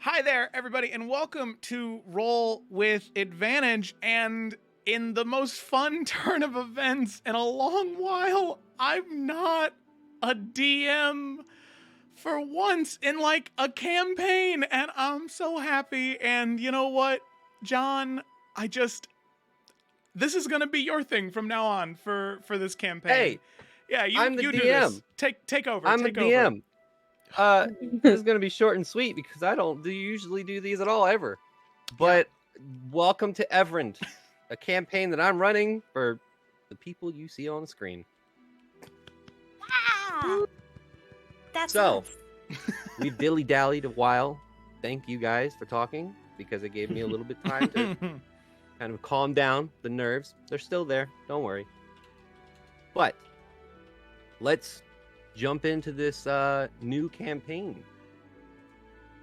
Hi there, everybody, and welcome to Roll with Advantage. And in the most fun turn of events in a long while, I'm not a DM for once in like a campaign, and I'm so happy. And you know what, John? This is gonna be your thing from now on for this campaign. Hey, Yeah, I'm the you do DM. this. Take over. I'm the Take over. DM. This is gonna be short and sweet because I don't usually do these at all ever. But welcome to Evrand, a campaign that I'm running for the people you see on the screen. Ah, that's So, us. we've dilly-dallied a while. Thank you guys for talking because it gave me a little bit time to kind of calm down the nerves. They're still there, don't worry. But let's jump into this new campaign.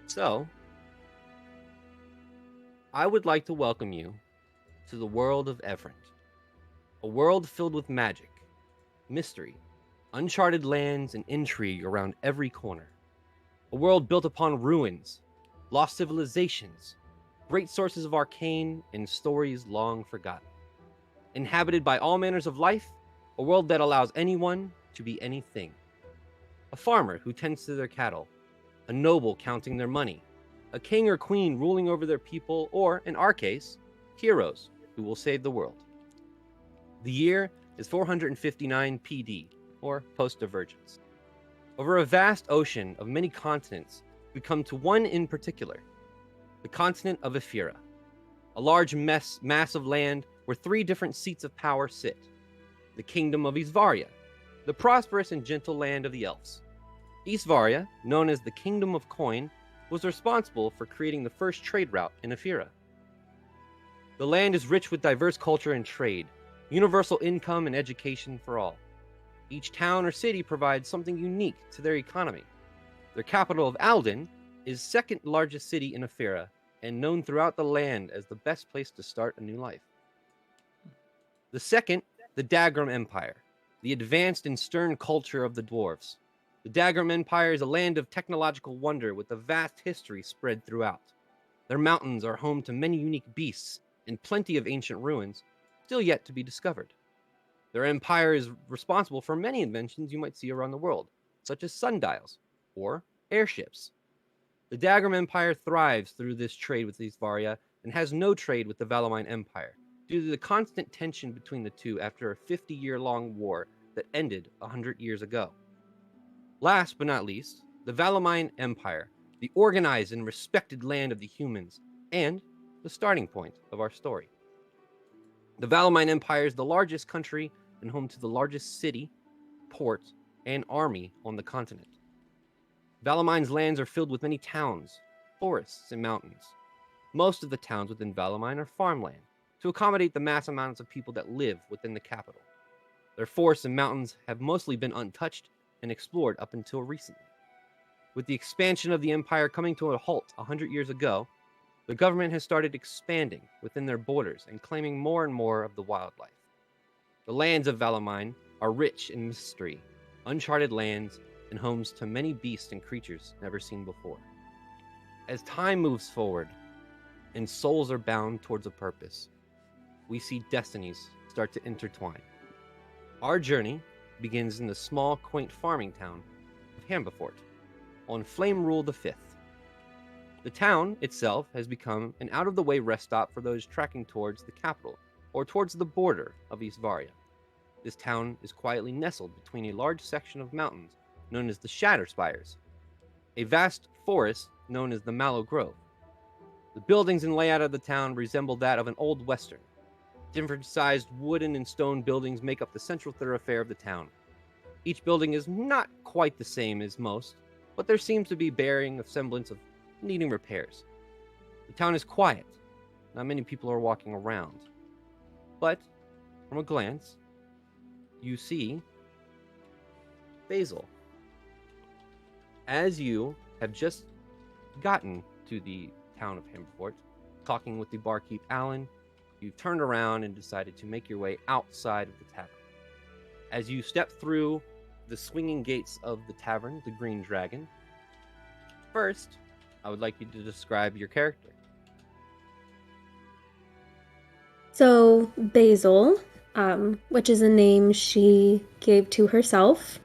So, I would like to welcome you to the world of Evrand, a world filled with magic, mystery, uncharted lands, and intrigue around every corner. A world built upon ruins, lost civilizations, great sources of arcane, and stories long forgotten. Inhabited by all manners of life, a world that allows anyone to be anything. A farmer who tends to their cattle, a noble counting their money, a king or queen ruling over their people, or, in our case, heroes who will save the world. The year is 459 PD, or post-divergence. Over a vast ocean of many continents, we come to one in particular, the continent of Ifira, a large mass of land where three different seats of power sit. The kingdom of Isvaria, the prosperous and gentle land of the elves. Isvaria, known as the Kingdom of Coin, was responsible for creating the first trade route in Ifira. The land is rich with diverse culture and trade, universal income and education for all. Each town or city provides something unique to their economy. Their capital of Alden is second largest city in Ifira and known throughout the land as the best place to start a new life. The second, the Dagram Empire, the advanced and stern culture of the dwarves. The Dagram Empire is a land of technological wonder with a vast history spread throughout. Their mountains are home to many unique beasts and plenty of ancient ruins, still yet to be discovered. Their empire is responsible for many inventions you might see around the world, such as sundials or airships. The Dagram Empire thrives through this trade with Isvaria and has no trade with the Valumien Empire, due to the constant tension between the two after a 50-year-long war that ended 100 years ago. Last but not least, the Valumien Empire, the organized and respected land of the humans, and the starting point of our story. The Valumien Empire is the largest country and home to the largest city, port, and army on the continent. Valumien's lands are filled with many towns, forests, and mountains. Most of the towns within Valumien are farmland, to accommodate the mass amounts of people that live within the capital. Their forests and mountains have mostly been untouched and explored up until recently. With the expansion of the empire coming to a halt 100 years ago, the government has started expanding within their borders and claiming more and more of the wildlife. The lands of Valumien are rich in mystery, uncharted lands, and homes to many beasts and creatures never seen before. As time moves forward and souls are bound towards a purpose, we see destinies start to intertwine. Our journey begins in the small, quaint farming town of Hambafort on Flame Rule V. The town itself has become an out-of-the-way rest stop for those trekking towards the capital or towards the border of Isvaria. This town is quietly nestled between a large section of mountains known as the Shattered Spires, a vast forest known as the Mallow Grove. The buildings and layout of the town resemble that of an old western. Different sized wooden and stone buildings make up the central thoroughfare of the town. Each building is not quite the same as most, but there seems to be bearing a semblance of needing repairs. The town is quiet. Not many people are walking around. But, from a glance, you see Basil. As you have just gotten to the town of Hambafort, talking with the barkeep Alan, you've turned around and decided to make your way outside of the tavern. As you step through the swinging gates of the tavern, the Green Dragon, first, I would like you to describe your character. So Basil, which is a name she gave to herself,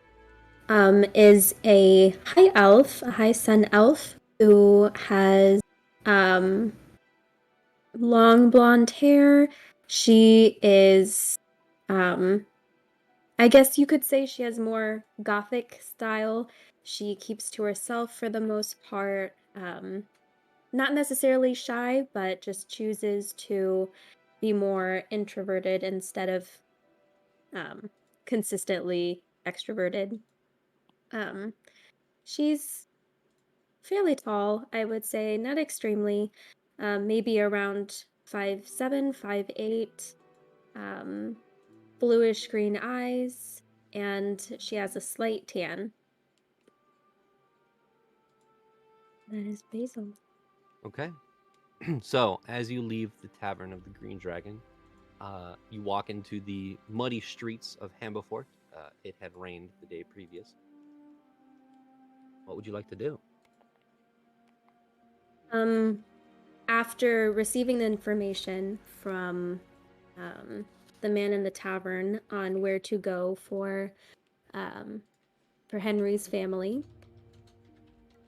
is a high elf, a high sun elf who has long blonde hair. She is, I guess you could say she has more gothic style. She keeps to herself for the most part. Not necessarily shy, but just chooses to be more introverted instead of consistently extroverted. Um, she's fairly tall, I would say, not extremely, maybe around 5'7", 5'8", bluish green eyes, and she has a slight tan. That is Basil. Okay. So, as you leave the Tavern of the Green Dragon, you walk into the muddy streets of Hambafort. It had rained the day previous. What would you like to do? After receiving the information from the man in the tavern on where to go for Henry's family,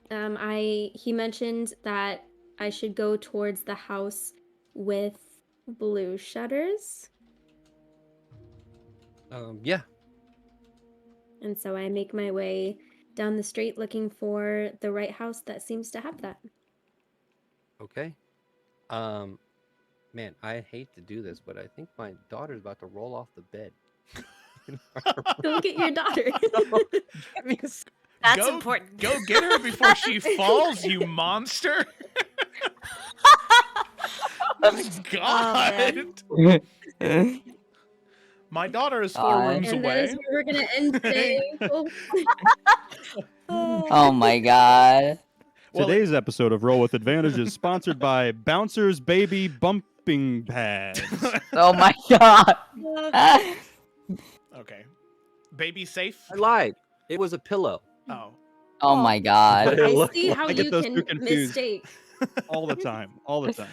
he mentioned that I should go towards the house with blue shutters, Yeah. and so I make my way down the street looking for the right house that seems to have that. Okay. Man, I hate to do this, but I think my daughter's about to roll off the bed. Go get your daughter. Give me a That's important. Go get her before she falls, you monster. My God. My daughter is 4 rooms And that away. is where we're gonna end today. Oh my god. Well, Today's episode of Roll with Advantage is sponsored by Bouncer's Baby Bumping Pads. Oh my god. okay. Baby safe? I lied. It was a pillow. Oh. Oh my god. I see how I get you those can two confused. mistake. All the time. All the time.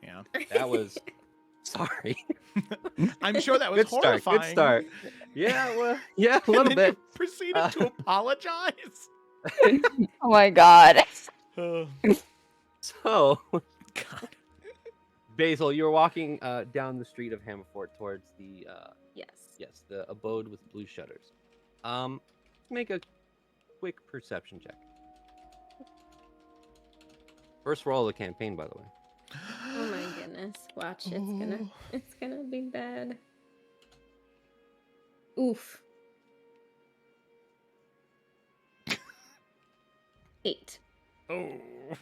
Yeah. That was sorry. I'm sure that was Good start. horrifying. Good start. Yeah, well, yeah, a And little then bit. you proceeded to apologize. Oh my god. So, God. Basil, you're walking down the street of Hambafort towards the Yes. the abode with blue shutters. Make a quick perception check. First roll of the campaign, by the way. Oh my goodness. Watch, it's gonna be bad. Oof. 8. Oh.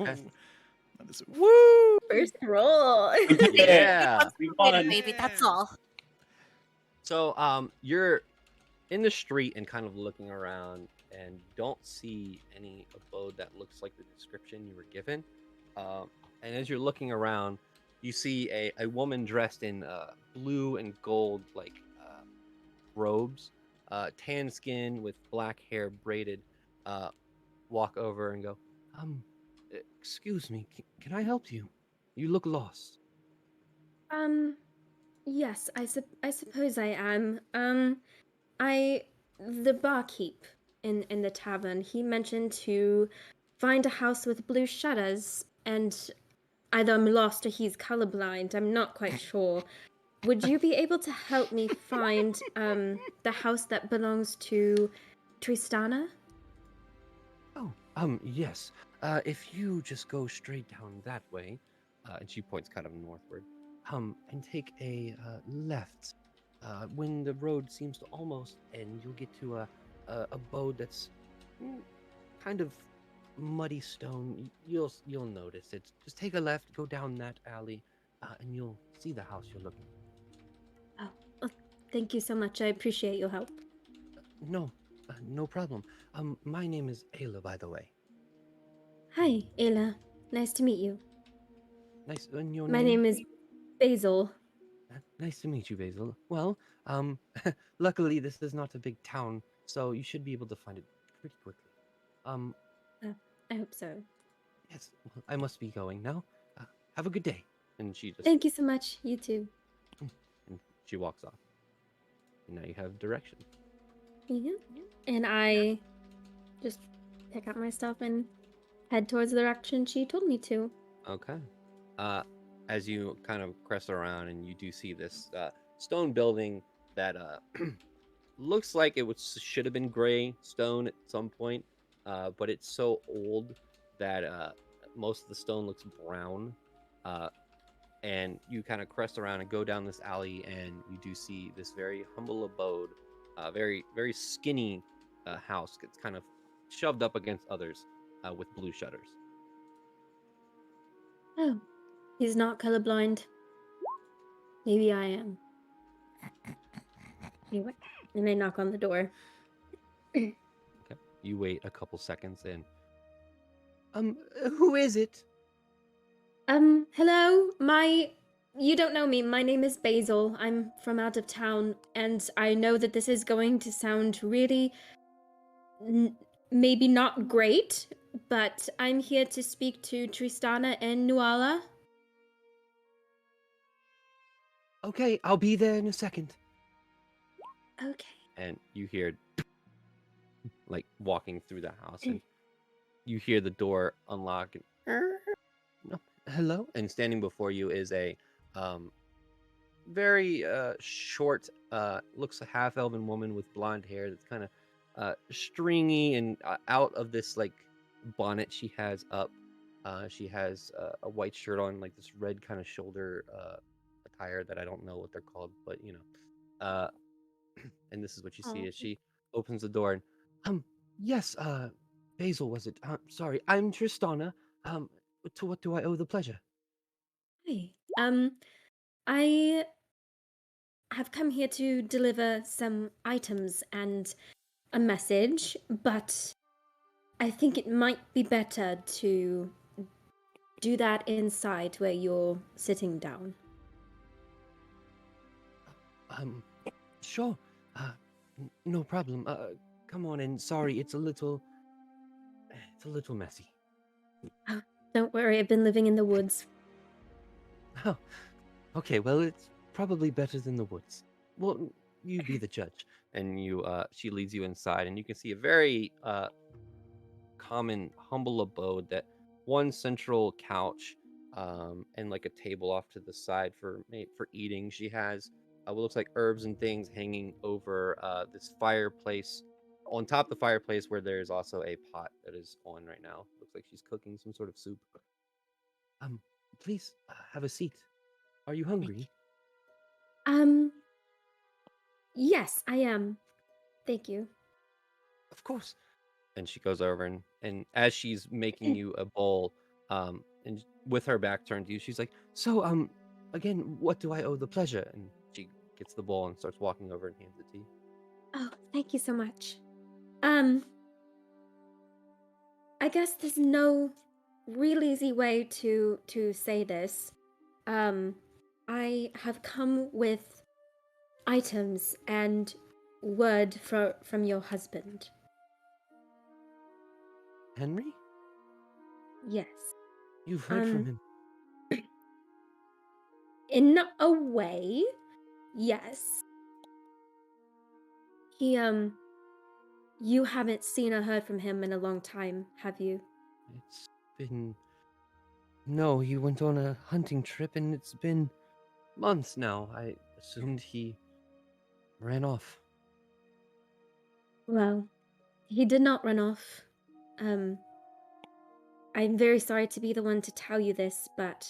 Okay. That is Woo! First roll. Yeah. We won, baby. That's all. So, you're in the street and kind of looking around and don't see any abode that looks like the description you were given. And as you're looking around, you see a woman dressed in blue and gold robes, tan skin with black hair braided, walk over and go, excuse me, can I help you? You look lost. Yes, I suppose I am. The barkeep in the tavern, he mentioned to find a house with blue shutters, and either I'm lost or he's colorblind. I'm not quite sure. Would you be able to help me find the house that belongs to Tristana? Oh, yes. If you just go straight down that way, and she points kind of northward, and take a left. When the road seems to almost end, you'll get to a abode that's kind of muddy stone. You'll notice it. Just take a left, go down that alley, and you'll see the house you're looking for. Oh, thank you so much. I appreciate your help. No problem. My name is Ayla, by the way. Hi, Ayla. Nice to meet you. Nice. And your My name is Basil. Nice to meet you, Basil. Well, luckily this is not a big town, so you should be able to find it pretty quickly. I hope so. Yes, well, I must be going now. Have a good day. And she just Thank you so much. You too. and she walks off. And now you have direction. Yeah. And I just pick up my stuff and head towards the direction she told me to. Okay. As you kind of crest around and you do see this stone building that looks like should have been gray stone at some point, but it's so old that most of the stone looks brown. And you kind of crest around and go down this alley, and you do see this very humble abode, very very skinny house. It's kind of shoved up against others with blue shutters. Oh, he's not colorblind. Maybe I am. Anyway, and I knock on the door. Okay. You wait a couple seconds and who is it? Hello? You don't know me. My name is Basil. I'm from out of town, and I know that this is going to sound really maybe not great, but I'm here to speak to Tristana and Nuala. Okay, I'll be there in a second. Okay. And you hear like walking through the house, and you hear the door unlock and no, hello, and standing before you is a very short, looks a half elven woman with blonde hair that's kind of stringy, and out of this like bonnet she has up, she has a white shirt on, like this red kind of shoulder attire that I don't know what they're called, but you know, and this is what you see as she opens the door and yes, Basil, was it? Sorry, I'm Tristana. To what do I owe the pleasure? Hi. I have come here to deliver some items and a message, but I think it might be better to do that inside where you're sitting down. Sure. No problem. Come on in. Sorry, it's a little messy. Oh, don't worry, I've been living in the woods. Oh, okay. Well, it's probably better than the woods. Well, you be the judge. And she leads you inside, and you can see a very common, humble abode. That one central couch, and like a table off to the side for eating. She has what looks like herbs and things hanging over this fireplace. On top of the fireplace, where there's also a pot that is on right now. Looks like she's cooking some sort of soup. Please have a seat. Are you hungry? Um, yes, I am. Thank you. Of course. And she goes over and as she's making you a bowl, and with her back turned to you, she's like, "So, again, what do I owe the pleasure?" And she gets the bowl and starts walking over and hands it to you. Oh, thank you so much. I guess there's no real easy way to say this. I have come with items and word from your husband. Henry? Yes. You've heard from him. In a way, yes. He you haven't seen or heard from him in a long time, have you? It's been No, he went on a hunting trip and it's been months now. I assumed he ran off. Well, he did not run off. I'm very sorry to be the one to tell you this, but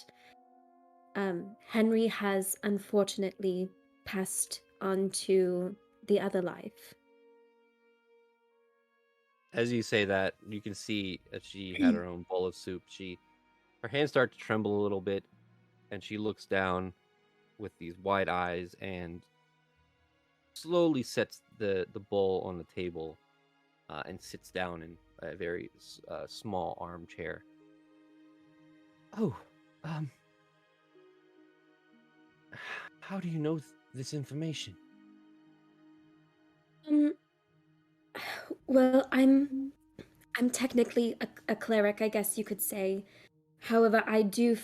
Henry has unfortunately passed on to the other life. As you say that, you can see that she had her own bowl of soup. Her hands start to tremble a little bit, and she looks down with these wide eyes and slowly sets the bowl on the table, and sits down in a very small armchair. Oh, how do you know this information? Um, well, I'm technically a cleric, I guess you could say. However, I do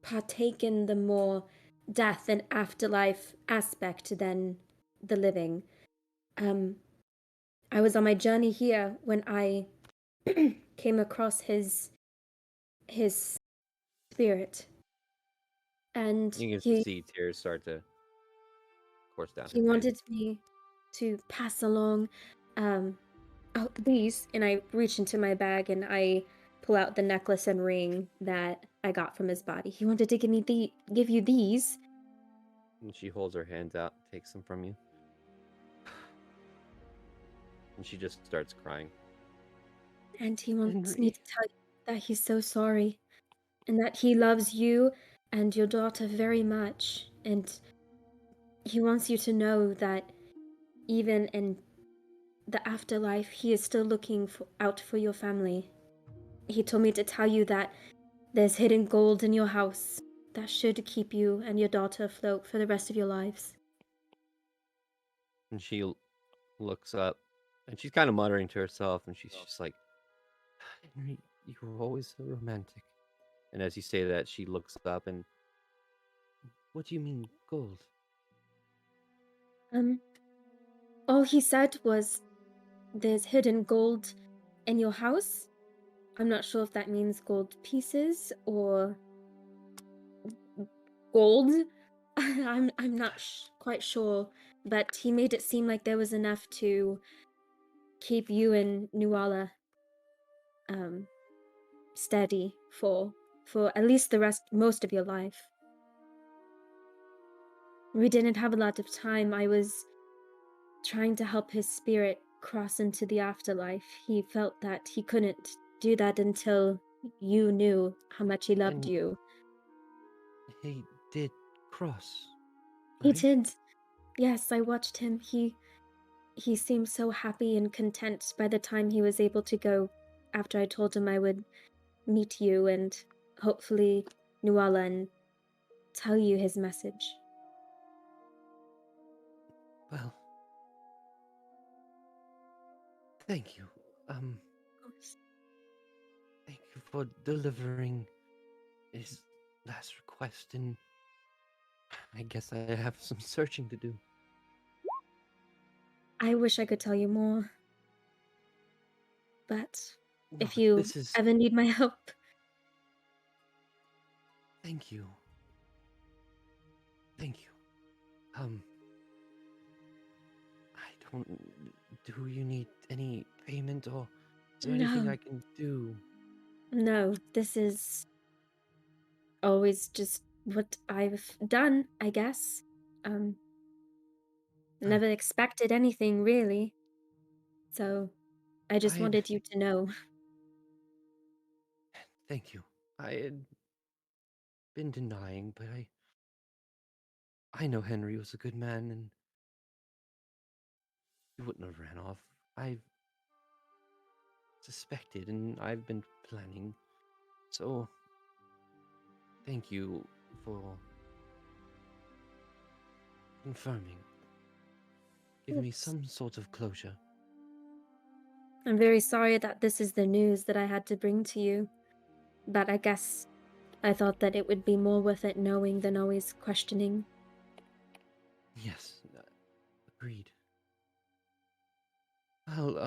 partake in the more death and afterlife aspect than the living. Um, I was on my journey here when I came across his spirit, and You can he see tears start to course down he her face. wanted me to pass along these, and I reach into my bag and I pull out the necklace and ring that I got from his body. He wanted to give you these. And she holds her hands out, takes them from you. And she just starts crying. And he wants me Henry. to tell you that he's so sorry and that he loves you and your daughter very much. And he wants you to know that even in the afterlife, he is still looking out for your family. He told me to tell you that there's hidden gold in your house that should keep you and your daughter afloat for the rest of your lives. And she looks up and she's kind of muttering to herself and she's just like, Henry, you were always so romantic. And as you say that, she looks up and, what do you mean, gold? All he said was there's hidden gold in your house. I'm not sure if that means gold pieces or gold. I'm not quite sure, but he made it seem like there was enough to keep you and Nuala steady for at least most of your life. We didn't have a lot of time. I was trying to help his spirit cross into the afterlife. He felt that he couldn't do that until you knew how much he loved And you. he did cross, He right? did. Yes, I watched him. He seemed so happy and content by the time he was able to go after I told him I would meet you and hopefully Nuala and tell you his message. Well, thank you. Thank you for delivering his last request, and I guess I have some searching to do. I wish I could tell you more. But Well, if you this is. ever need my help, Thank you. Thank you. I don't. Do you need any payment or is there anything no. I can do? No, this is always just what I've done, I guess. Um, Well, Never expected anything really. So I just I wanted you to know. thank you. I had been denying, but I know Henry was a good man and he wouldn't have ran off. I've suspected and I've been planning. So thank you for confirming. Give me Oops. some sort of closure. I'm very sorry that this is the news that I had to bring to you. But I guess I thought that it would be more worth it knowing than always questioning. Yes, agreed. Well,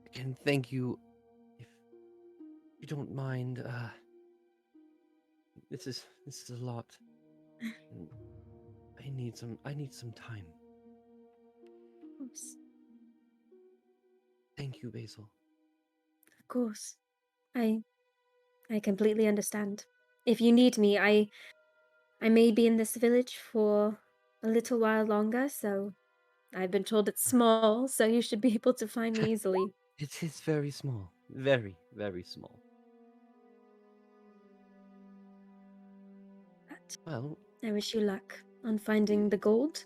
again, thank you. If you don't mind, this is a lot. And I need some time. Oops. Thank you, Basil. Of course. I completely understand. If you need me, I may be in this village for a little while longer, so I've been told it's small, so you should be able to find me easily. It is very small. Very, very small. But Well, I wish you luck on finding the gold,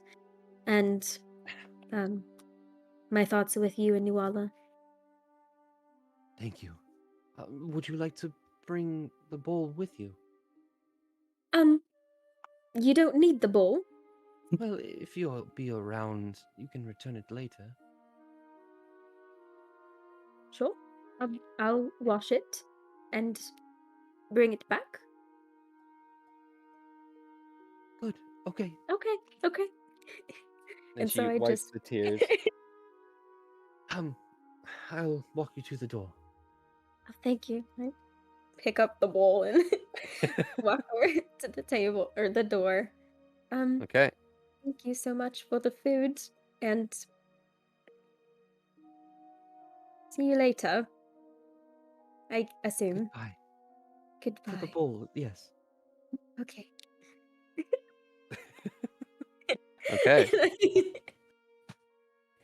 and my thoughts are with you and Nuala. thank you. Would you like to bring the bowl with you? You don't need the bowl. Well, if you'll be around, you can return it later. Sure. I'll wash it and bring it back. Good. Okay. Okay. And And she so I wipes just the tears. I'll walk you to the door. Oh, thank you. I pick up the bowl and walk over to the table or the door. Okay. Thank you so much for the food and see you later. I assume. Goodbye. Goodbye. For the bowl, yes. Okay. Okay.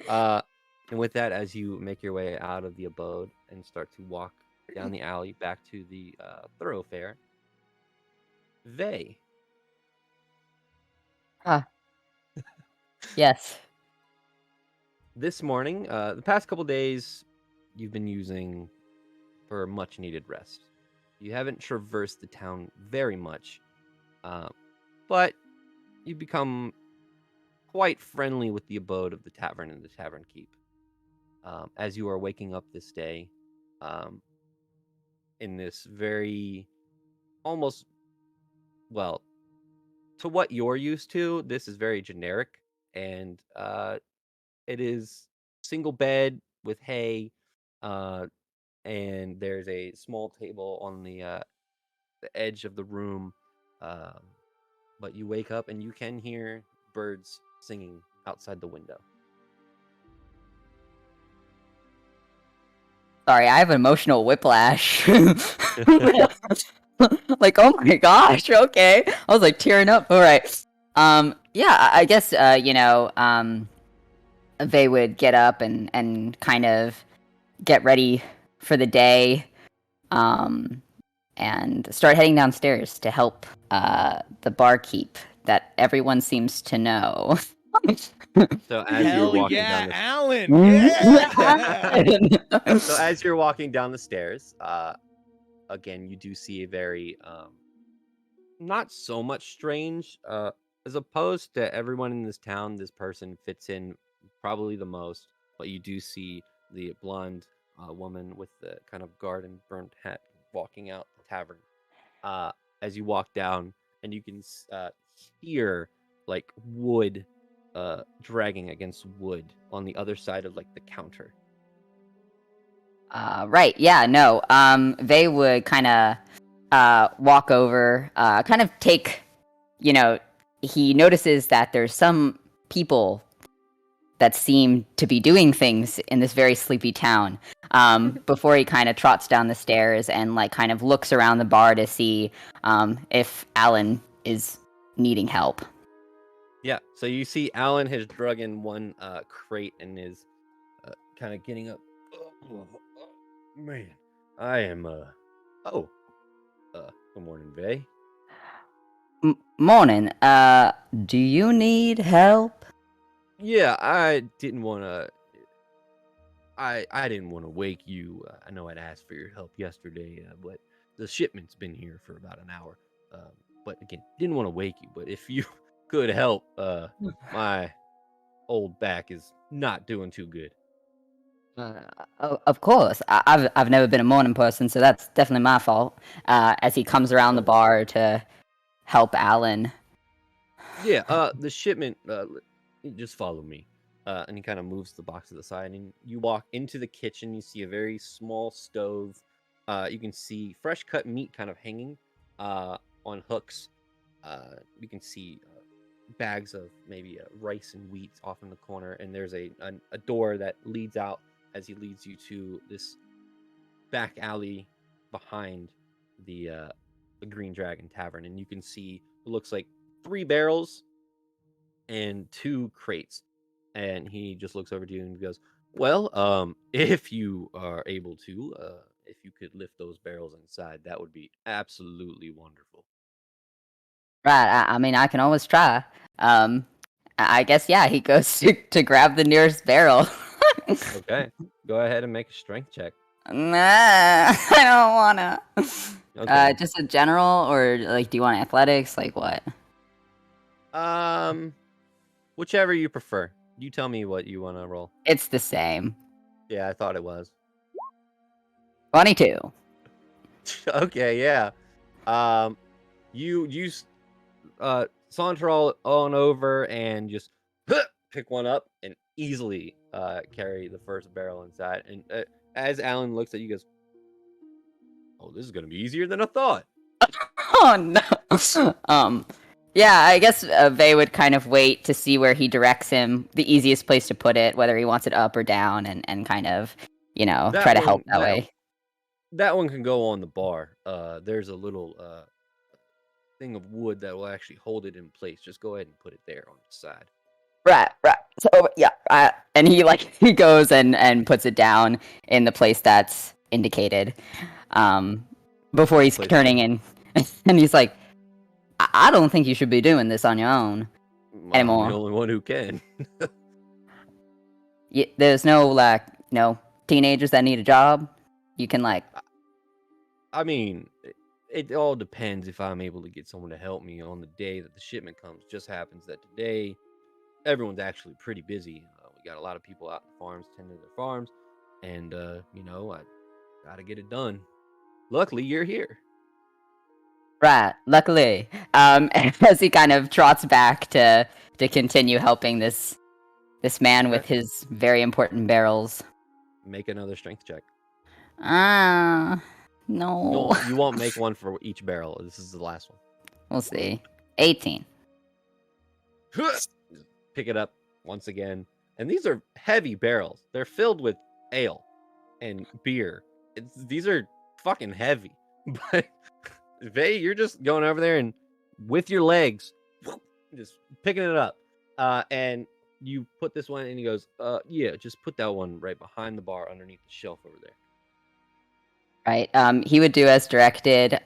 And with that, as you make your way out of the abode and start to walk down the alley back to the thoroughfare, Vey. Yes. This morning, the past couple days, you've been using for much needed rest. You haven't traversed the town very much, but you've become quite friendly with the abode of the tavern and the tavern keep. As you are waking up this day, in this very almost, well, to what you're used to, this is very generic, and it is single bed with hay, uh, and there's a small table on the edge of the room. Um, but you wake up and you can hear birds singing outside the window. Sorry, I have emotional whiplash. Like, oh my gosh, okay. I was like tearing up. All right. Yeah, I guess they would get up and kind of get ready for the day, and start heading downstairs to help the barkeep that everyone seems to know. So as you're Hell walking yeah, down the Alan! Yeah! so as you're walking down the stairs, again you do see a very not so much strange, as opposed to everyone in this town, this person fits in probably the most, but you do see the blonde woman with the kind of garden burnt hat walking out the tavern, as you walk down, and you can hear like wood dragging against wood on the other side of like the counter. Right, yeah, no. They would kind of walk over, kind of take, he notices that there's some people that seem to be doing things in this very sleepy town. Before he kind of trots down the stairs and like kind of looks around the bar to see if Alan is needing help. Yeah, so you see Alan has drug in one crate and is kind of getting up. Oh, man, I am good morning, Vey. Morning. Do you need help? Yeah, I didn't want to wake you. I know I'd asked for your help yesterday, but the shipment's been here for about an hour. But again, didn't want to wake you, but if you could help, my old back is not doing too good. Of course. I've never been a morning person, so that's definitely my fault. As he comes around the bar to help Alan. Yeah, the shipment, just follow me. And he kind of moves the box to the side, and you walk into the kitchen. You see a very small stove. You can see fresh cut meat kind of hanging on hooks. You can see bags of maybe rice and wheat off in the corner, and there's a door that leads out as he leads you to this back alley behind the Green Dragon Tavern, and you can see it looks like 3 barrels and 2 crates. And he just looks over to you and goes, well, if you are able to, if you could lift those barrels inside, that would be absolutely wonderful. Right. I mean, I can always try. I guess, yeah, he goes to grab the nearest barrel. Okay, go ahead and make a strength check. Nah, I don't wanna. Okay. Just a general, or like, do you want athletics? Like what? Whichever you prefer. You tell me what you want to roll. It's the same. Yeah, I thought it was. 22. Okay, yeah. You saunter all on over and just pick one up and easily carry the first barrel inside. And as Alan looks at you, he goes, "Oh, this is gonna be easier than I thought." Oh no. Yeah, I guess Vey would kind of wait to see where he directs him, the easiest place to put it, whether he wants it up or down, and kind of, That try to one- help that that- way. That one can go on the bar. There's a little thing of wood that will actually hold it in place. Just go ahead and put it there on the side. Right. So yeah, and he goes and puts it down in the place that's indicated, before he's Place turning in, and he's like, I don't think you should be doing this on your own anymore. I'm the only one who can. There's no teenagers that need a job. You can I mean, it all depends if I'm able to get someone to help me on the day that the shipment comes. Just happens that today, everyone's actually pretty busy. We got a lot of people out in the farms tending to their farms, and I gotta get it done. Luckily, you're here. right. Luckily, as he kind of trots back to continue helping this man with his very important barrels. Make another strength check. No. You won't make one for each barrel. This is the last one. We'll see. 18. Pick it up once again. And these are heavy barrels. They're filled with ale and beer. These are fucking heavy. But Vey, you're just going over there and with your legs, just picking it up. And you put this one and he goes, yeah, just put that one right behind the bar underneath the shelf over there. Right. He would do as directed.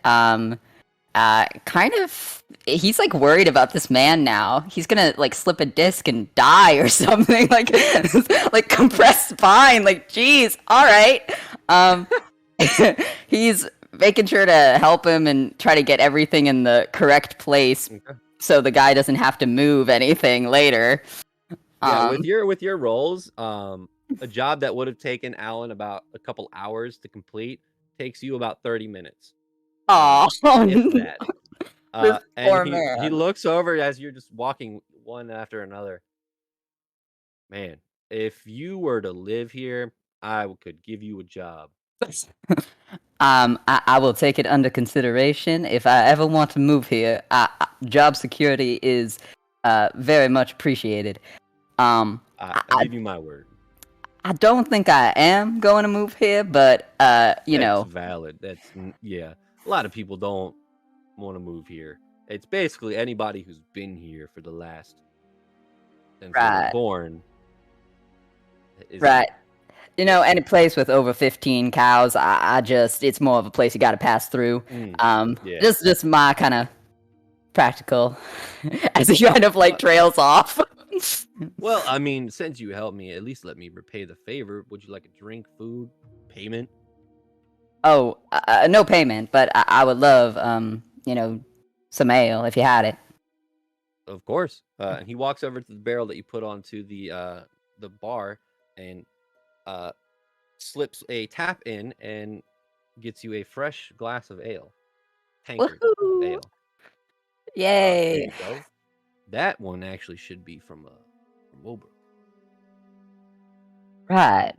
He's like worried about this man now. He's gonna slip a disc and die or something. Like compressed spine. Like, geez, all right. He's making sure to help him and try to get everything in the correct place, so the guy doesn't have to move anything later. Yeah, with your rolls, a job that would have taken Alan about a couple hours to complete takes you about 30 minutes. Oh, If that. This poor And man. he looks over as you're just walking one after another. Man, if you were to live here, I could give you a job. I will take it under consideration. If I ever want to move here, job security is very much appreciated. I give you my word. I don't think I am going to move here, but That's valid. Yeah. A lot of people don't want to move here. It's basically anybody who's been here for the last since they were Right. born. Right. Any place with over 15 cows, it's more of a place you got to pass through. Yeah. Just my kind of practical, as he kind of trails off. Well, I mean, since you helped me, at least let me repay the favor. Would you like a drink, food, payment? Oh, no payment, but I would love, some ale if you had it. Of course. And he walks over to the barrel that you put onto the bar and slips a tap in and gets you a fresh glass of ale. Tankard of Woohoo! ale. Yay! There you go. That one actually should be from Woburn. Right.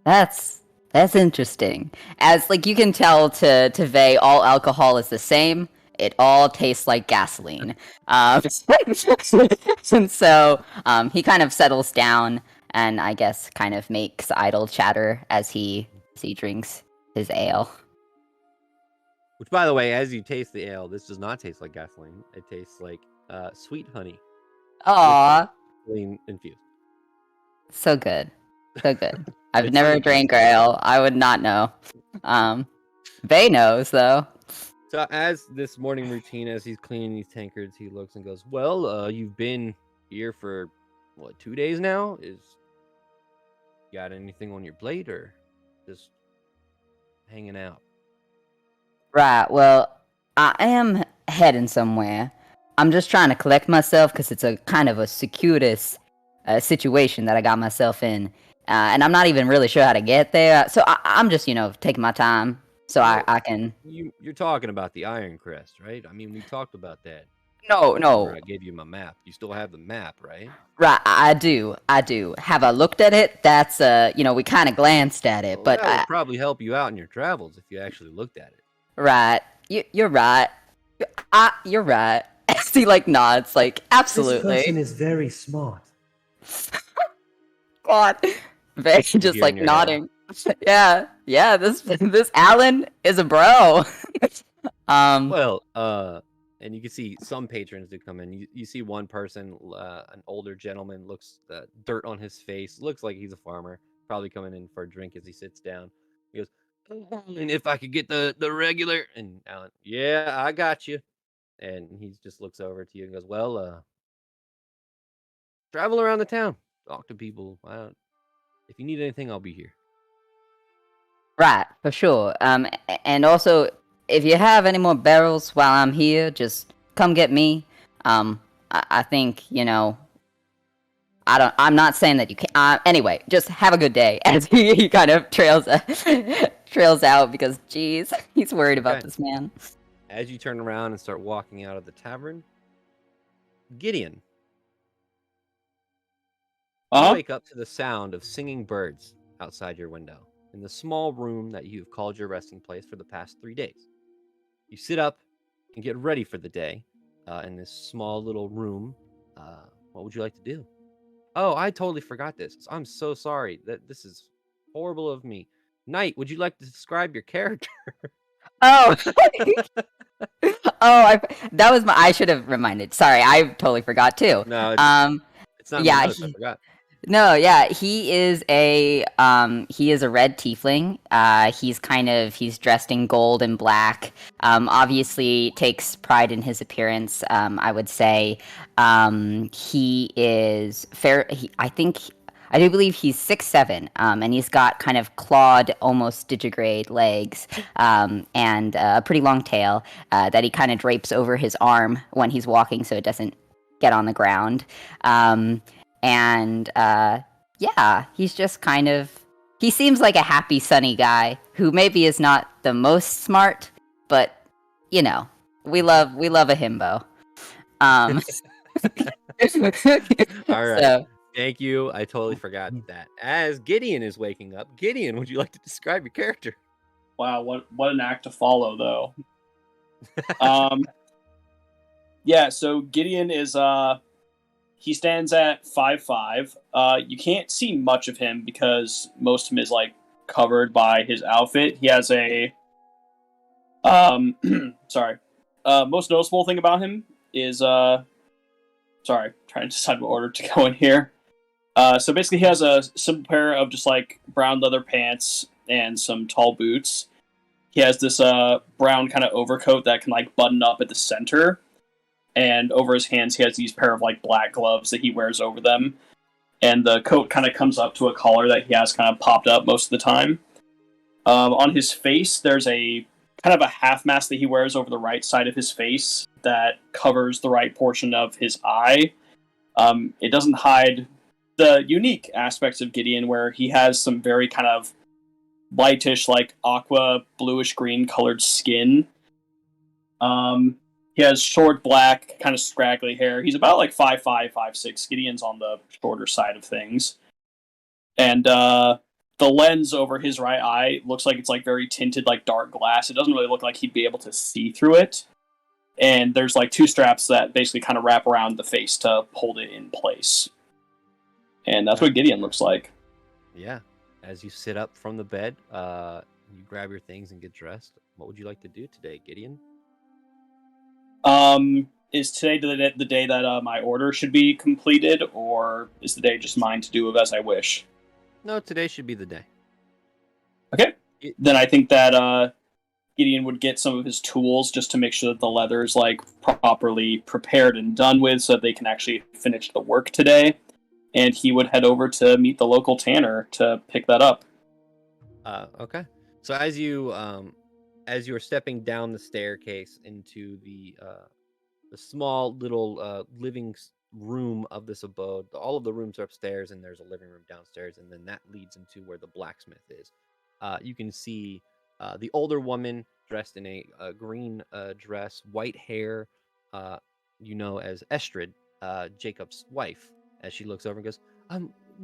That's interesting. As you can tell to Vey, all alcohol is the same. It all tastes like gasoline. And so he kind of settles down and I guess kind of makes idle chatter as he drinks his ale. Which, by the way, as you taste the ale, this does not taste like gasoline. It tastes like sweet honey. Aw, Gasoline infused. so good. So good. I've It's never honey drank tasting. ale. I would not know. Vey knows though. So as this morning routine, as he's cleaning these tankards, he looks and goes, well, you've been here for, 2 days now? Got anything on your plate or just hanging out? Right, well, I am heading somewhere. I'm just trying to collect myself because it's a kind of a circuitous situation that I got myself in. and I'm not even really sure how to get there. So I'm just, taking my time so I can. You're talking about the Iron Crest, right? I mean, we talked about that. No, Remember no. I gave you my map. You still have the map, right? Right, I do. Have I looked at it? That's we kind of glanced at it, Well, but that would probably help you out in your travels if you actually looked at it. right. You're right. You're right. He like nods, like This absolutely. person is very smart. God, Vay just hear in like your nodding. Yeah. This Alan is a bro. Well, and you can see some patrons do come in. You see one person, an older gentleman, looks dirt on his face, looks like he's a farmer, probably coming in for a drink as he sits down. He goes, and if I could get the regular, and Alan, yeah, I got you. And he just looks over to you and goes, well, travel around the town, talk to people. If you need anything, I'll be here. Right, for sure. And also, if you have any more barrels while I'm here, just come get me. I think I'm not saying that you can't. Anyway, just have a good day. As he kind of trails out because, geez, he's worried about Okay. this man. As you turn around and start walking out of the tavern, Gideon, you wake up to the sound of singing birds outside your window in the small room that you've called your resting place for the past 3 days. You sit up and get ready for the day in this small little room. What would you like to do? Oh, I totally forgot this. I'm so sorry. This is horrible of me. Knight, would you like to describe your character? Oh, that was I should have reminded. Sorry, I totally forgot too. No, it's not yeah, my notes. I forgot. No, yeah, he is a red tiefling. He's dressed in gold and black. Obviously takes pride in his appearance. I would say, he is fair. I do believe he's 6'7", and he's got kind of clawed, almost digigrade legs, and a pretty long tail that he kind of drapes over his arm when he's walking, so it doesn't get on the ground. And he's just he seems like a happy, sunny guy who maybe is not the most smart, but we love a himbo. All right. So, Thank you. I totally forgot that. As Gideon is waking up, Gideon, would you like to describe your character? Wow, what an act to follow, though. Yeah, so Gideon is he stands at 5'5". You can't see much of him because most of him is like covered by his outfit. He has a sorry. Most noticeable thing about him is sorry, trying to decide what order to go in here. So basically he has a simple pair of just like brown leather pants and some tall boots. He has this brown kind of overcoat that can like button up at the center. And over his hands, he has these pair of like black gloves that he wears over them. And the coat kind of comes up to a collar that he has kind of popped up most of the time. On his face, there's a kind of a half mask that he wears over the right side of his face that covers the right portion of his eye. It doesn't hide the unique aspects of Gideon, where he has some very kind of lightish, like aqua bluish green colored skin. He has short, black, kind of scraggly hair. He's about like 5'5", 5'6". Gideon's on the shorter side of things. And the lens over his right eye looks like it's like very tinted, like dark glass. It doesn't really look like he'd be able to see through it. And there's like 2 straps that basically kind of wrap around the face to hold it in place. And that's what Gideon looks like. Yeah. As you sit up from the bed, you grab your things and get dressed. What would you like to do today, Gideon? Is today the day that my order should be completed, or is the day just mine to do as I wish? No, today should be the day. Okay. Then I think that Gideon would get some of his tools just to make sure that the leather is like properly prepared and done with, so that they can actually finish the work today. And he would head over to meet the local tanner to pick that up. Okay. So as you are stepping down the staircase into the small little living room of this abode. All of the rooms are upstairs, and there's a living room downstairs, and then that leads into where the blacksmith is. You can see the older woman dressed in a green dress, white hair, as Estrid, Jacob's wife, as she looks over and goes,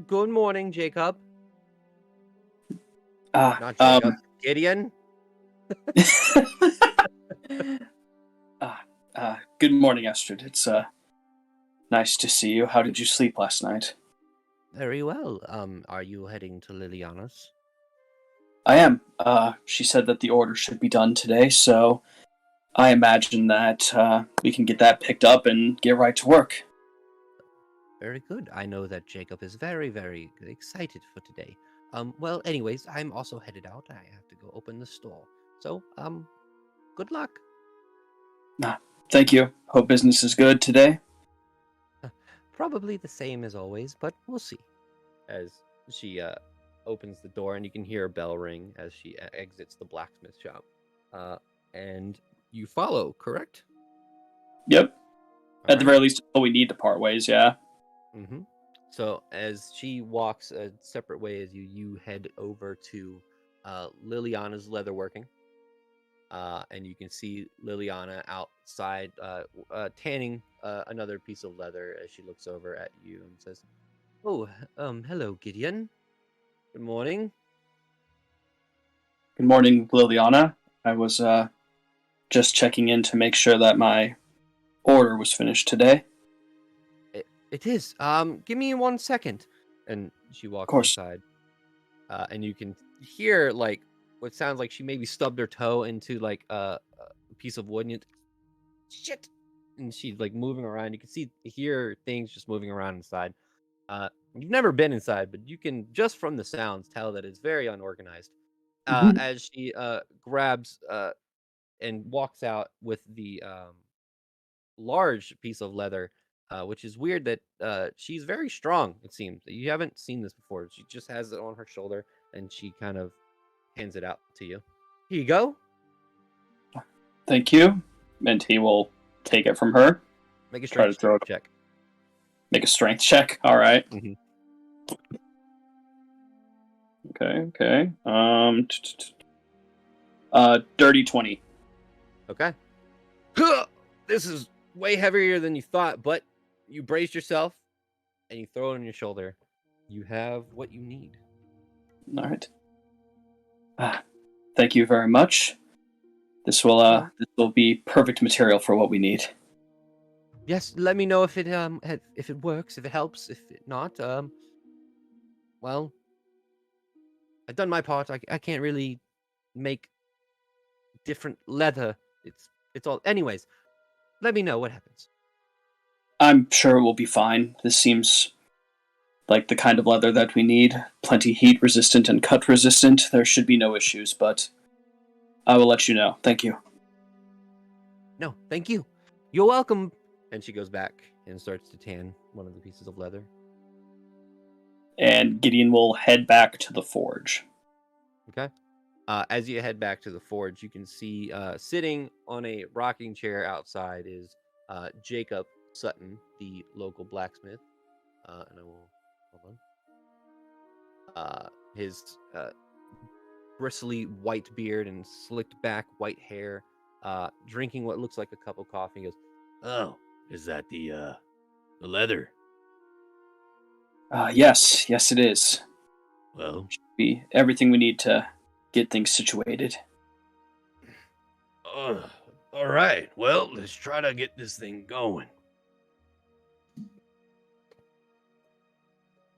good morning, Jacob. Not Jacob. Gideon. Good morning, Estrid. It's nice to see you. How did you sleep last night? Very well. Are you heading to Liliana's? I am. She said that the order should be done today, so I imagine that we can get that picked up and get right to work. Very good. I know that Jacob is very, very excited for today. Well, anyways, I'm also headed out. I have to go open the store. So, good luck. Thank you. Hope business is good today. Probably the same as always, but we'll see. As she opens the door, and you can hear a bell ring as she exits the blacksmith shop. And you follow, correct? Yep. All At the very least, we need to part ways, yeah. Mm-hmm. So as she walks a separate way as you head over to Liliana's leatherworking. And you can see Liliana outside tanning another piece of leather as she looks over at you and says, "Oh, hello, Gideon. Good morning." Good morning, Liliana. I was just checking in to make sure that my order was finished today. It is. Give me 1 second. And she walks inside. And you can hear like what sounds like she maybe stubbed her toe into like a piece of wood. And shit. And she's like moving around. You can hear things just moving around inside. You've never been inside, but you can just from the sounds tell that it's very unorganized. As she grabs and walks out with the large piece of leather, which is weird that she's very strong, it seems. You haven't seen this before. She just has it on her shoulder, and she kind of hands it out to you. Here you go. Thank you. And he will take it from her. Make a strength check. Make a strength check. All right. Mm-hmm. Okay. Dirty 20. Okay. This is way heavier than you thought, but you braced yourself and you throw it on your shoulder. You have what you need. All right. Thank you very much. This will be perfect material for what we need. Yes, let me know if it works, if it helps. If not, well, I've done my part. I can't really make different leather. It's all. Anyways, let me know what happens. I'm sure it will be fine. This seems like the kind of leather that we need. Plenty heat resistant and cut resistant. There should be no issues, but I will let you know. Thank you. No, thank you. You're welcome. And she goes back and starts to tan one of the pieces of leather. And Gideon will head back to the forge. Okay. As you head back to the forge, you can see sitting on a rocking chair outside is Jacob Sutton, the local blacksmith. And I will hold on. His bristly white beard and slicked back white hair, drinking what looks like a cup of coffee. He goes, "Oh, is that the leather?" Yes, it is. Well, should be everything we need to get things situated. All right. Well, let's try to get this thing going.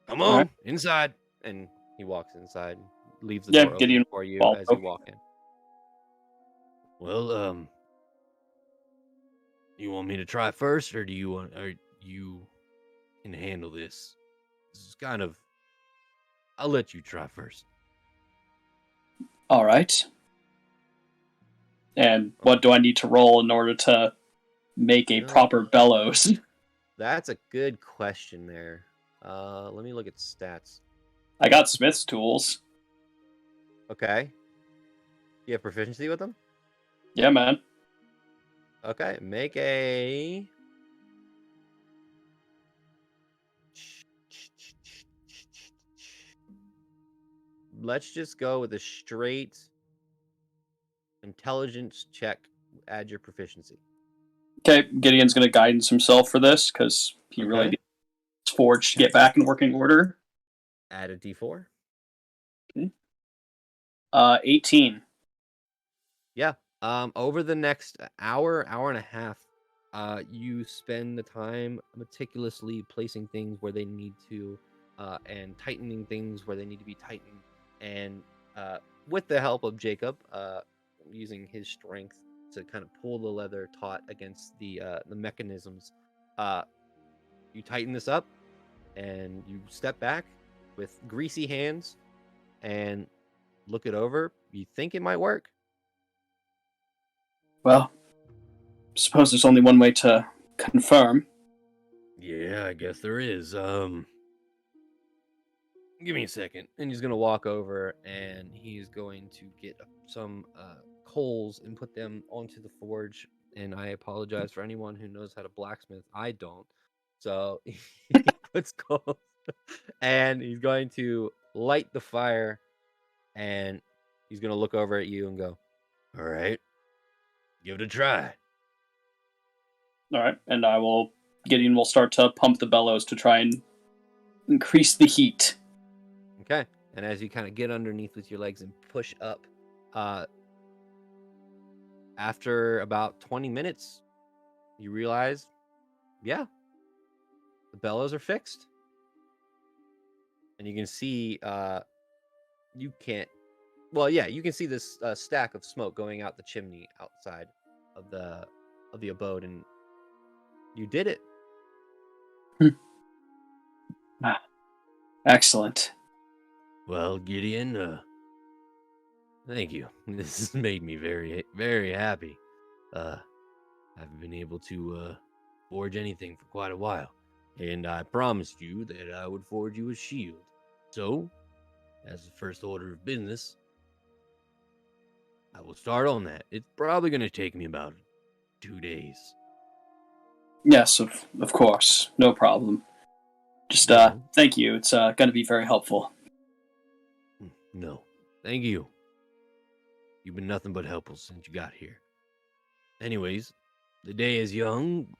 Come on, inside. And he walks inside, leaves the door open for you as you walk in. Well, you want me to try first, or you can handle this? This is kind of. I'll let you try first. All right. And what do I need to roll in order to make a proper bellows? That's a good question there. Let me look at stats. I got smith's tools. Okay. You have proficiency with them? Yeah, man. Okay, make a let's just go with a straight intelligence check. Add your proficiency. Okay, Gideon's going to guidance himself for this because he really Okay. needs his forge to get back in working order. Add a d4. 18. Yeah. Over the next hour and a half, you spend the time meticulously placing things where they need to, and tightening things where they need to be tightened. And with the help of Jacob, using his strength to kind of pull the leather taut against the mechanisms, you tighten this up, and you step back with greasy hands and look it over. You think it might work? Well, suppose there's only one way to confirm. Yeah, I guess there is. Give me a second. And he's going to walk over and he's going to get some coals and put them onto the forge. And I apologize for anyone who knows how to blacksmith. I don't. So he puts coals and he's going to light the fire, and he's going to look over at you and go, All right. Give it a try. All right, and Gideon will start to pump the bellows to try and increase the heat. okay. And as you kind of get underneath with your legs and push up, after about 20 minutes, you realize, yeah, the bellows are fixed. And you can see, you can see this stack of smoke going out the chimney outside of the abode, and you did it. Excellent. Well, Gideon, thank you. This has made me very, very happy. I haven't been able to forge anything for quite a while, and I promised you that I would forge you a shield. So, as the first order of business, I will start on that. It's probably going to take me about 2 days. Yes, of course. No problem. Just, Mhm. thank you. It's going to be very helpful. No, thank you. You've been nothing but helpful since you got here. Anyways, the day is young.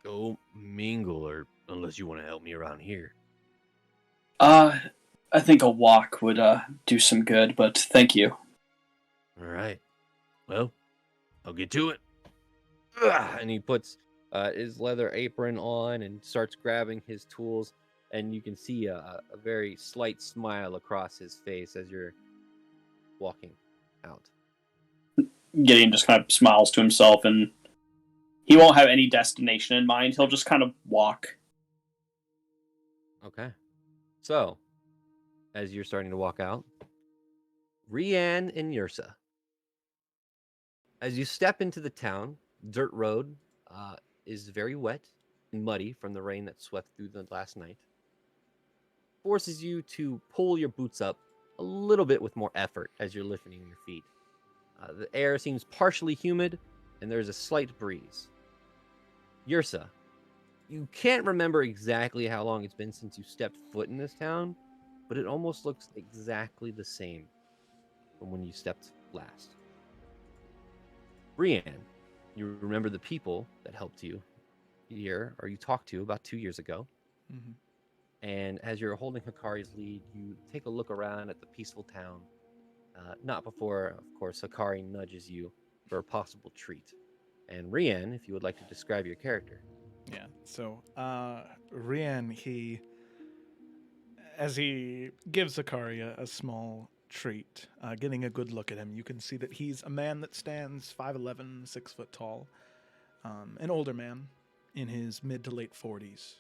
Go mingle, or unless you want to help me around here. I think a walk would do some good, but thank you. All right. Well, I'll get to it. And he puts his leather apron on and starts grabbing his tools, and you can see a very slight smile across his face as you're walking out. Gideon just kind of smiles to himself, and he won't have any destination in mind. He'll just kind of walk. Okay. So, as you're starting to walk out, Rianne and Yrsa. As you step into the town, dirt road is very wet and muddy from the rain that swept through the last night. Forces you to pull your boots up a little bit with more effort as you're lifting your feet. The air seems partially humid, and there's a slight breeze. Yrsa, you can't remember exactly how long it's been since you stepped foot in this town, but it almost looks exactly the same from when you stepped last. Brienne, you remember the people that helped you here, or you talked to about 2 years ago. Mm-hmm. And as you're holding Hikari's lead, you take a look around at the peaceful town. Not before, of course, Hikari nudges you for a possible treat. And Rian, if you would like to describe your character. Yeah. So, Rian, as he gives Hikari a small treat, getting a good look at him, you can see that he's a man that stands 5'11", 6 foot tall, an older man in his mid to late 40s.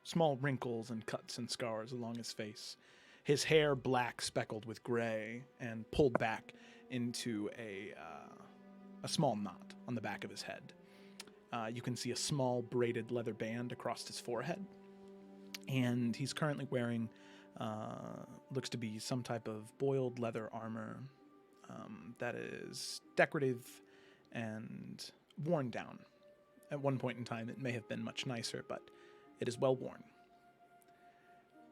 Small wrinkles and cuts and scars along his face. His hair black speckled with gray and pulled back into a small knot on the back of his head. You can see a small braided leather band across his forehead. And he's currently wearing, looks to be some type of boiled leather armor that is decorative and worn down. At one point in time, it may have been much nicer, but it is well worn.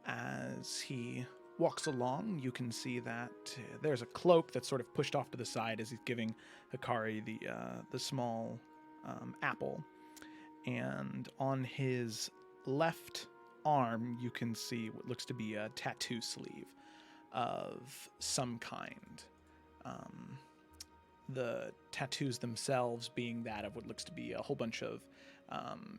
As he walks along, you can see that there's a cloak that's sort of pushed off to the side as he's giving Hikari the small apple. And on his left arm, you can see what looks to be a tattoo sleeve of some kind. The tattoos themselves being that of what looks to be a whole bunch of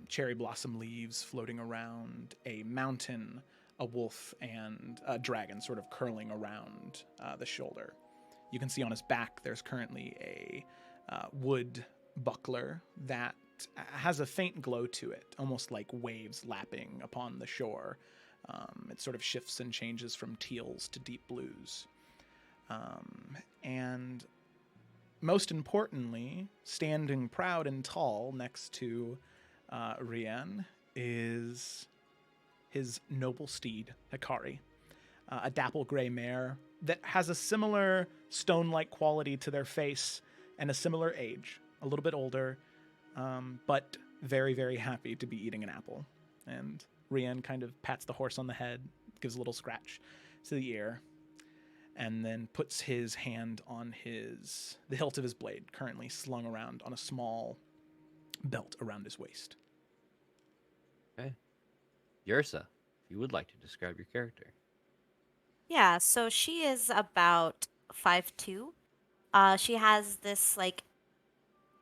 cherry blossom leaves floating around, a mountain, a wolf, and a dragon sort of curling around the shoulder. You can see on his back there's currently a wood buckler that has a faint glow to it, almost like waves lapping upon the shore. It sort of shifts and changes from teals to deep blues. And most importantly, standing proud and tall next to Rian is his noble steed, Hikari, a dapple gray mare that has a similar stone-like quality to their face and a similar age, a little bit older, but very, very happy to be eating an apple. And Rian kind of pats the horse on the head, gives a little scratch to the ear, and then puts his hand on the hilt of his blade, currently slung around on a small belt around his waist. Okay. Yursa, if you would like to describe your character. Yeah, so she is about 5'2". She has this like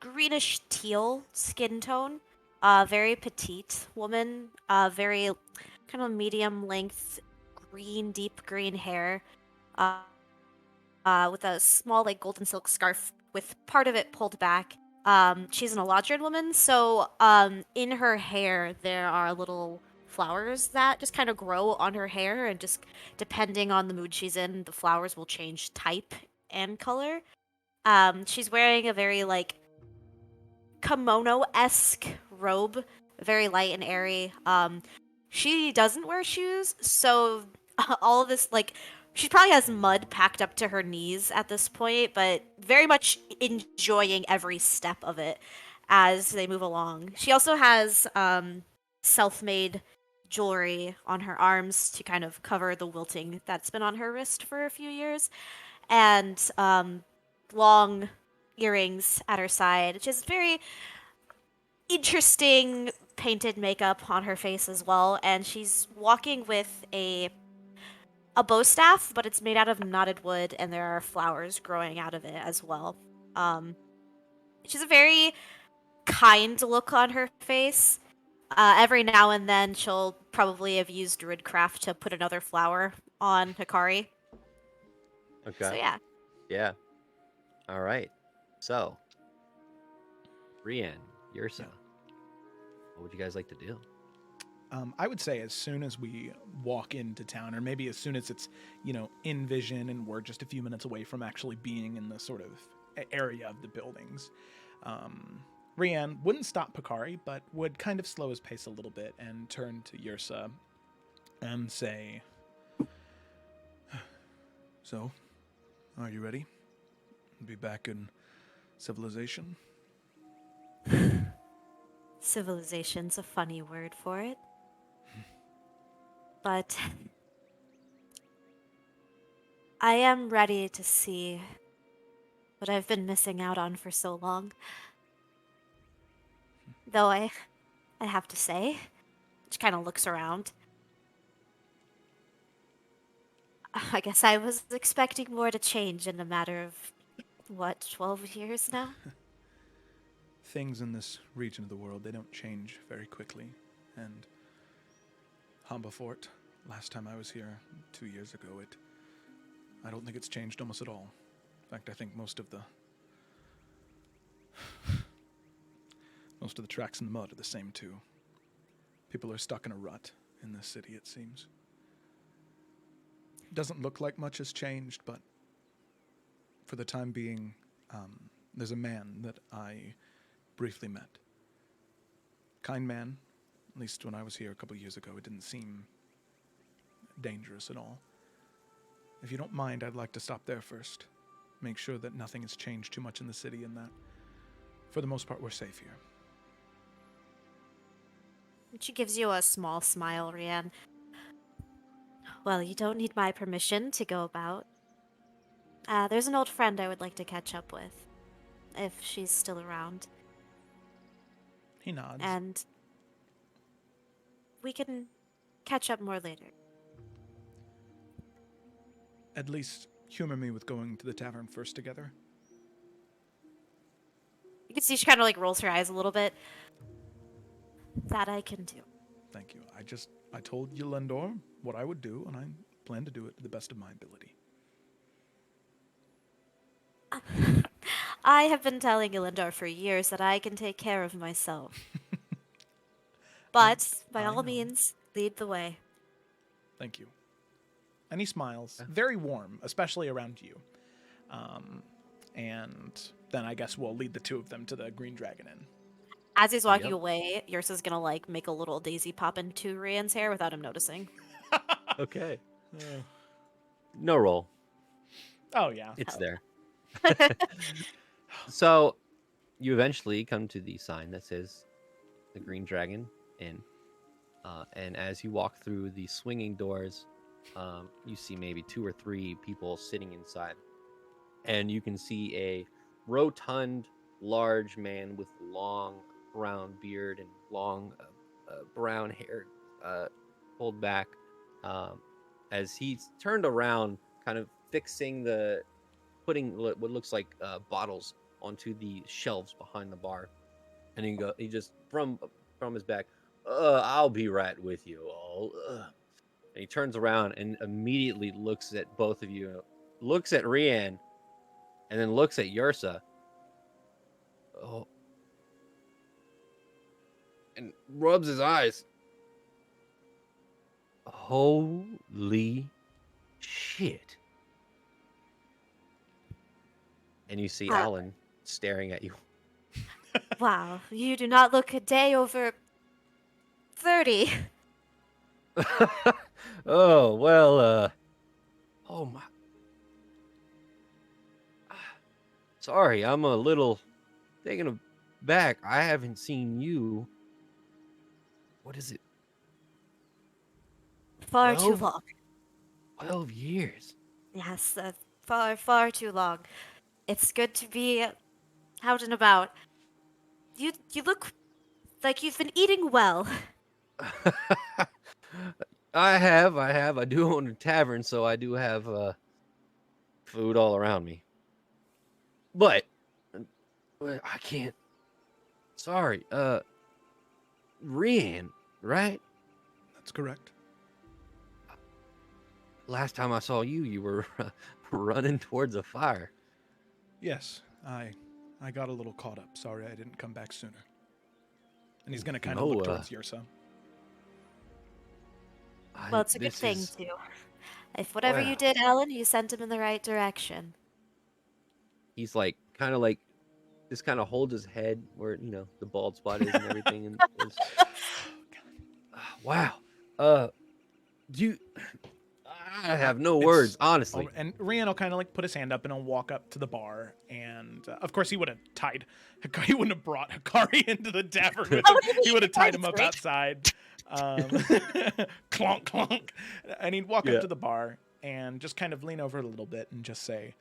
greenish teal skin tone. Very petite woman. Very kind of medium length deep green hair. With a small like golden silk scarf with part of it pulled back. She's an Eladrin woman, so in her hair there are little flowers that just kind of grow on her hair, and just depending on the mood she's in, the flowers will change type and color. She's wearing a very like kimono-esque robe, very light and airy. She doesn't wear shoes, so all of this like she probably has mud packed up to her knees at this point, but very much enjoying every step of it as they move along. She also has self-made jewelry on her arms to kind of cover the wilting that's been on her wrist for a few years, and long earrings at her side, which is very interesting painted makeup on her face as well. And she's walking with a bow staff, but it's made out of knotted wood, and there are flowers growing out of it as well. She's a very kind look on her face. Every now and then, she'll probably have used druidcraft to put another flower on Hikari. Okay. So yeah. Yeah. All right. So, Rian, Yursa, what would you guys like to do? I would say as soon as we walk into town, or maybe as soon as it's, in vision and we're just a few minutes away from actually being in the sort of area of the buildings, Rian wouldn't stop Hikari, but would kind of slow his pace a little bit and turn to Yursa and say, "So, are you ready? Be back in civilization?" Civilization's a funny word for it. But I am ready to see what I've been missing out on for so long. Though I have to say, she kind of looks around. I guess I was expecting more to change in a matter of, 12 years now? Things in this region of the world, they don't change very quickly. And Hambafort, last time I was here 2 years ago, I don't think it's changed almost at all. In fact, I think most of the tracks in the mud are the same too. People are stuck in a rut in this city, it seems. Doesn't look like much has changed, but for the time being, there's a man that I briefly met. Kind man. At least when I was here a couple years ago, it didn't seem dangerous at all. If you don't mind, I'd like to stop there first. Make sure that nothing has changed too much in the city and that, for the most part, we're safe here. She gives you a small smile, Rian. Well, you don't need my permission to go about. There's an old friend I would like to catch up with, if she's still around. He nods. And we can catch up more later. At least humor me with going to the tavern first together. You can see she kind of like rolls her eyes a little bit. That I can do. Thank you. I told Yelendor what I would do, and I plan to do it to the best of my ability. I have been telling Elendor for years that I can take care of myself. But, by I all know. means, lead the way. Thank you. And he smiles, very warm, especially around you. And then I guess we'll lead the two of them to the Green Dragon Inn. As he's walking Yep. away, Yursa's gonna like make a little daisy pop into Rian's hair without him noticing. Okay. No roll. Oh, yeah. It's there. So, you eventually come to the sign that says the Green Dragon Inn. And as you walk through the swinging doors, you see maybe 2 or 3 people sitting inside. And you can see a rotund, large man with long brown beard and long brown hair pulled back. As he's turned around, kind of putting what looks like bottles onto the shelves behind the bar. And he just, from his back, I'll be right with you all. And he turns around and immediately looks at both of you, looks at Rian, and then looks at Yursa. Oh. And rubs his eyes. Holy shit. And you see Alan staring at you. Wow, you do not look a day over 30. Oh, well, oh my. Sorry, I'm a little taken aback. I haven't seen you. What is it? Far too 12? long. 12 years. Yes, far, far too long. It's good to be out and about. You look like you've been eating well. I have. I do own a tavern, so I do have food all around me. But I can't. Sorry. Rian, right? That's correct. Last time I saw you, you were running towards a fire. Yes, I got a little caught up. Sorry I didn't come back sooner. And he's going to kind of No, look towards Yursa. Well, it's a good thing, too. If whatever you did, Alan, you sent him in the right direction. He's like, kind of like, just kind of holds his head where, the bald spot is and everything. And it's, wow. I have no words, honestly. And Rian will kind of like put his hand up and he'll walk up to the bar. And of course, he would have he wouldn't have brought Hikari into the tavern with him. He would have tied him up outside. Clonk, clonk. And he'd walk up to the bar and just kind of lean over a little bit and just say,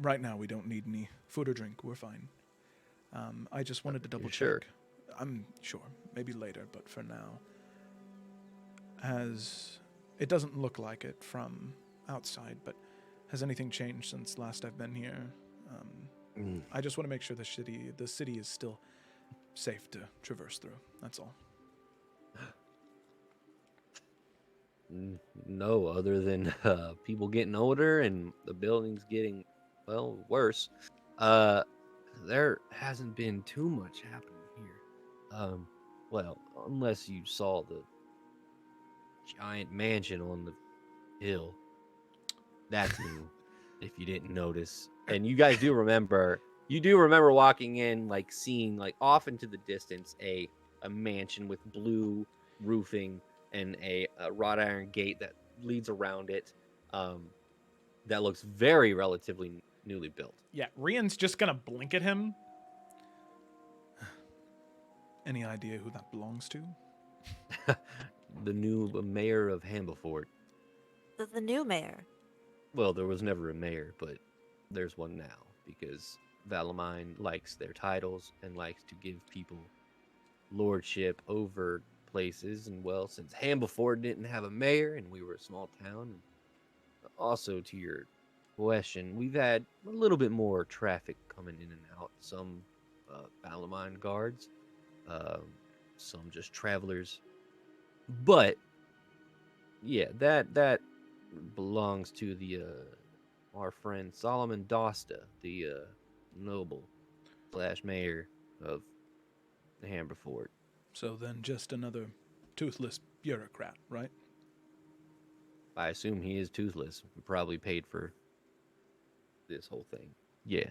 right now, we don't need any food or drink. We're fine. I just wanted to double check. Sure? I'm sure. Maybe later, but for now. It doesn't look like it from outside, but has anything changed since last I've been here? I just want to make sure the city is still safe to traverse through. That's all. No, other than people getting older and the buildings getting, worse. There hasn't been too much happening here. Unless you saw the giant mansion on the hill. That's new, if you didn't notice. And you guys do remember walking in, like seeing like off into the distance a mansion with blue roofing and a wrought iron gate that leads around it. That looks very relatively newly built. Yeah, Rian's just gonna blink at him. Any idea who that belongs to? the new mayor of Hambafort. The new mayor. Well, there was never a mayor, but there's one now because Valumien likes their titles and likes to give people lordship over places. And well, since Hambafort didn't have a mayor and we were a small town, also to your question, we've had a little bit more traffic coming in and out. Some Valumien guards, um, some just travelers. But yeah, that belongs to the our friend Solomon Dosta, the noble slash mayor of Hambafort. So then just another toothless bureaucrat, right? I assume he is toothless. Probably paid for this whole thing. Yeah.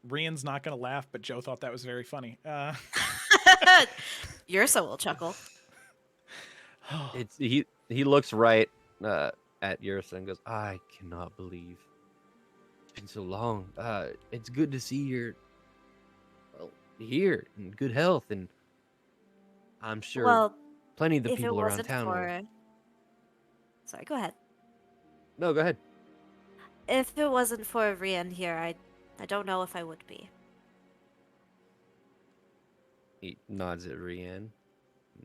Rian's not going to laugh, but Joe thought that was very funny. Ursa will chuckle. It's he looks right at Ursa and goes, I cannot believe it's been so long. It's good to see you're here in good health, and I'm sure Well, plenty of the if it people around wasn't town will. for... Sorry, go ahead. No, go ahead. If it wasn't for Rian here, I don't know if I would be. He nods at Rian in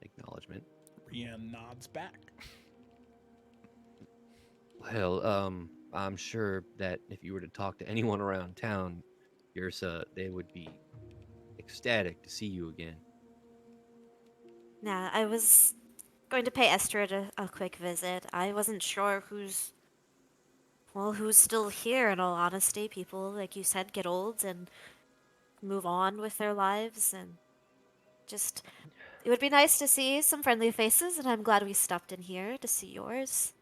acknowledgement. Rian nods back. Well, I'm sure that if you were to talk to anyone around town, Ursa, they would be ecstatic to see you again. Nah, I was going to pay Estrid a quick visit. I wasn't sure who's still here, in all honesty. People, like you said, get old and move on with their lives, and just... It would be nice to see some friendly faces, and I'm glad we stopped in here to see yours.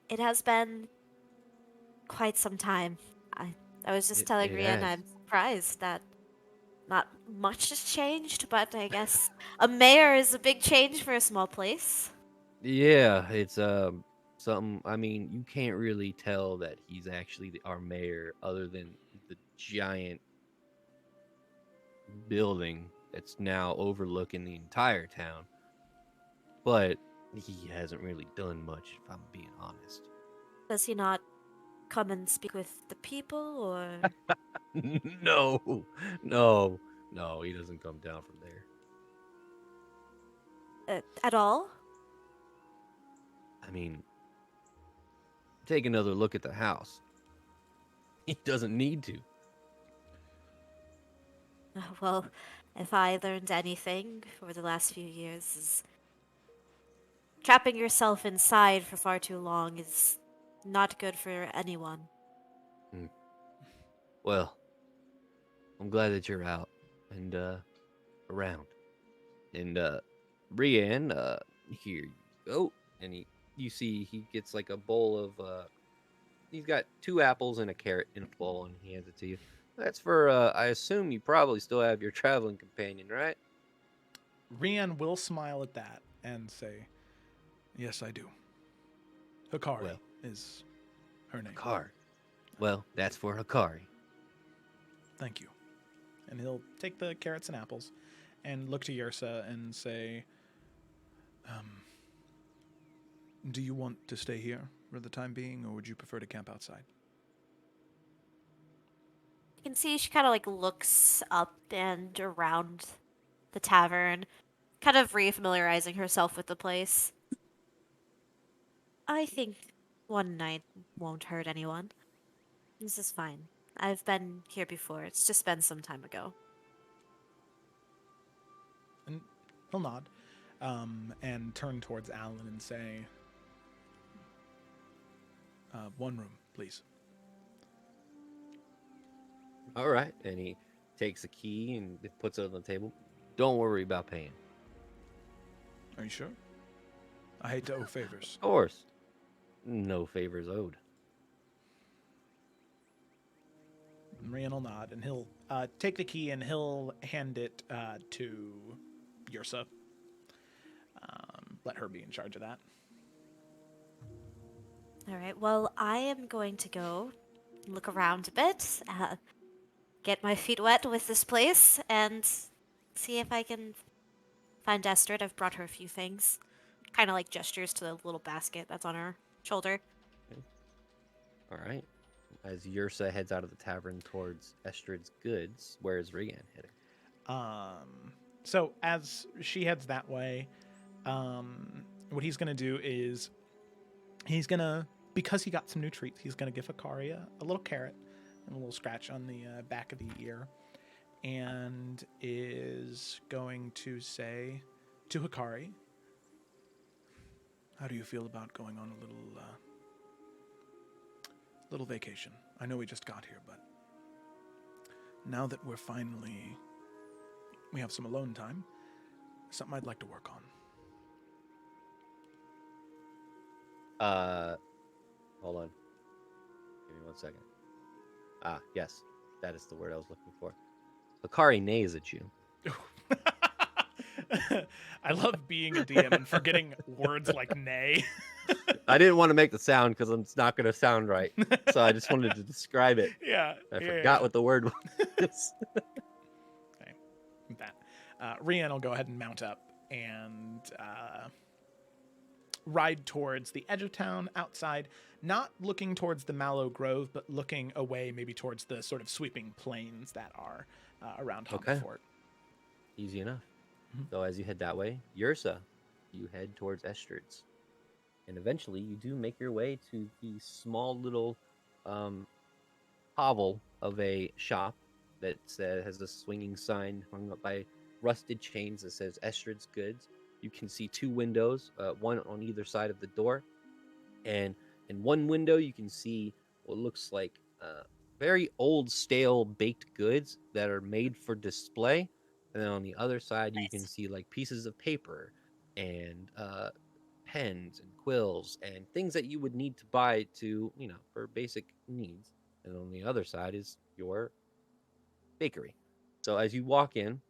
It has been quite some time. I was just telling It Rian has. I'm surprised that not much has changed, but I guess a mayor is a big change for a small place. Yeah, it's something. I mean, you can't really tell that he's actually our mayor, other than the giant building that's now overlooking the entire town. But he hasn't really done much, if I'm being honest. Does he not come and speak with the people, or... No, no, no, he doesn't come down from there. At all? I mean, take another look at the house. He doesn't need to. Well, if I learned anything over the last few years, is trapping yourself inside for far too long is not good for anyone. Well, I'm glad that you're out and around. And Brienne, here you go. And you see he gets like a bowl of he's got 2 apples and a carrot in a bowl, and he hands it to you. That's for I assume you probably still have your traveling companion, right? Rian will smile at that and say, yes, I do. Hikari Well. is her name. Hikari. Well, that's for Hikari. Thank you. And he'll take the carrots and apples and look to Ursa and say, do you want to stay here for the time being, or would you prefer to camp outside? You can see she kind of like looks up and around the tavern, kind of refamiliarizing herself with the place. I think one night won't hurt anyone. This is fine. I've been here before. It's just been some time ago. And he'll nod and turn towards Alan and say, one room, please. All right. And he takes a key and puts it on the table. Don't worry about paying. Are you sure? I hate to owe favors. Of course. No favors owed. Rian will nod, and he'll take the key and he'll hand it to Ursa. Let her be in charge of that. All right, well, I am going to go look around a bit, get my feet wet with this place, and see if I can find Estrid. I've brought her a few things. kind of like gestures to the little basket that's on her shoulder. All right. As Yursa heads out of the tavern towards Estrid's goods, where is Regan heading? So as she heads that way, what he's gonna do is he's gonna, because he got some new treats, he's gonna give Hikari a little carrot and a little scratch on the back of the ear, and is going to say to Hikari, "How do you feel about going on a little vacation? I know we just got here, but now that we have some alone time, something I'd like to work on." Hold on. Give me 1 second. Ah, yes. That is the word I was looking for. Hikari neighs at you. I love being a DM and forgetting words like nay. I didn't want to make the sound because it's not going to sound right. So I just wanted to describe it. Yeah. I forgot what the word was. Okay. That. Rian will go ahead and mount up and ride towards the edge of town outside, not looking towards the Mallow Grove, but looking away maybe towards the sort of sweeping plains that are around Hambafort. Easy enough. So as you head that way, Yursa, you head towards Estrid's. And eventually you do make your way to the small little hovel of a shop that has a swinging sign hung up by rusted chains that says Estrid's Goods. You can see 2 windows, one on either side of the door. And in one window, you can see what looks like very old, stale baked goods that are made for display. And then on the other side, you can see like pieces of paper and pens and quills and things that you would need to buy to, for basic needs. And on the other side is your bakery. So as you walk in,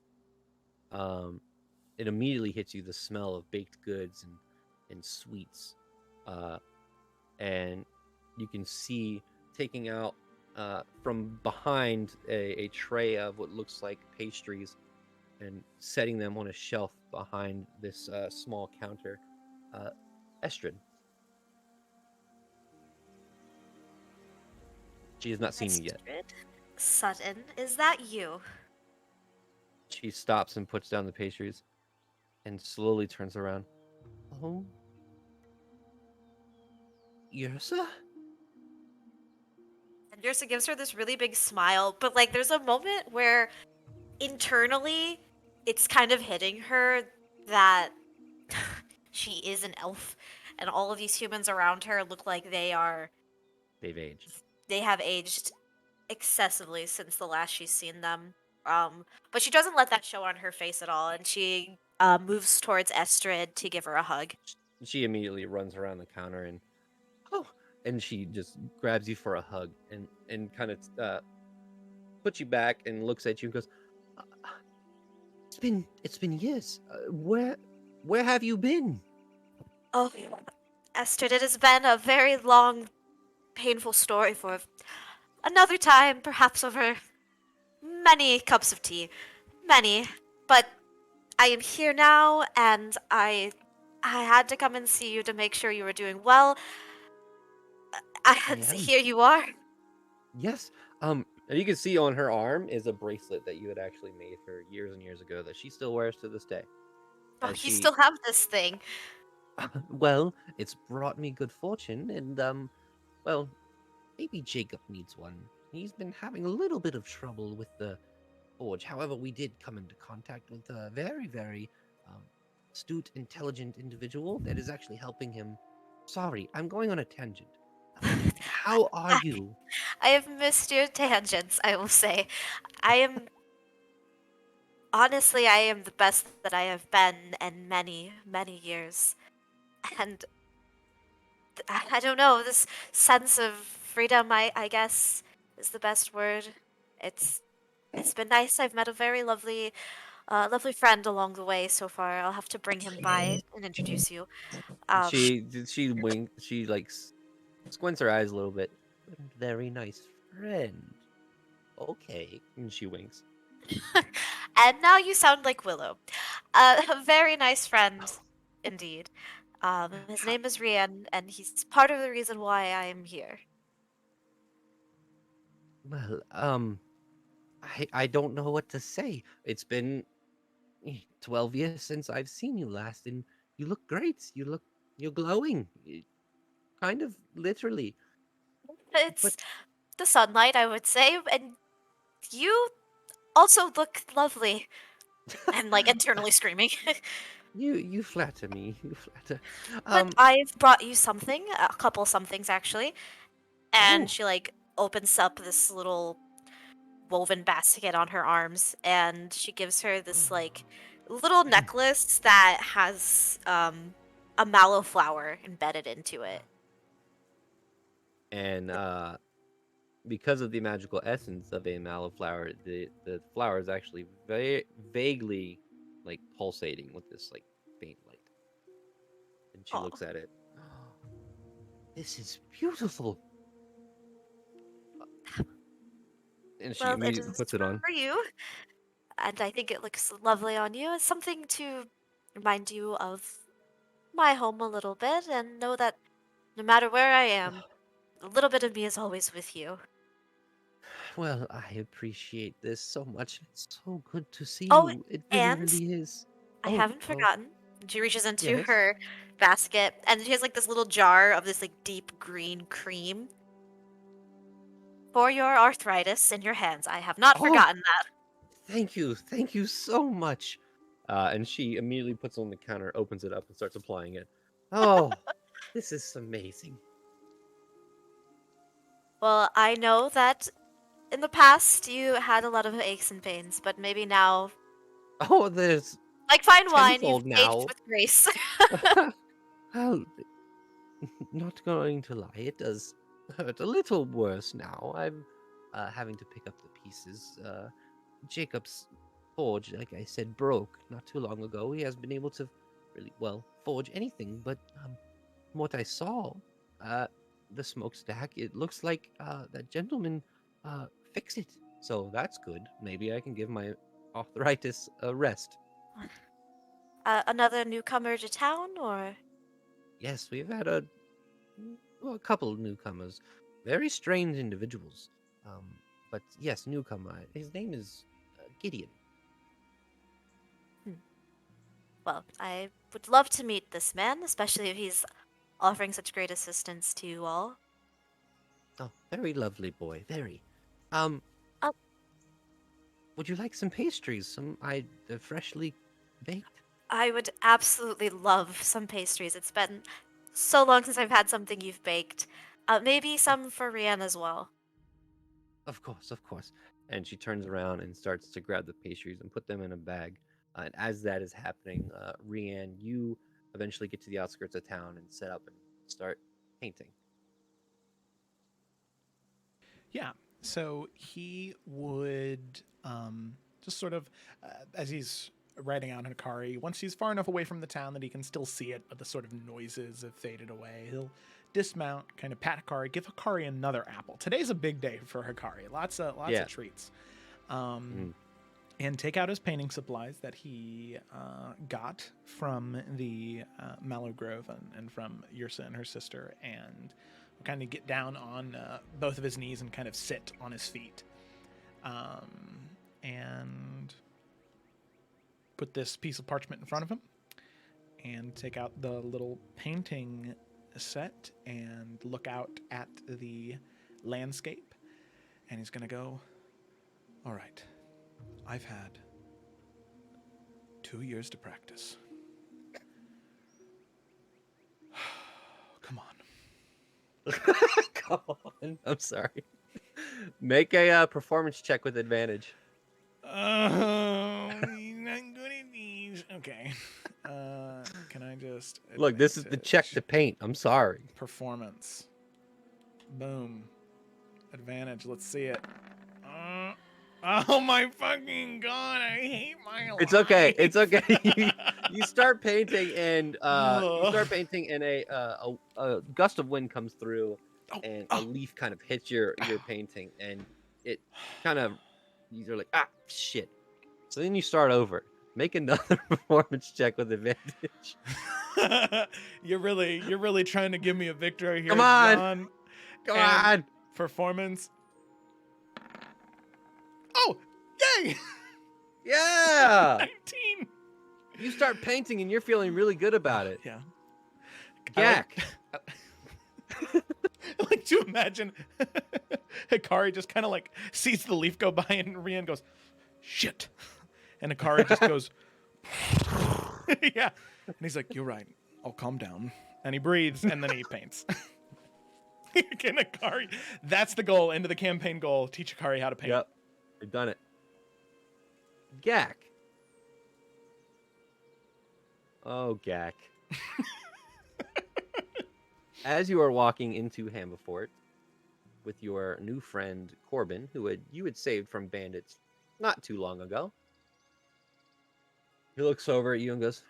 it immediately hits you the smell of baked goods and sweets. And you can see taking out from behind a tray of what looks like pastries and setting them on a shelf behind this small counter, Estrid. She has not seen you yet. Sutton, is that you? She stops and puts down the pastries and slowly turns around. Oh? Yursa? And Yursa gives her this really big smile, but like there's a moment where internally it's kind of hitting her that she is an elf and all of these humans around her look like They've aged. They have aged excessively since the last she's seen them. But she doesn't let that show on her face at all, and she moves towards Estrid to give her a hug. She immediately runs around the counter and she just grabs you for a hug and kind of puts you back and looks at you and goes, It's been years. Where have you been?" Oh, Estrid, it has been a very long, painful story for another time, perhaps over many cups of tea. Many. But I am here now, and I had to come and see you to make sure you were doing well. And am. here you are. Yes. And you can see on her arm is a bracelet that you had actually made her years and years ago that she still wears to this day. Oh, As you she- still have this thing. Well, it's brought me good fortune, and well, maybe Jacob needs one. He's been having a little bit of trouble with the forge. However, we did come into contact with a very, very astute, intelligent individual that is actually helping him. Sorry, I'm going on a tangent. How are you? I have missed your tangents, I will say. Honestly, I am the best that I have been in many, many years. And I don't know, this sense of freedom, I guess, is the best word. It's been nice. I've met a very lovely friend along the way so far. I'll have to bring him by and introduce you. She winks. She squints her eyes a little bit. Very nice friend. Okay, and she winks. And now you sound like Willow. A very nice friend, indeed. His name is Rian, and he's part of the reason why I am here. Well, I don't know what to say. It's been 12 years since I've seen you last, and you look great. You're glowing, kind of literally. It's But the sunlight, I would say, and you also look lovely. And like internally screaming. you flatter me. You flatter. But I've brought you something, a couple somethings actually. And Oh, she like opens up this little woven basket on her arms and she gives her this like little necklace that has a mallow flower embedded into it. and because of the magical essence of a mallow flower, the flower is actually very vaguely like pulsating with this like faint light. And she Oh, looks at it. This is beautiful. And she well, it immediately is puts it on. for you. And I think it looks lovely on you. It's something to remind you of my home a little bit and know that no matter where I am, a little bit of me is always with you. Well, I appreciate this so much. It's so good to see Oh, you. It really, and really is. I Oh, haven't oh, forgotten. She reaches into yes. her basket and she has like this little jar of this like deep green cream for your arthritis in your hands. I have not Oh, forgotten that. thank you so much. And she immediately puts it on the counter, opens it up, and starts applying it. Oh, this is amazing. Well, I know that in the past you had a lot of aches and pains, but maybe now, Oh, there's like fine wine, you've tenfold aged now. with grace. Well, not going to lie, it does hurt a little worse now. I'm having to pick up the pieces. Jacob's forge, like I said, broke not too long ago. He hasn't been able to really, well, forge anything, but from what I saw, uh, the smokestack, it looks like that gentleman fixed it. So that's good. Maybe I can give my arthritis a rest. Another newcomer to town, or? Yes, we've had a couple of newcomers, very strange individuals. Um, but yes, newcomer. His name is Gideon. Hmm. Well, I would love to meet this man, especially if he's offering such great assistance to you all. Oh, very lovely boy. Very. Um, Uh, would you like some pastries? Some freshly baked. I would absolutely love some pastries. It's been so long since I've had something you've baked. Maybe some for Rian as well. Of course, of course. And she turns around and starts to grab the pastries and put them in a bag. And as that is happening, Rian, you eventually get to the outskirts of town and set up and start painting. Yeah. So he would just sort of, as he's riding out in Hikari, once he's far enough away from the town that he can still see it, but the sort of noises have faded away, he'll dismount, kind of pat Hikari, give Hikari another apple. Today's a big day for Hikari. Lots of treats. And take out his painting supplies that he got from the Mallow Grove and from Yrsa and her sister, and kind of get down on both of his knees and kind of sit on his feet. And put this piece of parchment in front of him and take out the little painting set and look out at the landscape. And he's going to go, all right, I've had 2 years to practice. Come on. Come on. I'm sorry. Make a performance check with advantage. Oh, he's not good at these. Okay. Can I just... Look, this is the check to paint. I'm sorry. Performance. Boom. Advantage. Let's see it. Oh my fucking god! I hate my life. It's okay. It's okay. you start painting, and a gust of wind comes through, and a leaf kind of hits your painting, and it kind of you're like, ah, shit. So then you start over. Make another performance check with advantage. You're really trying to give me a victory here, Come on. John. Come And on. performance. Oh, yay! Yeah. 19. You start painting and you're feeling really good about it. Yeah. Gak. I like to imagine Hikari just kind of like sees the leaf go by and Rian goes, shit. And Hikari just goes, yeah. And he's like, you're right. I'll calm down. And he breathes and then he paints. Again, Hikari. That's the goal. End of the campaign goal. Teach Hikari how to paint. Yep. We've done it. Gak. Oh, Gak. As you are walking into Hambafort with your new friend Corbin, who you had saved from bandits not too long ago, he looks over at you and goes,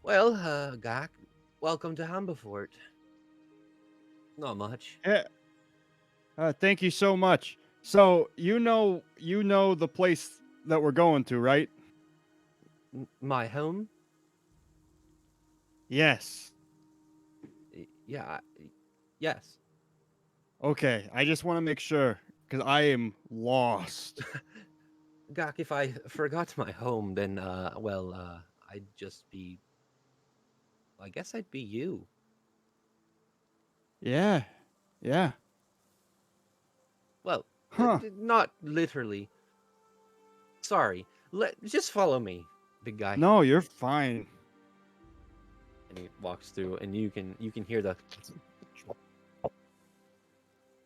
"Well, Gak, welcome to Hambafort. Not much." Yeah. Thank you so much. So you know the place that we're going to, right? My home? Yes. Yeah. Yes. Okay. I just want to make sure because I am lost. Gak, if I forgot my home, then I'd just be. I guess I'd be you. Yeah. Yeah. Well, Huh. not literally. Sorry. Just follow me, big guy. No, you're fine. And he walks through, and you can hear the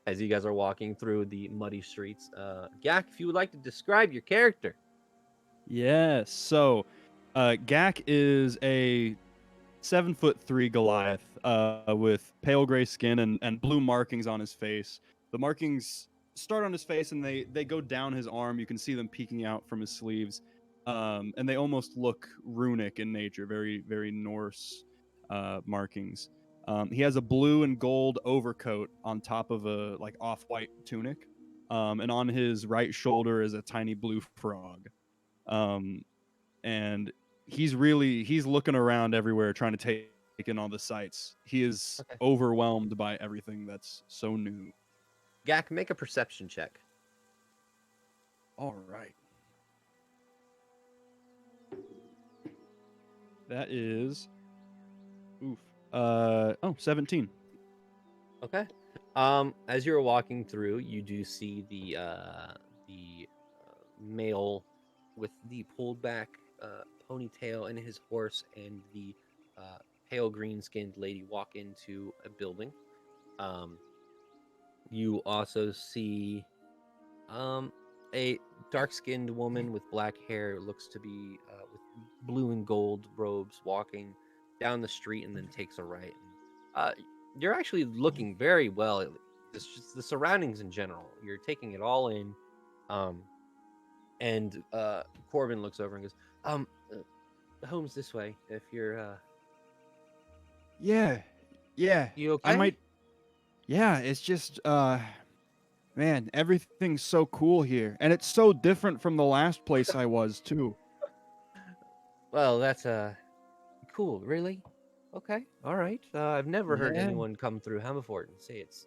as you guys are walking through the muddy streets. Gak, if you would like to describe your character. Yes. So, Gak is a 7'3" Goliath with pale gray skin and blue markings on his face. The markings start on his face and they go down his arm. You can see them peeking out from his sleeves, and they almost look runic in nature, very very Norse markings. He has a blue and gold overcoat on top of a like off-white tunic, and on his right shoulder is a tiny blue frog. And he's looking around everywhere trying to take in all the sights. He is Okay. overwhelmed by everything that's so new. Gak, make a perception check. All right. That is 17. Okay. As you're walking through, you do see the male with the pulled back ponytail and his horse, and the pale green skinned lady walk into a building. You also see a dark skinned woman with black hair, looks to be with blue and gold robes, walking down the street and then takes a right. You're actually looking very well. It's just the surroundings in general. You're taking it all in. And Corbin looks over and goes, the home's this way. If you're Yeah. you okay? I might. Yeah, it's just man, everything's so cool here, and it's so different from the last place I was too. Well, that's cool. Really? Okay. All right. I've never heard Yeah. anyone come through Hambafort and say it's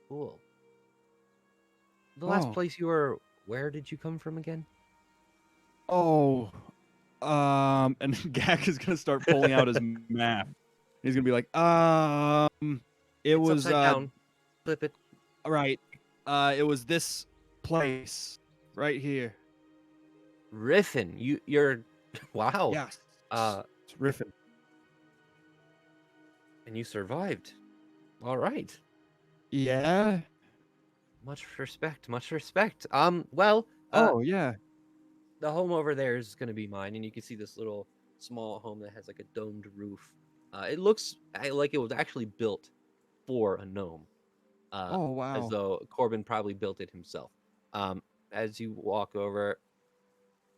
cool. The last Oh. place you were, where did you come from again? Oh, and Gak is gonna start pulling out his map. He's gonna be like, it It's was upside down. Flip it. right. It was this place right here. Riffin. You're wow. Yes. Uh, It's Riffin. and you survived. All right. Yeah. Much respect. Much respect. Well, Oh yeah. the home over there is going to be mine, and you can see this little small home that has like a domed roof. It looks like it was actually built for a gnome. Oh wow. As though Corbin probably built it himself. As you walk over,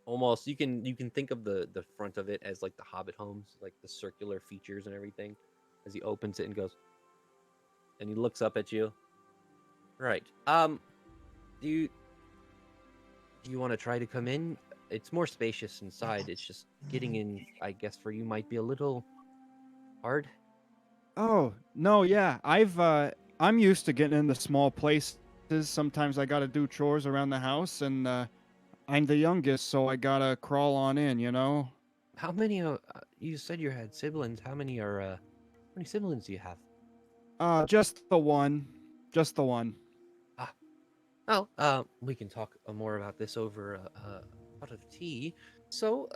almost you can think of the front of it as like the Hobbit homes, like the circular features and everything. As he opens it and goes, and he looks up at you. Right. Do you want to try to come in? It's more spacious inside. It's just getting in, I guess, for you might be a little hard? Oh, no, yeah. I'm used to getting into small places. Sometimes I gotta do chores around the house, and I'm the youngest, so I gotta crawl on in, you know? How many? You said you had siblings. How many siblings do you have? Just the one. Just the one. Ah, oh, we can talk more about this over a pot of tea. So,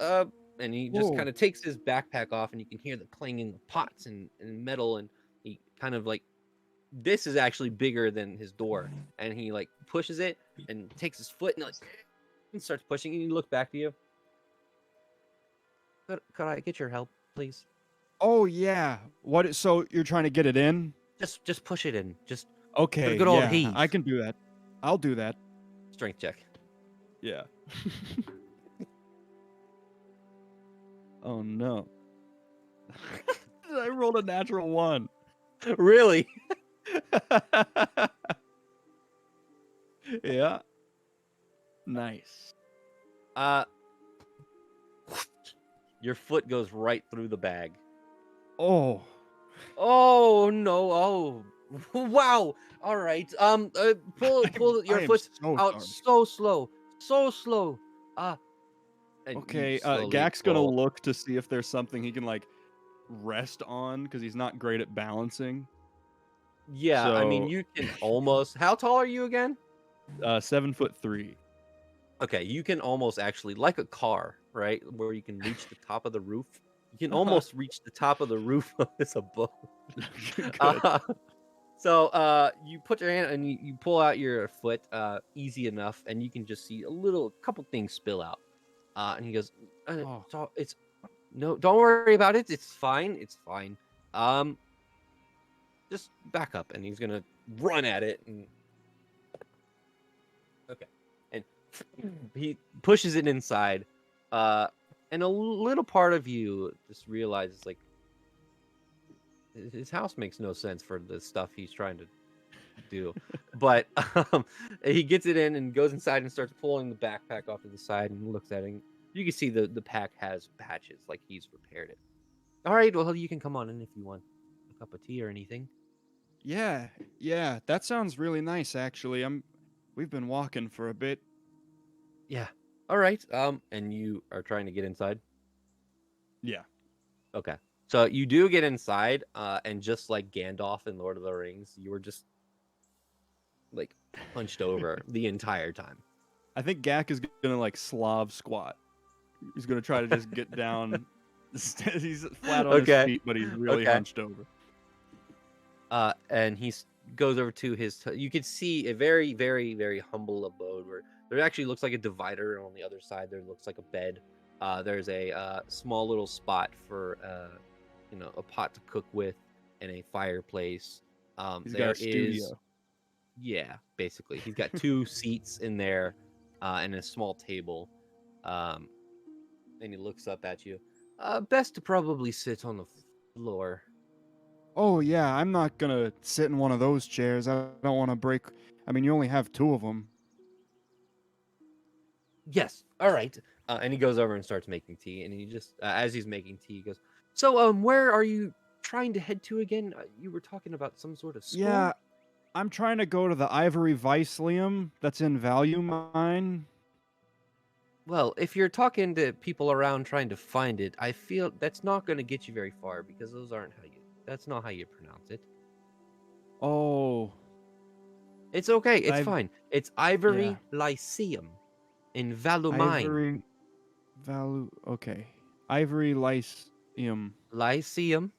and he just Whoa. kind of takes his backpack off, and you can hear the clanging of pots and metal, and he kind of like this is actually bigger than his door, and he like pushes it and takes his foot and like and starts pushing, and he looks back to you. Could I get your help, please? Oh, yeah. So you're trying to get it in? Just push it in. Just Okay, good old yeah, heave. I can do that. I'll do that. Strength check. Yeah. Oh, no. I rolled a natural 1. Really? Yeah. Nice. Your foot goes right through the bag. Oh. Oh no! Oh, wow! All right. Pull your I am foot so out sorry. so slow. And you Okay, slowly Gak's gonna pull. look to see if there's something he can, like, rest on, because he's not great at balancing. Yeah, I mean So, you can almost. How tall are you again? 7'3". Okay, you can almost actually like a car, right? Where you can reach the top of the roof. You can almost reach the top of the roof of this boat. Good. So you put your hand and you pull out your foot easy enough, and you can just see a couple things spill out. And he goes, Oh. so it's no, don't worry about it. It's fine. It's fine. Um, just back up, and he's gonna run at it, and okay, and he pushes it inside. And a little part of you just realizes like his house makes no sense for the stuff he's trying to do. But he gets it in and goes inside and starts pulling the backpack off to the side and looks at it. You can see the pack has patches, like he's repaired it. All right, well, you can come on in if you want a cup of tea or anything. Yeah, that sounds really nice, actually. We've been walking for a bit. Yeah. All right. And you are trying to get inside? Yeah. Okay. So you do get inside, and just like Gandalf in Lord of the Rings, you were just like hunched over the entire time. I think Gak is gonna, like, Slav squat. He's gonna try to just get down. He's flat on his Okay. feet, but he's really Okay. hunched over. And he goes over to his. You can see a very, very, very humble abode where there actually looks like a divider, and on the other side there looks like a bed. There's a small little spot for a pot to cook with, and a fireplace. He's There got a studio. is, yeah, basically he's got 2 seats in there, and a small table. And he looks up at you. Best to probably sit on the floor. Oh, yeah, I'm not gonna sit in one of those chairs. I don't want to break. I mean, you only have 2 of them. Yes. All right. And he goes over and starts making tea. And he just, as he's making tea, he goes, "So, where are you trying to head to again? You were talking about some sort of school." Yeah, I'm trying to go to the Ivory Vicelium that's in Valumien. Well, if you're talking to people around trying to find it, I feel that's not going to get you very far because that's not how you pronounce it. Oh, It's okay. It's I've fine. It's Ivory yeah, Lyceum in Valumine. Ivory Okay, Ivory Lyceum, Lyceum,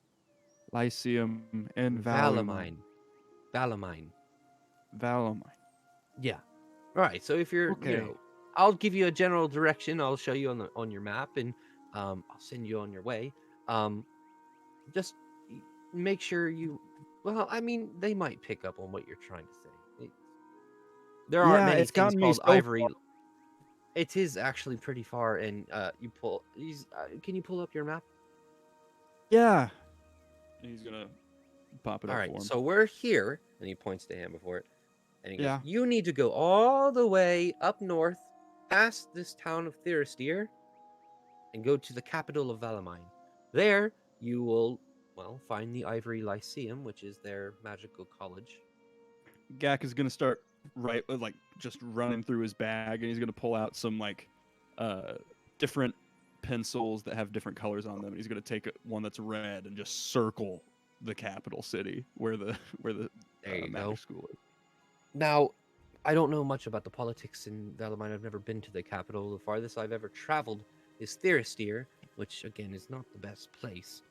Lyceum and Valumine. Valumine. Valumine. Yeah. All right. So if you're, Okay. I'll give you a general direction. I'll show you on your map, and I'll send you on your way. Just make sure you. Well, I mean, they might pick up on what you're trying to say. There aren't Yeah, many it's things gotten me called so Ivory. far. It is actually pretty far, and you pull. Can you pull up your map? Yeah. He's gonna pop it All up right. for him. So we're here, and he points to Hambafort, and he goes, Yeah. "You need to go all the way up north, past this town of Thiristeer, and go to the capital of Valumine. There, you will well, find the Ivory Lyceum, which is their magical college. Gak is gonna start just running through his bag, and he's gonna pull out some different pencils that have different colors on them. And he's gonna take one that's red and just circle the capital city where the There you magic go. school is. Now, I don't know much about the politics in Valumien. I've never been to the capital. The farthest I've ever traveled is Theristir, which again is not the best place.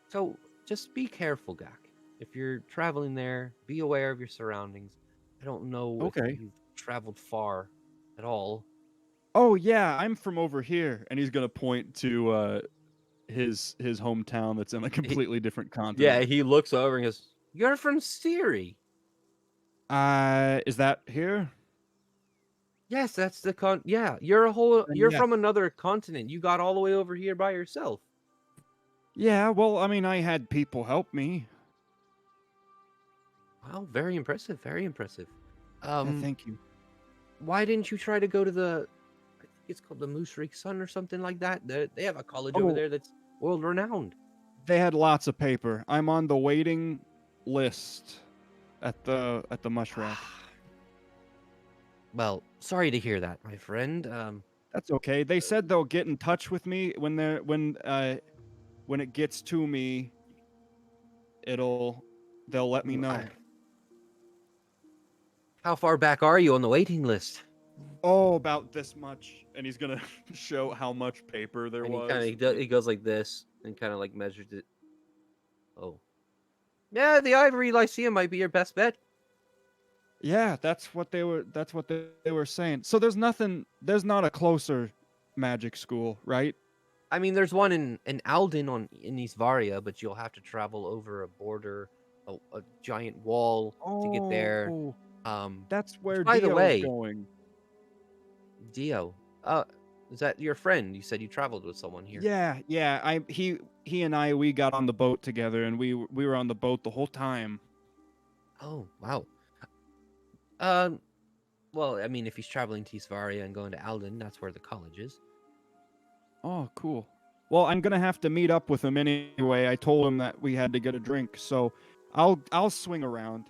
So just be careful, Gak. If you're traveling there, be aware of your surroundings. I don't know Okay. if you've traveled far at all. Oh yeah, I'm from over here, and he's gonna point to his hometown that's in a completely different Yeah, continent. he looks over and goes, "You're from Siri." Is that here? Yes, that's the Yeah, Then you're yes. from another continent. You got all the way over here by yourself. Yeah, well, I mean, I had people help me. Wow, very impressive. Very impressive. Yeah, thank you. Why didn't you try to go to I think it's called the Moose Rig Sun or something like that? They have a college over Oh. there that's world renowned. They had lots of paper. I'm on the waiting list at the mushroom. Well, sorry to hear that, my friend. That's okay. They said they'll get in touch with me when it gets to me. They'll let me know. How far back are you on the waiting list? Oh, about this much, and he's gonna show how much paper there And was. he goes like this and kind of like measures it. Oh, yeah, the Ivory Lyceum might be your best bet. Yeah, that's what they were saying. So there's not a closer magic school, right? I mean, there's one in Alden in East Varia, but you'll have to travel over a border, a giant wall to get there. Oh, that's where by the Dio's way, going. Dio, is that your friend? You said you traveled with someone here. Yeah. He and I, we got on the boat together, and we were on the boat the whole time. Oh, wow. Well, I mean, if he's traveling to East Varia and going to Alden, that's where the college is. Oh, cool. Well, I'm gonna have to meet up with him anyway. I told him that we had to get a drink, so I'll swing around.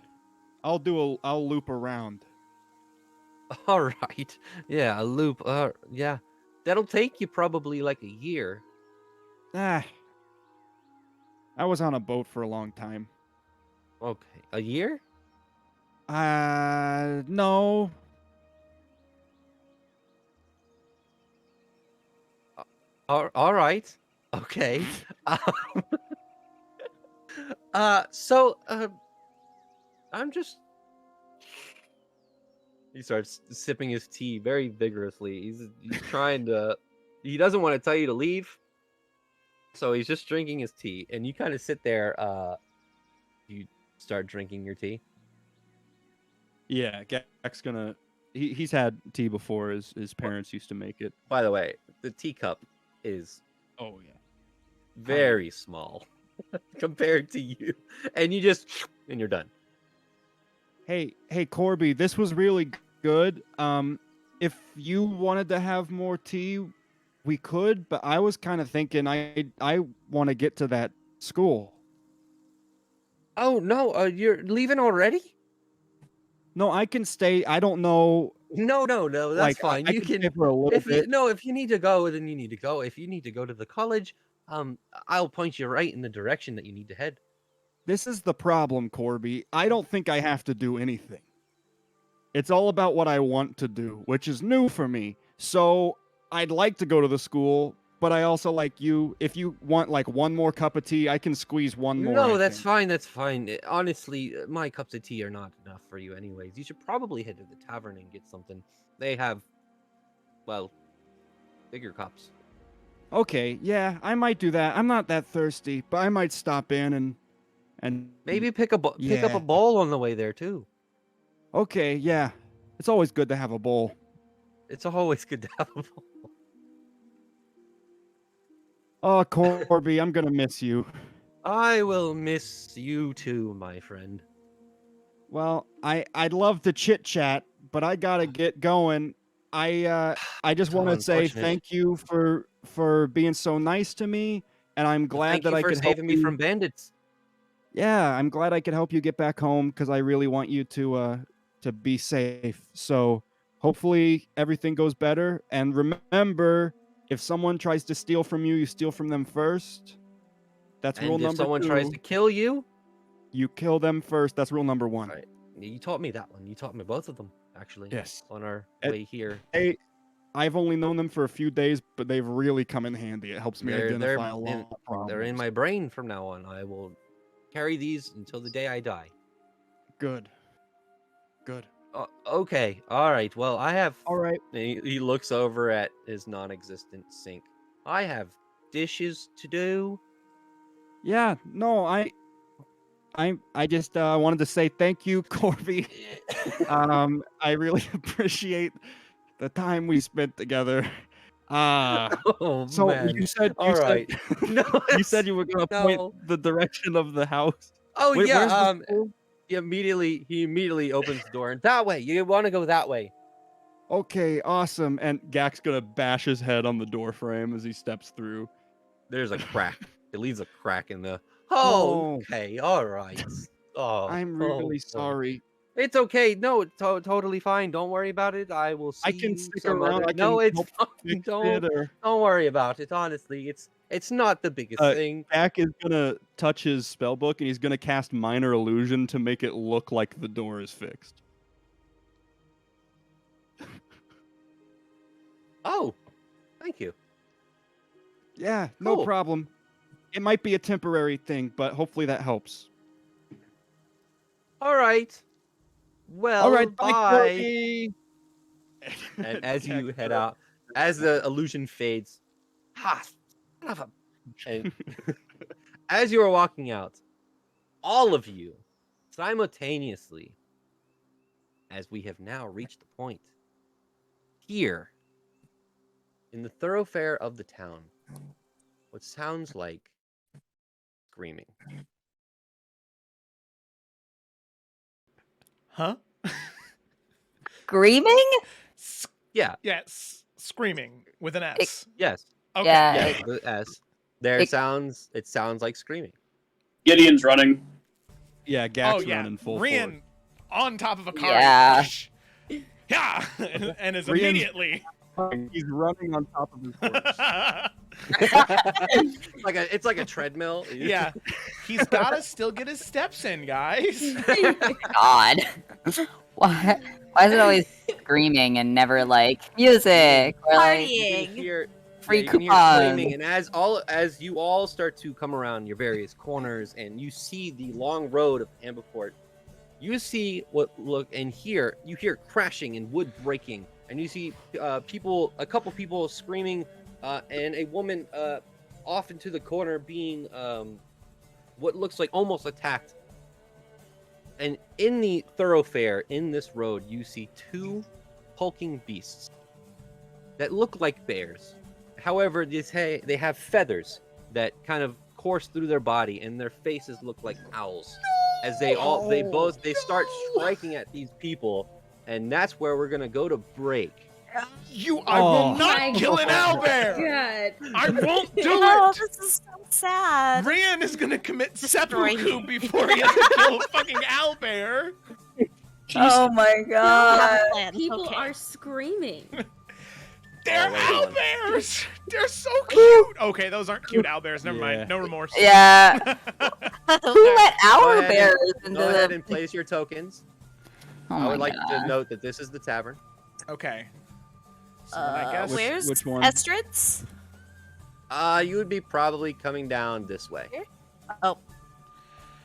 I'll loop around. All right. Yeah, a loop. Yeah. That'll take you probably like a year. I was on a boat for a long time. Okay. A year? No. All right. Okay. I'm just. He starts sipping his tea very vigorously. He's trying to. He doesn't want to tell you to leave, so he's just drinking his tea, and you kind of sit there. You start drinking your tea. Yeah, Gak's gonna. He's had tea before. His parents used to make it. By the way, the teacup is Oh yeah. very small compared to you, and you're done. Hey, Corby, this was really good. If you wanted to have more tea, we could, but I was kind of thinking I want to get to that school. Oh no, you're leaving already? No, I can stay. I don't know. No, that's Like, fine. I You can can stay for a little bit. if you need to go, then you need to go. If you need to go to the college, I'll point you right in the direction that you need to head. This is the problem, Corby. I don't think I have to do anything. It's all about what I want to do, which is new for me. So I'd like to go to the school, but I also like you. If you want like one more cup of tea, I can squeeze one more. No, I that's think. fine. That's fine. Honestly, my cups of tea are not enough for you, anyways. You should probably head to the tavern and get something. They have, well, bigger cups. Okay, yeah, I might do that. I'm not that thirsty, but I might stop in and Maybe pick up Yeah. a bowl on the way there too. Okay, yeah. It's always good to have a bowl. It's always good to have a bowl. Oh, Corby, I'm gonna miss you. I will miss you too, my friend. Well, I'd love to chit chat, but I gotta get going. I just So want to say unfortunate. thank you for being so nice to me, and I'm glad Thank that you I for could help saving me you. from bandits. Yeah, I'm glad I could help you get back home because I really want you to be safe. So hopefully everything goes better. And remember, if someone tries to steal from you, you steal from them first. That's rule And if number someone 2. tries to kill you, You kill them first. That's rule number 1. right? You taught me that one. You taught me both of them, actually. Yes. On our And way here. I've only known them for a few days, but they've really come in handy. It helps me identify a lot of problems. They're in my brain from now on. I will carry these until the day I die. Good. Good. Okay. All right. Well, I have. All right. He looks over at his non-existent sink. I have dishes to do. Yeah. No, I just wanted to say thank you, Corby. I really appreciate the time we spent together. Oh So man. you said All right. No, you said you were gonna point the direction of the house. Oh Where's yeah. the school? He immediately opens the door and that way. You want to go that way. Okay, awesome. And Gak's gonna bash his head on the door frame as he steps through. There's a crack. It leaves a crack in the. Oh. Okay. All right. Oh. I'm really sorry. It's okay. No, it's totally fine. Don't worry about it. I will see I can you stick some around. other- I No, can it's help fine. fix it, or Don't worry about it. Honestly, it's not the biggest thing. Gak is gonna touch his spell book and he's gonna cast Minor Illusion to make it look like the door is fixed. Oh, thank you. Yeah, no Cool. problem. It might be a temporary thing, but hopefully that helps. All right. Well, All right, bye, bye. Corby. And as you Gak head goes. out, as the illusion fades, son of a- and as you are walking out, all of you simultaneously, as we have now reached the point here in the thoroughfare of the town, what sounds like screaming. Huh? Screaming? Yeah. Yes, screaming with an S. Yes. Okay. Yeah. Yes. The S. There It- sounds like screaming. Gideon's running. Yeah, Gak's Oh yeah, running full Rian on top of a car. Yeah. Yeah, and is Rian's- immediately. force. He's running on top of his horse. It's like a treadmill. Yeah, he's gotta still get his steps in, guys. God. Why is it always screaming and never like music or like Partying. free you can hear coupons? screaming, and as you all start to come around your various corners, and you see the long road of Hambafort, you see you hear crashing and wood breaking, and you see a couple people screaming, and a woman off into the corner being what looks like almost attacked. And in the thoroughfare, in this road, you see two hulking beasts that look like bears. However, they have feathers that kind of course through their body, and their faces look like owls. As they start striking at these people, and that's where we're gonna go to break. I will my not kill an God. owlbear. God. I won't do Oh, it. this is so sad. Rian is gonna commit Destroying seppuku before he has to kill a fucking owlbear. Oh my I god. have a plan. People Okay. are screaming. They're Oh, wait, owlbears. They're so cute. Okay, those aren't cute owlbears. Never Yeah. mind. No remorse. Yeah. Who let our Go ahead bears into Go ahead the and place your tokens. Oh I my would like god. to note that this is the tavern. Okay. So then I guess. Where's which one? Estrid's? You would be probably coming down this way. Oh.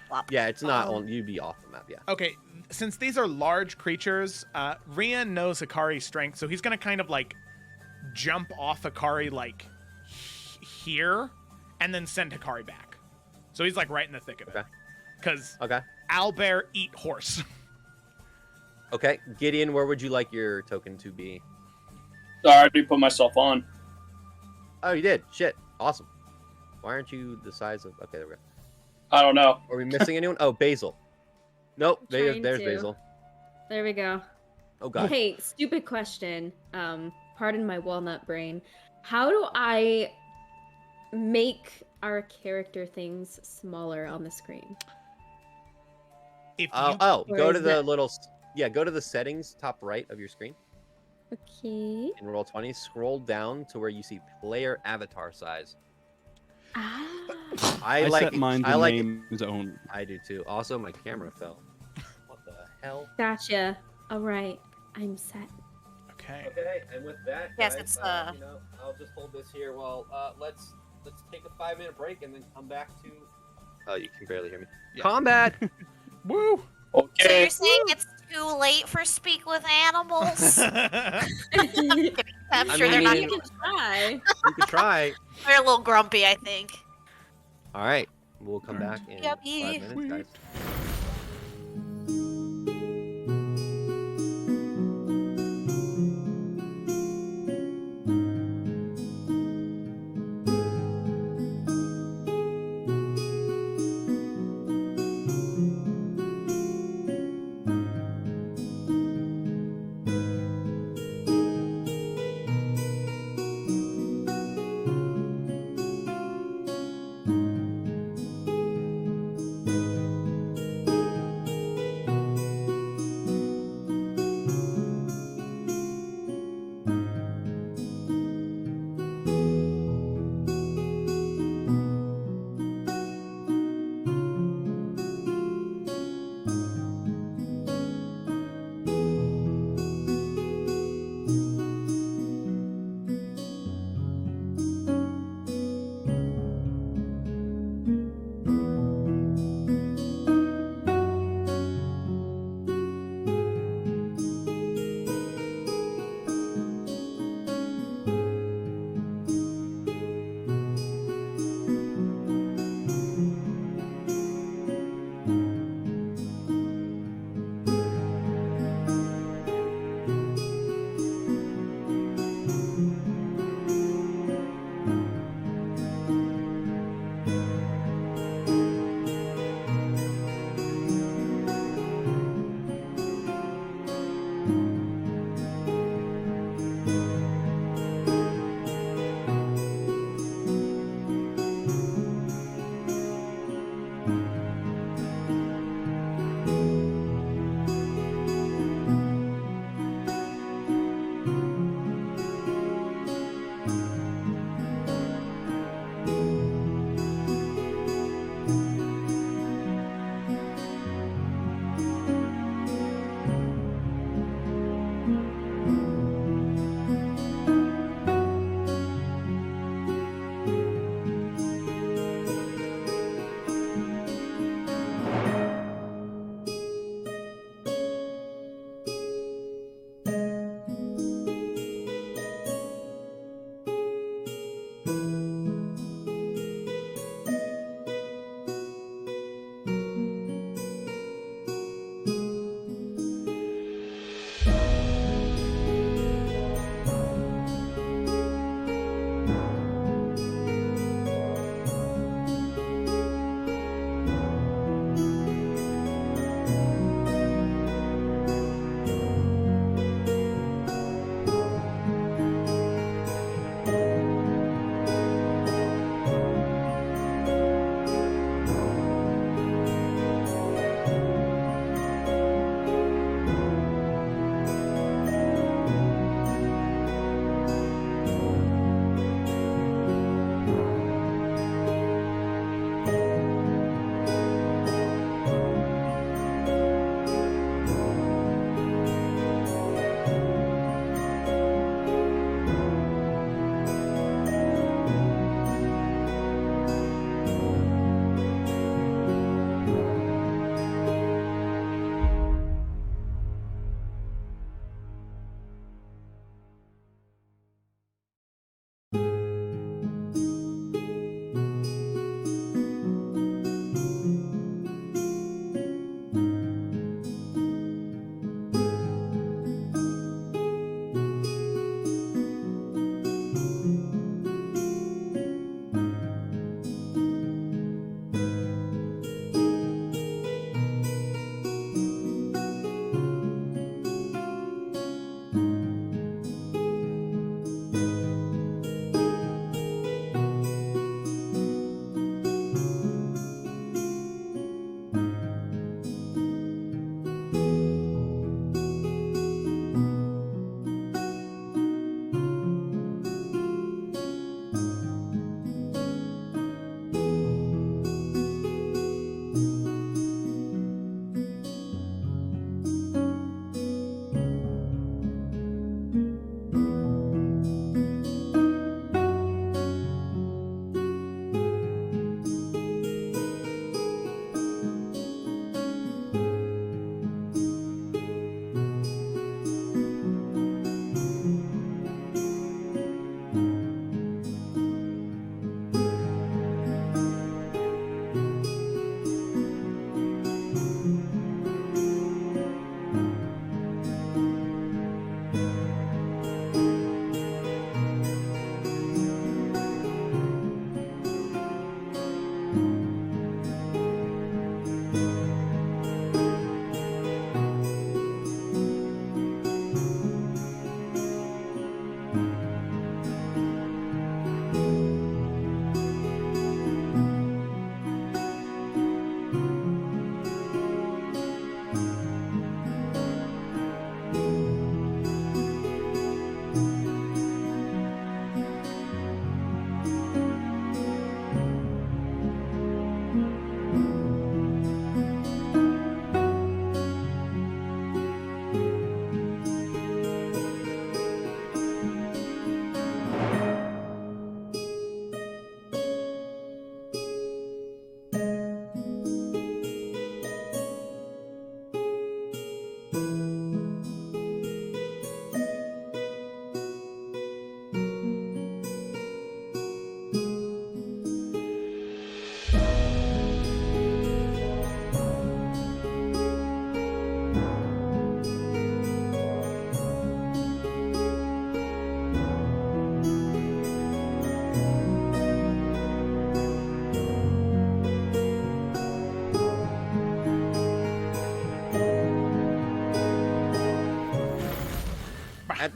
Flop. Yeah, it's not on. You'd be off the map. Yeah. Okay, since these are large creatures, Rian knows Hikari's strength, so he's gonna kind of like jump off Hikari like here, and then send Hikari back. So he's like right in the thick of it. Okay. Because Okay. owlbear eat horse. Okay, Gideon, where would you like your token to be? I already put myself on. Oh, you did. Shit. Awesome. Why aren't you the size of? Okay, there we go. I don't know. Are we missing anyone? Oh, Basil. Nope. There's Trying to. Basil. There we go. Oh god. Hey, stupid question. Pardon my walnut brain. How do I make our character things smaller on the screen? If you Go Or to is the that- little go to the settings top right of your screen Okay. in roll 20. Scroll down to where you see player avatar size. Ah. I like set mine I to like names only. I do too. Also, my camera fell. What the hell? Gotcha. All right. I'm set. okay. Okay, and with that, Yes, guys, it's, you know, I'll just hold this here. Well, let's take a 5-minute break and then come back to. Oh, you can barely hear me. Yeah. Combat. Woo! So Okay. you're saying it's too late for Speak with Animals? I'm I sure they're not. mean- You can try. You can try. They're a little grumpy, I think. All right, we'll come back in Yuppie. 5 minutes, guys.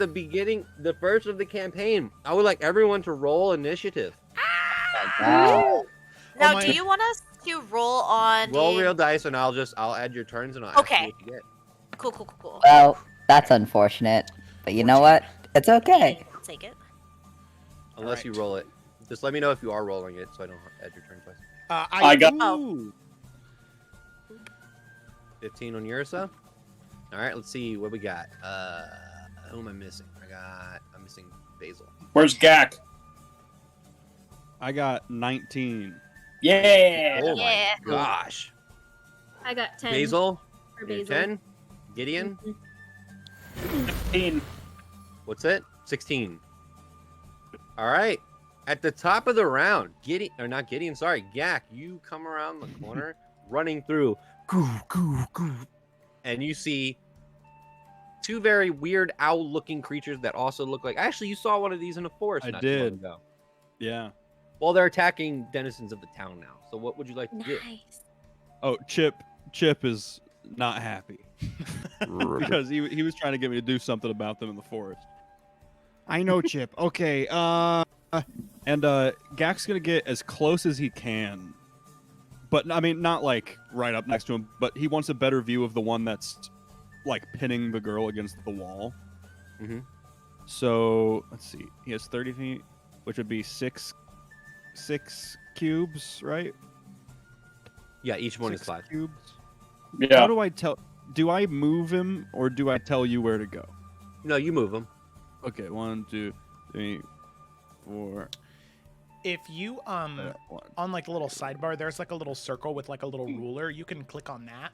at the beginning, the first of the campaign. I would like everyone to roll initiative. Wow. Now, my- do you want us to roll on? Roll the... real dice, and I'll add your turns, and I'll ask Okay. you what you get. Cool. Well, that's unfortunate. But you know what? It's okay. I'll take it. Unless you Alright. roll it. Just let me know if you are rolling it, so I don't add your turn twice. I got. Oh. 15 on your so. All right, let's see what we got. Who am I missing? I'm missing Basil. Where's Gak? I got 19. Yeah. Oh Yeah. my gosh. I got 10 Basil, for you're Basil. 10. Gideon, 15. what's it? 16. All right. At the top of the round, Gak, you come around the corner, running through, and you see two very weird owl-looking creatures that also look like. Actually, you saw one of these in a forest. I not too long did. ago. Yeah. Well, they're attacking denizens of the town now. So, what would you like to do? Nice. Oh, Chip is not happy because he was trying to get me to do something about them in the forest. I know, Chip. Okay. And Gak's gonna get as close as he can, but I mean, not like right up next to him. But he wants a better view of the one that's like pinning the girl against the wall. Mhm. So let's see. He has 30 feet, which would be six cubes, right? Yeah, each one is 6 5. cubes. Yeah. How do I tell? Do I move him or do I tell you where to go? No, you move them. Okay, 1, 2, 3, 4. If you One. on like the little sidebar, there's like a little circle with like a little ruler. You can click on that,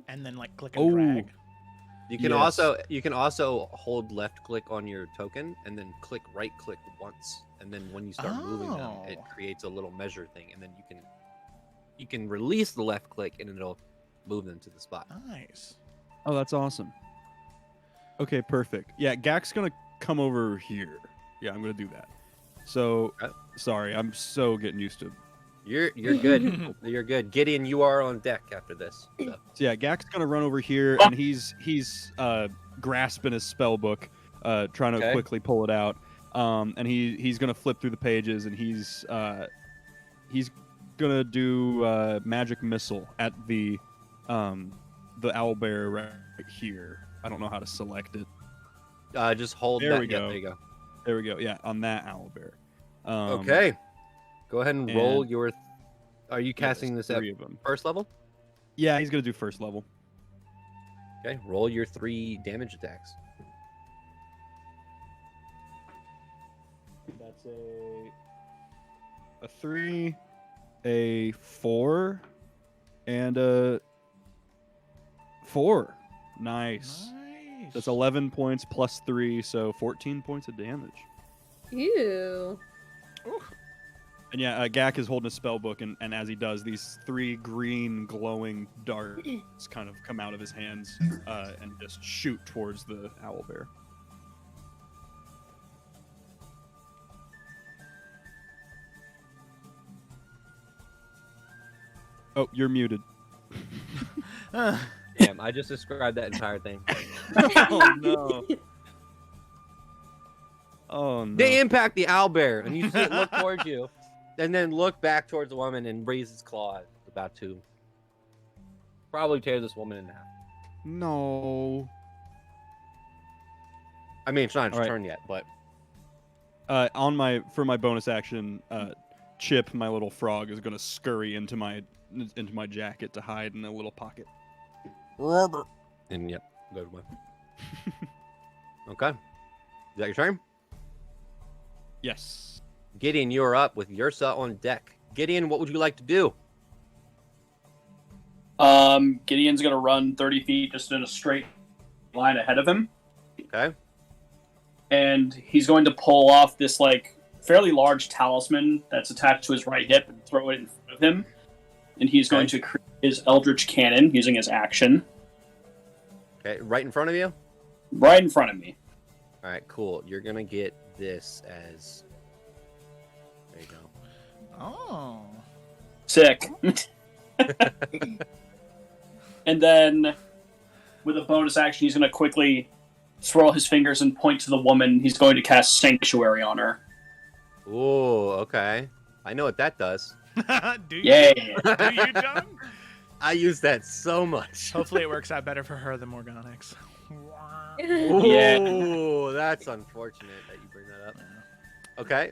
and then like click and drag. You can Yes. also hold left click on your token and then click right click once, and then when you start moving them, it Oh. creates a little measure thing, and then you can release the left click and it'll move them to the spot. Nice. Oh, that's awesome. Okay, perfect. Yeah, Gak's gonna come over here. Yeah, I'm gonna do that. So, sorry, I'm so getting used to. You're good. You're good. Gideon, you are on deck after this. So. So yeah, Gak's gonna run over here, and he's grasping his spell book, trying to Okay. quickly pull it out. And he's gonna flip through the pages, and he's gonna do magic missile at the owlbear right here. I don't know how to select it. Just hold There that. we Yeah, go. there you go. There we go. Yeah, on that owlbear. Okay. Go ahead and roll and- your. Are you Yeah, casting there's this at 3 of them. first level? Yeah, he's gonna do first level. Okay. Roll your 3 damage attacks. That's a 3, a 4, and a 4. Nice. Nice. That's 11 points plus 3, so 14 points of damage. Ew. And yeah, Gak is holding a spell book, and as he does, these 3 green glowing darts kind of come out of his hands and just shoot towards the owlbear. Oh, you're muted. Damn, I just described that entire thing. Oh no. Oh no. They impact the owlbear, and you see it look towards you, and then look back towards the woman and raise its claws, about to probably tear this woman in half. No. I mean, it's not its All right. turn yet, but For my bonus action, Chip, my little frog, is gonna scurry into my jacket to hide in a little pocket. and yep, good one. Okay, is that your turn? Yes. Gideon, you are up with Ursa on deck. Gideon, what would you like to do? Gideon's gonna run 30 feet just in a straight line ahead of him, Okay. and he's going to pull off this like fairly large talisman that's attached to his right hip and throw it in front of him. And he's going to create his Eldritch Cannon using his action Okay, right in front of you. right in front of me. All right, cool. You're gonna get this as. There you go. Oh. Sick. And then, with a bonus action, he's going to quickly swirl his fingers and point to the woman. He's going to cast Sanctuary on her. Ooh, okay. I know what that does. Do you? Yay! Do you, John? I use that so much. Hopefully it works out better for her than Morganax. Yeah. Ooh, that's unfortunate that you bring that up. Okay.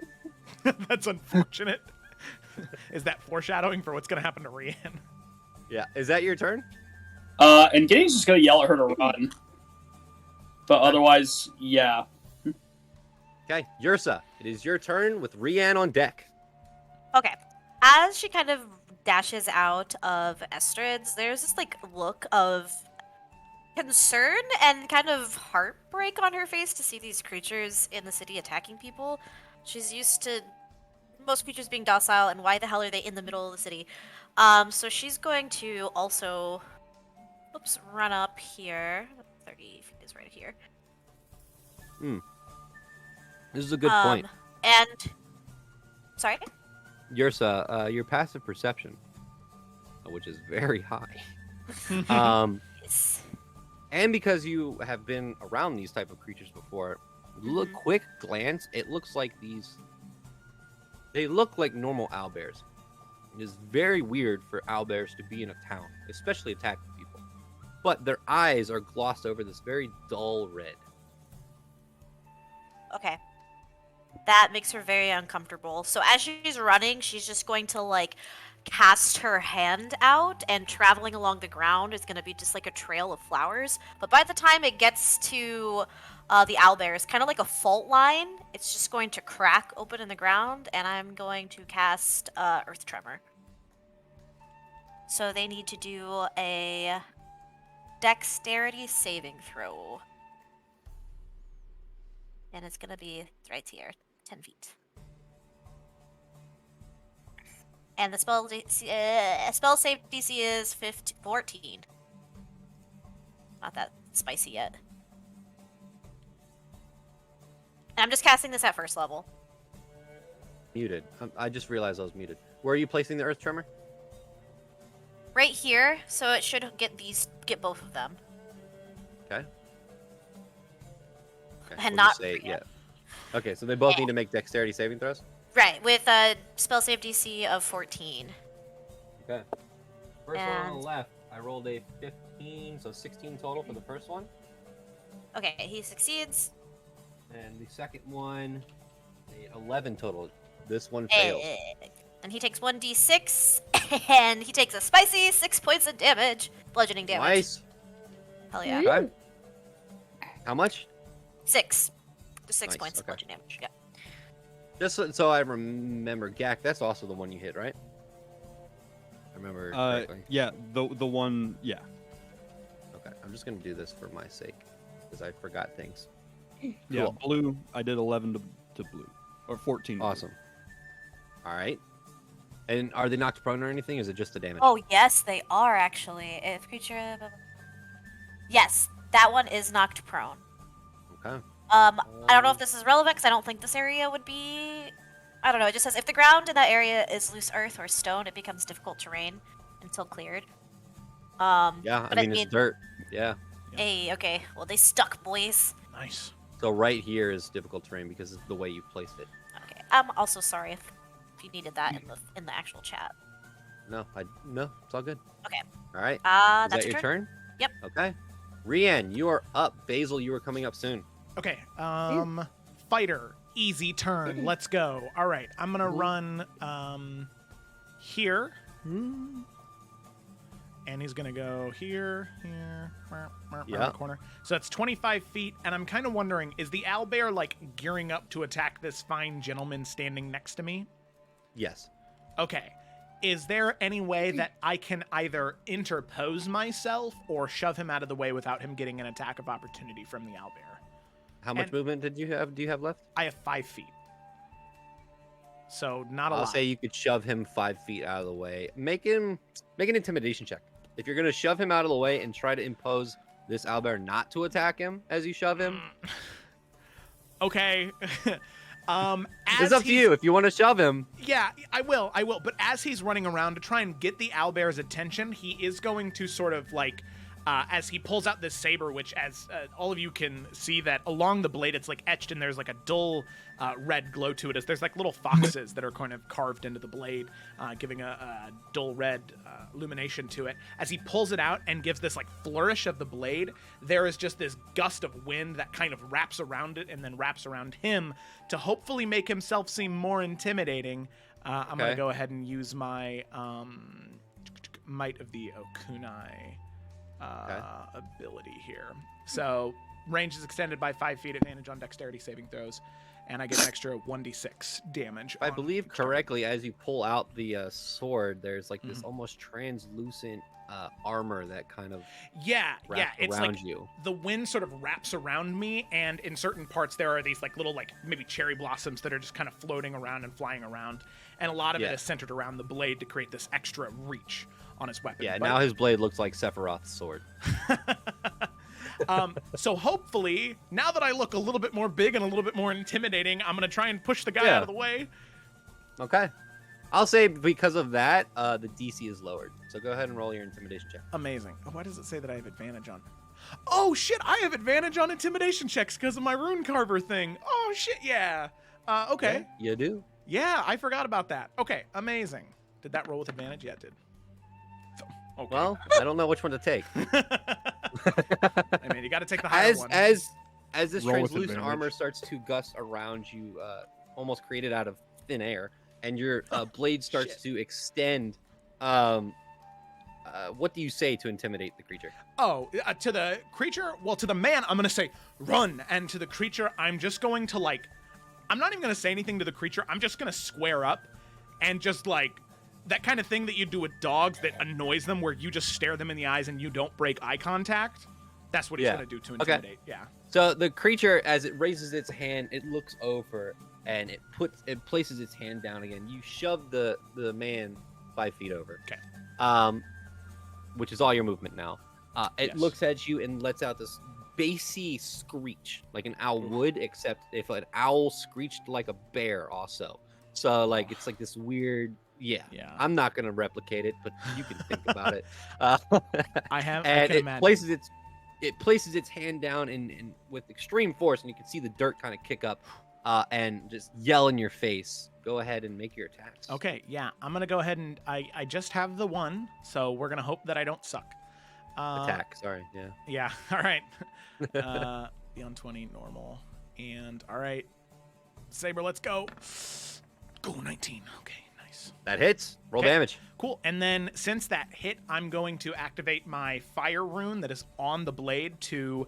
That's unfortunate. Is that foreshadowing for what's going to happen to Rian? Yeah. Is that your turn? And Gideon's just going to yell at her to run. But otherwise, yeah. Okay, Yursa, it is your turn with Rian on deck. Okay. As she kind of dashes out of Estrid's, there's this like look of concern and kind of heartbreak on her face to see these creatures in the city attacking people. She's used to most creatures being docile, and why the hell are they in the middle of the city? So she's going to also, run up here. 30 feet is right here. This is a good point. And sorry. Yursa, your passive perception, which is very high, Yes. and because you have been around these type of creatures before, look quick glance, it looks like they look like normal owlbears. It is very weird for owlbears to be in a town, especially attacking people. But their eyes are glossed over this very dull red. Okay. That makes her very uncomfortable. So as she's running, she's just going to like cast her hand out, and traveling along the ground is going to be just like a trail of flowers. But by the time it gets to the owlbears, kind of like a fault line, it's just going to crack open in the ground, and I'm going to cast Earth Tremor. So they need to do a dexterity saving throw. And it's going to be right here, 10 feet. And the spell save DC is 14. Not that spicy yet. And I'm just casting this at first level. Muted. I just realized I was muted. Where are you placing the earth tremor? Right here, so it should get both of them. Okay. And we'll just not say, Rian. yeah. Okay, so they both need to make dexterity saving throws? Right, with a spell save DC of 14. Okay. First one on And- the left, I rolled a 15, so 16 total for the first one. Okay, he succeeds. And the second one, 11 total. This one fails. And he takes 1d6, and he takes a spicy 6 points of damage. Bludgeoning damage. Nice. Hell yeah. Okay. How much? 6. Just 6 Nice, points of okay. bludgeoning damage. Yeah. Just so I remember, Gak, that's also the one you hit, right? I remember correctly. Yeah, the one, yeah. Okay, I'm just gonna do this for my sake, because I forgot things. Yeah, Cool. blue, I did 11 to blue. Or 14 to blue. Awesome. All right. And are they knocked prone or anything? Is it just the damage? Oh, yes, they are actually. If creature. Yes, that one is knocked prone. Okay. I don't know if this is relevant because I don't think this area would be. I don't know. It just says if the ground in that area is loose earth or stone, it becomes difficult terrain until cleared. Yeah, but I mean, it's dirt. Yeah. Hey, okay. Well, they stuck, boys. Nice. So right here is difficult terrain because of the way you placed it. Okay. I'm also sorry if you needed that in the actual chat. No, it's all good. Okay. All right. Is That's that your your turn? Yep. Okay. Rian, you are up. Basil, you are coming up soon. Okay, fighter, easy turn, let's go. All right, I'm gonna run, here. And he's gonna go here, around Yeah. the corner. So that's 25 feet, and I'm kind of wondering, is the owlbear, like, gearing up to attack this fine gentleman standing next to me? Yes. Okay. Is there any way that I can either interpose myself or shove him out of the way without him getting an attack of opportunity from the owlbear? How much And- movement do you have left? I have 5 feet. So not a I'll lot. say you could shove him 5 feet out of the way. Make an intimidation check. If you're gonna shove him out of the way and try to impose this owlbear not to attack him as you shove him, Okay. it's up to you. If you want to shove him, Yeah, I will. But as he's running around to try and get the owlbear's attention, he is going to sort of like as he pulls out this saber, which, as all of you can see, that along the blade it's like etched and there's like a dull red glow to it, as there's like little foxes that are kind of carved into the blade, giving a dull red illumination to it. As he pulls it out and gives this like flourish of the blade, there is just this gust of wind that kind of wraps around it and then wraps around him to hopefully make himself seem more intimidating. I'm gonna go ahead and use my Might of the Okunai ability here. So range is extended by 5 feet, advantage on dexterity saving throws, and I get an extra 1d6 damage. If I believe correctly, as you pull out the sword, there's like this almost translucent armor that kind of wraps it's around like you. The wind sort of wraps around me, and in certain parts there are these like little like maybe cherry blossoms that are just kind of floating around and flying around, and a lot of it is centered around the blade to create this extra reach on his weapon. Yeah, now his blade looks like Sephiroth's sword. So hopefully, now that I look a little bit more big and a little bit more intimidating, I'm going to try and push the guy out of the way. Okay. I'll say because of that, the DC is lowered. So go ahead and roll your intimidation check. Amazing. Oh, why does it say that I have advantage on? Oh, shit, I have advantage on intimidation checks because of my rune carver thing. Oh, shit, yeah. Okay. Yeah, you do. Yeah, I forgot about that. Okay, amazing. Did that roll with advantage? Yeah, it did. So, okay. Well, I don't know which one to take. I mean, you got to take the higher one. As this Roll with translucent advantage. armor starts to gust around you, almost created out of thin air, and your blade starts to extend, what do you say to intimidate the creature? Oh, to the creature? Well, to the man, I'm going to say, run. And to the creature, I'm just going to, like, I'm not even going to say anything to the creature. I'm just going to square up and just, like, that kind of thing that you do with dogs that annoys them, where you just stare them in the eyes and you don't break eye contact. That's what he's going to do to intimidate. Yeah. So the creature, as it raises its hand, it looks over and it places its hand down again. You shove the man 5 feet over. Okay. Which is all your movement now. It looks at you and lets out this bassy screech, like an owl would, except if an owl screeched like a bear also. So like it's like this weird. Yeah. I'm not gonna replicate it, but you can think about it. I can imagine. It places its hand down in with extreme force, and you can see the dirt kind of kick up, and just yell in your face. Go ahead and make your attacks. Okay, yeah, I'm gonna go ahead and I just have the one, so we're gonna hope that I don't suck. Attack. Sorry. Yeah. Yeah. All right. Beyond 20, normal, and all right, Saber, let's go. Go 19. Okay. That hits. Roll damage. Cool. And then since that hit, I'm going to activate my fire rune that is on the blade to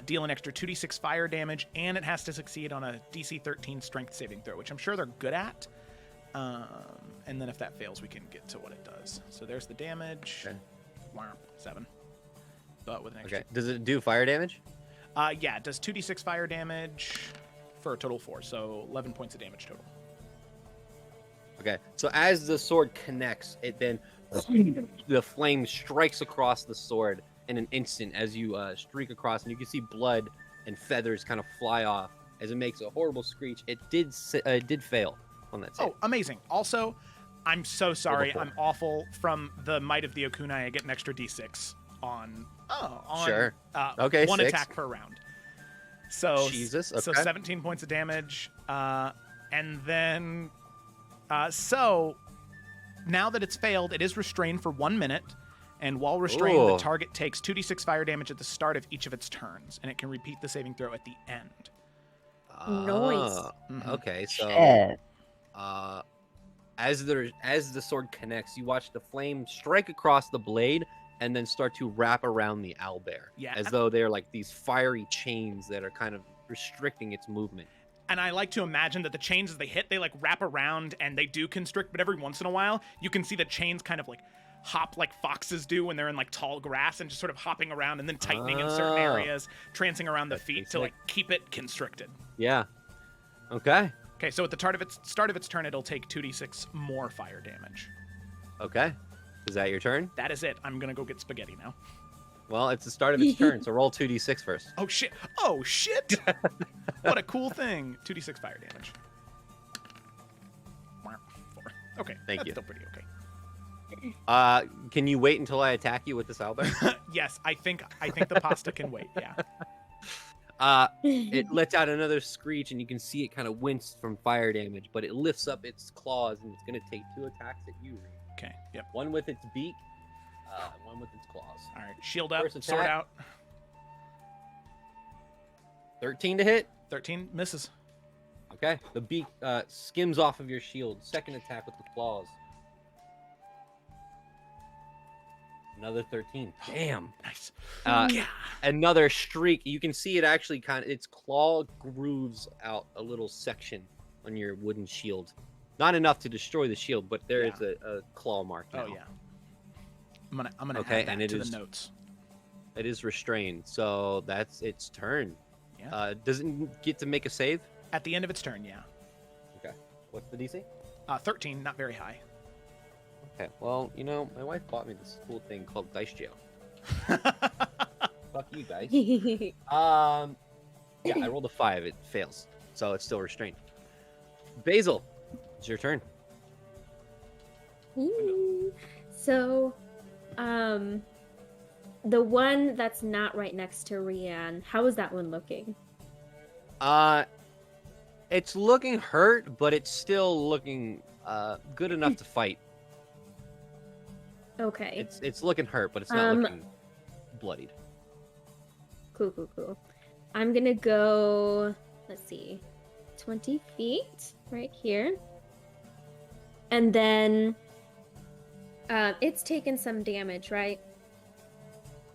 deal an extra 2d6 fire damage, and it has to succeed on a DC 13 strength saving throw, which I'm sure they're good at. And then if that fails, we can get to what it does. So there's the damage. Okay. 7. But with an extra. Okay. Does it do fire damage? Yeah, it does 2d6 fire damage for a total of 4, so 11 points of damage total. Okay, so as the sword connects, it then the flame strikes across the sword in an instant as you streak across, and you can see blood and feathers kind of fly off as it makes a horrible screech. It did fail on that save. Oh, amazing! Also, I'm so sorry. I'm awful. From the Might of the Okunai, I get an extra d6 on sure. Okay, one 6. attack per round. So Jesus. Okay. So 17 points of damage, and then. So, now that it's failed, it is restrained for 1 minute, and while restrained, the target takes 2d6 fire damage at the start of each of its turns, and it can repeat the saving throw at the end. Nice. Okay, so as the sword connects, you watch the flame strike across the blade and then start to wrap around the owlbear, as though they're like these fiery chains that are kind of restricting its movement. And I like to imagine that the chains, as they hit, they like wrap around and they do constrict, but every once in a while, you can see the chains kind of like hop like foxes do when they're in like tall grass, and just sort of hopping around and then tightening in certain areas, trancing around the feet to like keep it constricted. Yeah. Okay. Okay, so at the start of its turn, it'll take 2d6 more fire damage. Okay. Is that your turn? That is it. I'm gonna go get spaghetti now. Well, it's the start of its turn, so roll 2d6 first. Oh shit! Oh shit! What a cool thing! 2d6 fire damage. 4. Okay. Thank that's you. Still pretty okay. Can you wait until I attack you with this owlbear? Yes, I think the pasta can wait. Yeah. It lets out another screech, and you can see it kind of wince from fire damage, but it lifts up its claws, and it's going to take 2 attacks at you, Reed. Okay. Yep. One with its beak, one with its claws. All right. Shield up. First Sword attack. out. 13 to hit. 13 misses. Okay. The beak skims off of your shield. Second attack with the claws. Another 13. Damn. Nice. Yeah. Another streak. You can see it actually its claw grooves out a little section on your wooden shield. Not enough to destroy the shield, but there is a claw mark now. Oh yeah. I'm gonna Okay, add that and it to is- the notes. It is restrained, so that's its turn. Yeah. Does it get to make a save? At the end of its turn, yeah. Okay. What's the DC? 13, not very high. Okay. Well, my wife bought me this cool thing called Dice Jail. Fuck you guys. Yeah, I rolled a 5. It fails, so it's still restrained. Basil, it's your turn. Ooh. So, the one that's not right next to Rianne, how is that one looking? It's looking hurt, but it's still looking good enough to fight. Okay. It's looking hurt, but it's not looking bloodied. Cool. I'm gonna go, let's see, 20 feet right here. And then it's taken some damage, right?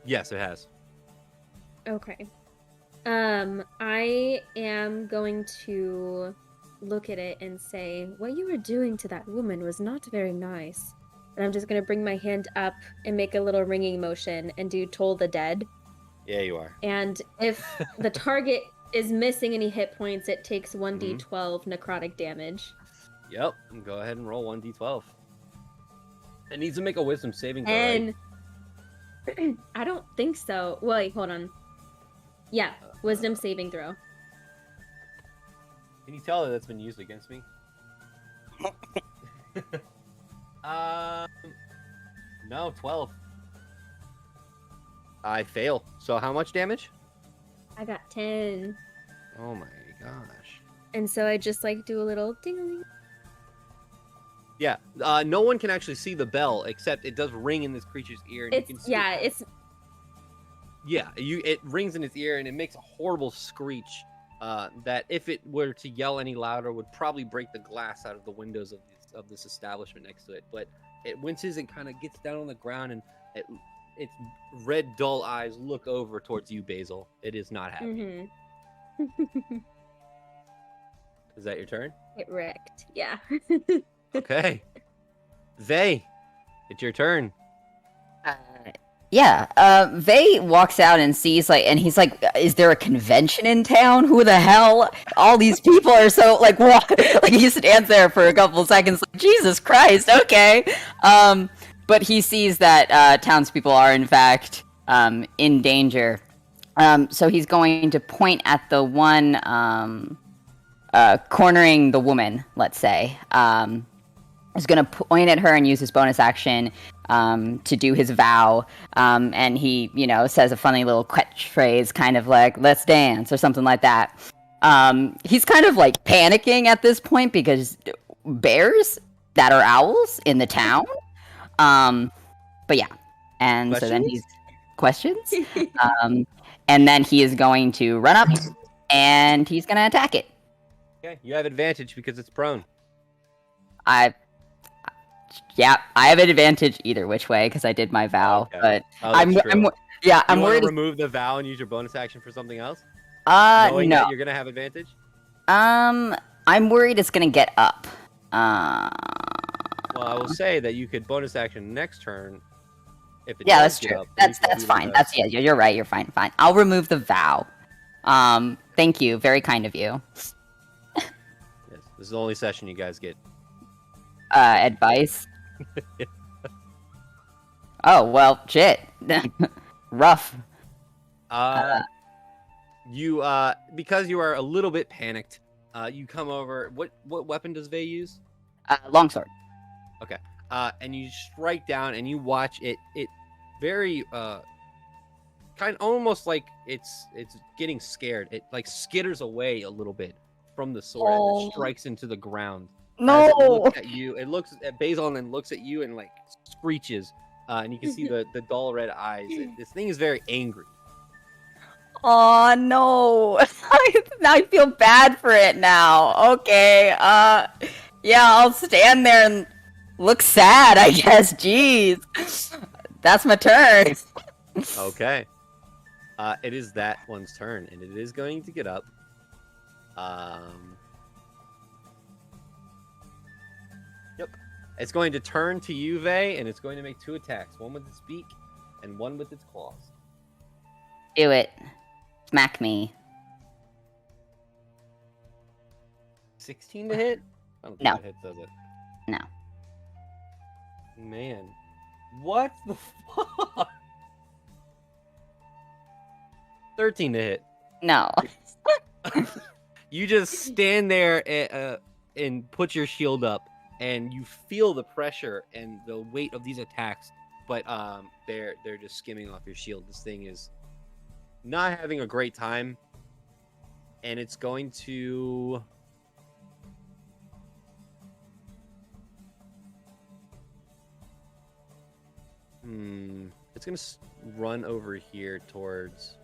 Yes, it has. Okay. I am going to look at it and say, what you were doing to that woman was not very nice. And I'm just gonna bring my hand up and make a little ringing motion and do Toll the Dead. Yeah, you are. And if the target is missing any hit points, it takes 1d12 necrotic damage. Yep. Go ahead and roll 1d12. It needs to make a wisdom saving throw, And right? I don't think so. Wait, hold on. Yeah, wisdom saving throw. Can you tell that that's been used against me? No, 12. I fail. So how much damage? I got 10. Oh my gosh. And so I just do a little ding. Yeah. No one can actually see the bell, except it does ring in this creature's ear. And you can see it rings in its ear, and it makes a horrible screech. That if it were to yell any louder, would probably break the glass out of the windows of this establishment next to it. But it winces and kind of gets down on the ground, and its red, dull eyes look over towards you, Basil. It is not happy. Mm-hmm. Is that your turn? It wrecked. Yeah. Okay. Vey, it's your turn. Vey walks out and sees and he's like, is there a convention in town? Who the hell? All these people are so what? He stands there for a couple seconds Jesus Christ, okay. But he sees that townspeople are in fact in danger. So he's going to point at the one cornering the woman, let's say. He's going to point at her and use his bonus action to do his vow. And he, says a funny little catchphrase, kind of let's dance or something like that. He's kind of panicking at this point because bears that are owls in the town. But yeah. And so then he's... Questions? And then he is going to run up and he's going to attack it. Okay, you have advantage because it's prone. I have an advantage either which way because I did my vow, Okay. but Oh, I'm that's true. I'm you worried. To remove the vow and use your bonus action for something else. No. That you're gonna have advantage. I'm worried it's gonna get up. Well, I will say that you could bonus action next turn. If it Yeah, does that's get true. up, That's fine. You're right. You're fine. I'll remove the vow. Thank you. Very kind of you. Yes, this is the only session you guys get. Advice. Oh well, shit. Rough. You because you are a little bit panicked. You come over. What weapon does Vey use? Longsword. and you strike down, and you watch it. It very kind of almost like it's getting scared. It like skitters away a little bit from the sword and Oh. it strikes into the ground. No. As it looks at you, it looks at Basil and then looks at you and like screeches. And you can see the dull red eyes. This thing is very angry. Oh no! Now I feel bad for it now. Okay, yeah, I'll stand there and look sad, I guess. Jeez. That's my turn. Okay. It is that one's turn, and it is going to get up. Yep. It's going to turn to you, Vey, and it's going to make 2 attacks. One with its beak, and one with its claws. Do it. Smack me. 16 to hit? I don't think No. that hits, does it? No. Man. What the fuck? 13 to hit. No. You just stand there and put your shield up, and you feel the pressure and the weight of these attacks, but they're just skimming off your shield. This thing is not having a great time, and it's going to it's gonna run over here towards.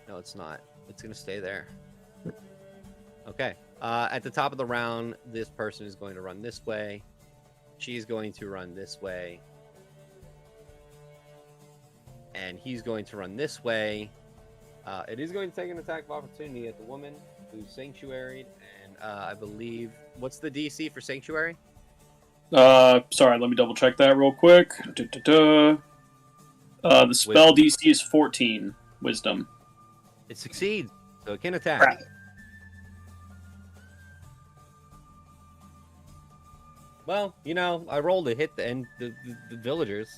No, it's not. It's gonna stay there. Okay. At the top of the round, this person is going to run this way. She's going to run this way. And he's going to run this way. It is going to take an attack of opportunity at the woman who's sanctuaried. And I believe... What's the DC for sanctuary? Sorry, let me double check that real quick. The spell DC is 14. Wisdom. It succeeds, so it can attack. Right. Well, you know, I rolled to hit the villagers.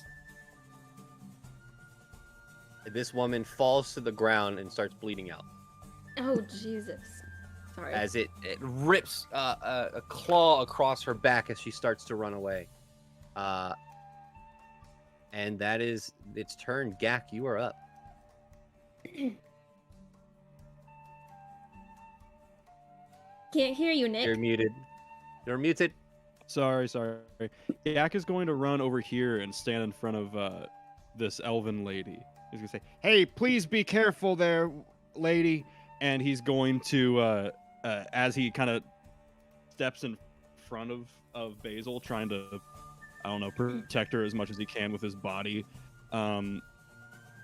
This woman falls to the ground and starts bleeding out. Oh, Jesus. Sorry. As it rips a claw across her back as she starts to run away. And that is its turn. Gak, you are up. Can't hear you, Nick. You're muted. You're muted. Sorry. Yak is going to run over here and stand in front of this elven lady. He's going to say, "Hey, please be careful there, lady." And he's going to, as he kind of steps in front of Basil, trying to, I don't know, protect her as much as he can with his body.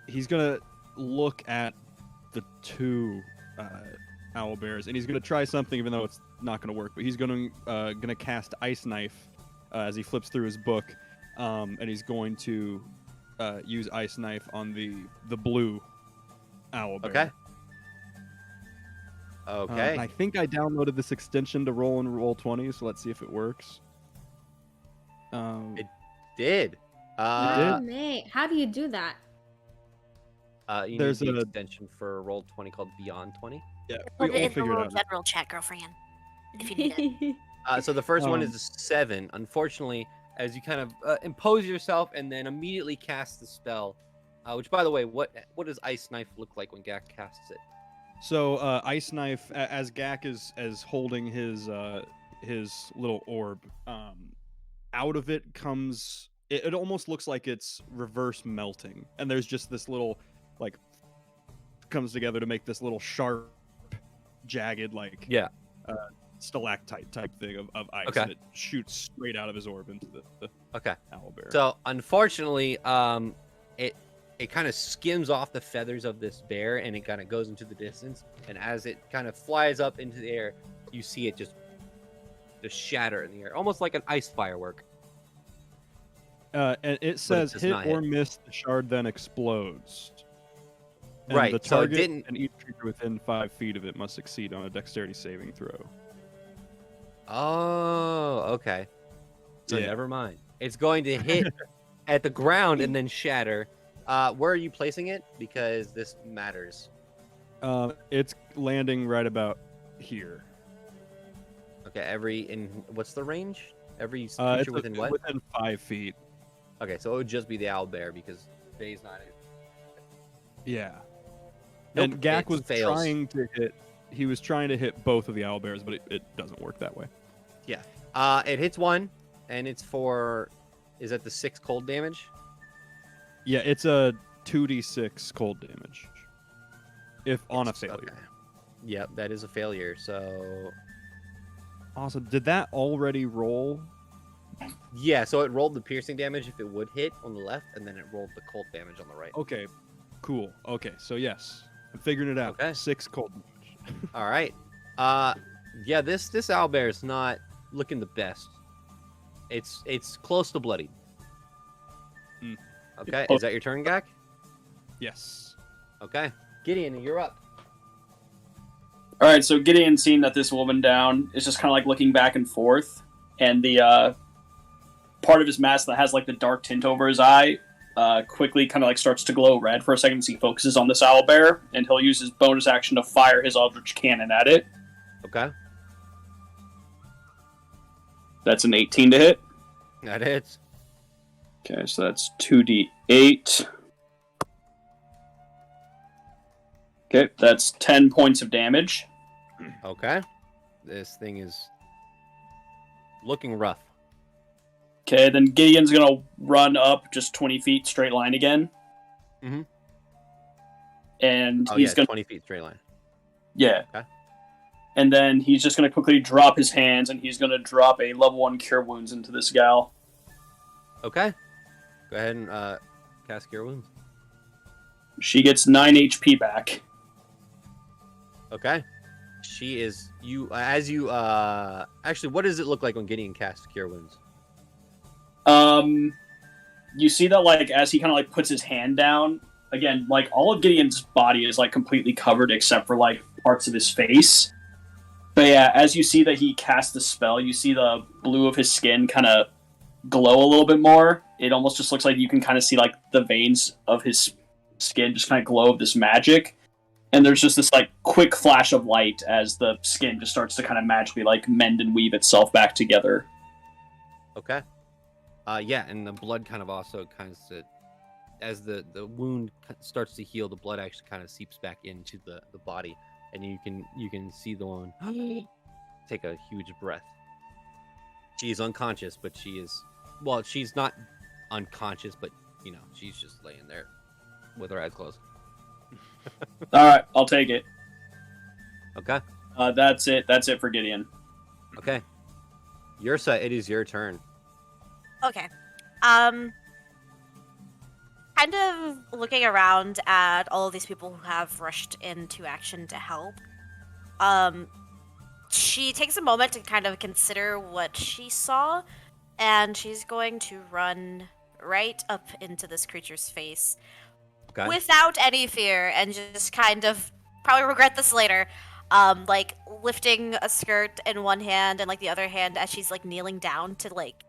He's going to look at the 2 owl bears, and he's going to try something, even though it's not going to work. But he's going to cast Ice Knife as he flips through his book, and he's going to use Ice Knife on the blue owl bear. Okay. I think I downloaded this extension to roll in Roll20, so let's see if it works. It did. Oh, mate. How do you do that? There's an extension for Roll20 called Beyond 20. Yeah, Put we it all in the figured little out. general chat, girlfriend, if you need it. So the first one is a 7. Unfortunately, as you kind of impose yourself and then immediately cast the spell, which, by the way, what does Ice Knife look like when Gak casts it? So Ice Knife, as Gak is holding his little orb, out of it comes. It almost looks like it's reverse melting, and there's just this little comes together to make this little sharp, jagged stalactite type thing of ice. Okay. And it shoots straight out of his orb into the owlbear. So unfortunately, it kind of skims off the feathers of this bear, and it kind of goes into the distance. And as it kind of flies up into the air, you see it just shatter in the air, almost like an ice firework. And it says does hit not or hit. miss, the shard then explodes. And Right, the so it target didn't- and each creature within 5 feet of it must succeed on a dexterity saving throw. Oh, okay. So Yeah. never mind. It's going to hit at the ground and then shatter. Where are you placing it? Because this matters. It's landing right about here. Okay, what's the range? Every It's creature within what? within 5 feet. Okay, so it would just be the owlbear because Vay's not in. Yeah. Nope, And Gak it was fails. trying to hit. He was trying to hit both of the owlbears, but it doesn't work that way. Yeah. It hits one, and it's for. Is that the 6 cold damage? Yeah, it's a 2d6 cold damage. If on a failure. Okay. Yep, that is a failure. So Awesome. Did that already roll? yeah, so it rolled the piercing damage if it would hit on the left, and then it rolled the cold damage on the right. Okay. Cool. Okay, so yes. I'm figuring it out. Okay. 6 cold damage. All right. Yeah, this owlbear is not looking the best. It's close to bloodied. Hmm. Okay, is that your turn, Gak? Yes. Okay, Gideon, you're up. All right, so Gideon, seeing that this woman down, is just kind of like looking back and forth, and the part of his mask that has like the dark tint over his eye quickly kind of like starts to glow red for a second as he focuses on this owlbear, and he'll use his bonus action to fire his Eldritch Cannon at it. Okay, That's an 18 to hit. that hits. Okay, so that's 2d8. Okay, that's 10 points of damage. Okay, this thing is looking rough. Okay, then Gideon's gonna run up just 20 feet straight line again. Mhm. And Oh he's yeah, gonna 20 feet straight line. Yeah. Okay. And then he's just gonna quickly drop his hands, and he's gonna drop a level 1 Cure Wounds into this gal. Okay, go ahead and cast Cure Wounds. She gets 9 HP back. Okay, she is actually. What does it look like when Gideon casts Cure Wounds? You see that like as he kind of like puts his hand down again, like all of Gideon's body is like completely covered except for like parts of his face. But yeah, as you see that he casts the spell, you see the blue of his skin kind of glow a little bit more. It almost just looks like you can kind of see like the veins of his skin just kind of glow of this magic. And there's just this like quick flash of light as the skin just starts to kind of magically like mend and weave itself back together. Okay. Yeah, and the blood kind of also as the wound starts to heal, the blood actually kind of seeps back into the body, and you can see the woman take a huge breath. She's unconscious, but she's not unconscious, but she's just laying there with her eyes closed. All right, I'll take it. Okay. That's it. That's it for Gideon. Okay. Yursa, it is your turn. Okay. Kind of looking around at all of these people who have rushed into action to help. She takes a moment to kind of consider what she saw, and she's going to run right up into this creature's face without any fear, and just kind of probably regret this later. Like lifting a skirt in one hand and like the other hand as she's like kneeling down to like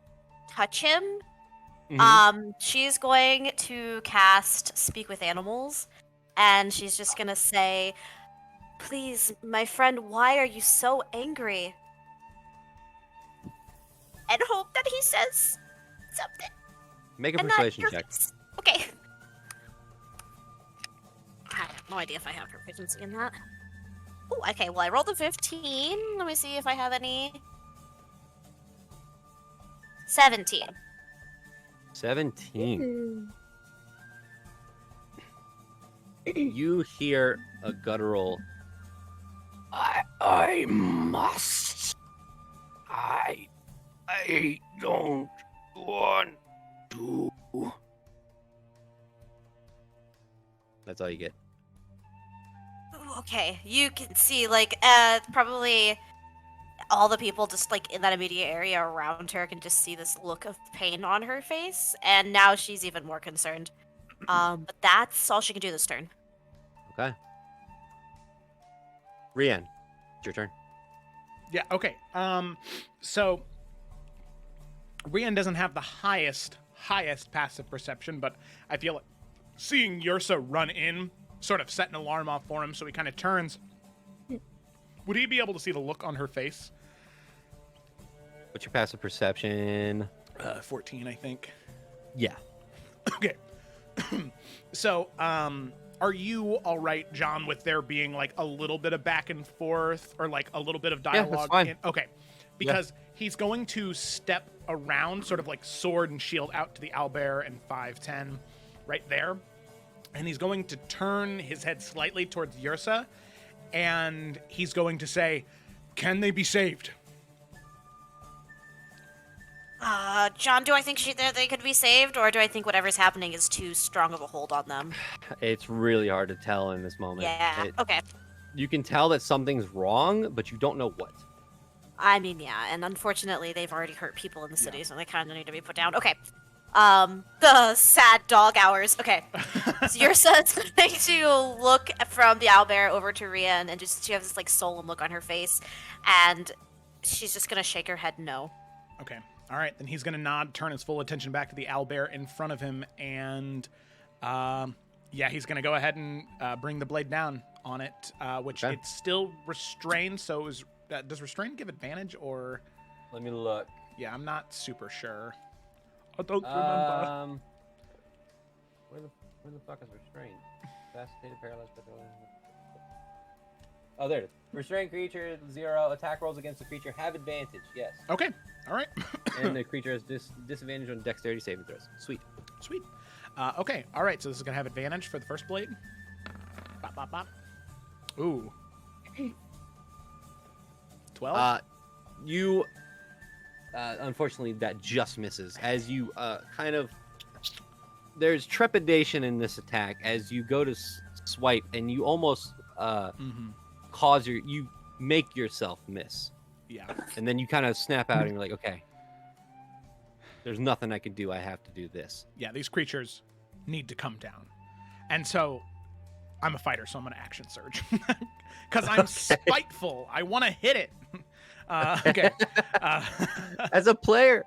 touch him. Mhm. She's going to cast Speak with Animals, and she's just gonna say, "Please, my friend, why are you so angry?" And hope that he says something. Make a and not persuasion your check. face. Okay. I have no idea if I have proficiency in that. Oh, okay. Well, I rolled a 15. Let me see if I have any. 17. 17. You hear a guttural. I must. I don't want to. That's all you get. Ooh, okay, you can see like probably all the people just like in that immediate area around her can just see this look of pain on her face, and now she's even more concerned. But that's all she can do this turn. Okay. Rian, it's your turn. Yeah, okay. So Rian doesn't have the highest passive perception, but I feel like seeing Yursa run in sort of set an alarm off for him, so he kind of turns. Would he be able to see the look on her face? What's your passive perception? 14, I think. Yeah. Okay. So, are you all right, John, with there being like a little bit of back and forth or like a little bit of that's dialogue? fine. Okay. Because he's going to step around, sort of like sword and shield out to the owlbear and 5'10", right there. And he's going to turn his head slightly towards Yrsa, and he's going to say, "Can they be saved?" John, do I think they could be saved, or do I think whatever's happening is too strong of a hold on them? It's really hard to tell in this moment. Yeah. Okay. You can tell that something's wrong, but you don't know what. I mean, yeah, and unfortunately, they've already hurt people in the city, so they kind of need to be put down. Okay. The sad dog hours. Okay. So Yrsa is going to look from the owlbear over to Rian, and just she has this like solemn look on her face, and she's just gonna shake her head no. Okay. All right. Then he's going to nod, turn his full attention back to the owlbear in front of him, and he's going to go ahead and bring the blade down on it, which Okay. it's still restrained. So does restrain give advantage or? Let me look. Yeah, I'm not super sure. I don't remember. Where the fuck is restraint? Fascinated, paralyzed, oh, there it is. Restrained creature 0. Attack rolls against the creature have advantage. Yes. Okay. All right. And the creature has disadvantage on dexterity saving throws. Sweet. Sweet. Okay. All right. So this is gonna have advantage for the first blade. Bop, bop, bop. Ooh. 12. You unfortunately that just misses as you kind of there's trepidation in this attack as you go to swipe and you almost you make yourself miss. Yeah. And then you kind of snap out and you're like, okay, there's nothing I can do. I have to do this. Yeah. These creatures need to come down, and so I'm a fighter, so I'm gonna action surge because I'm spiteful. I want to hit it. Okay. As a player.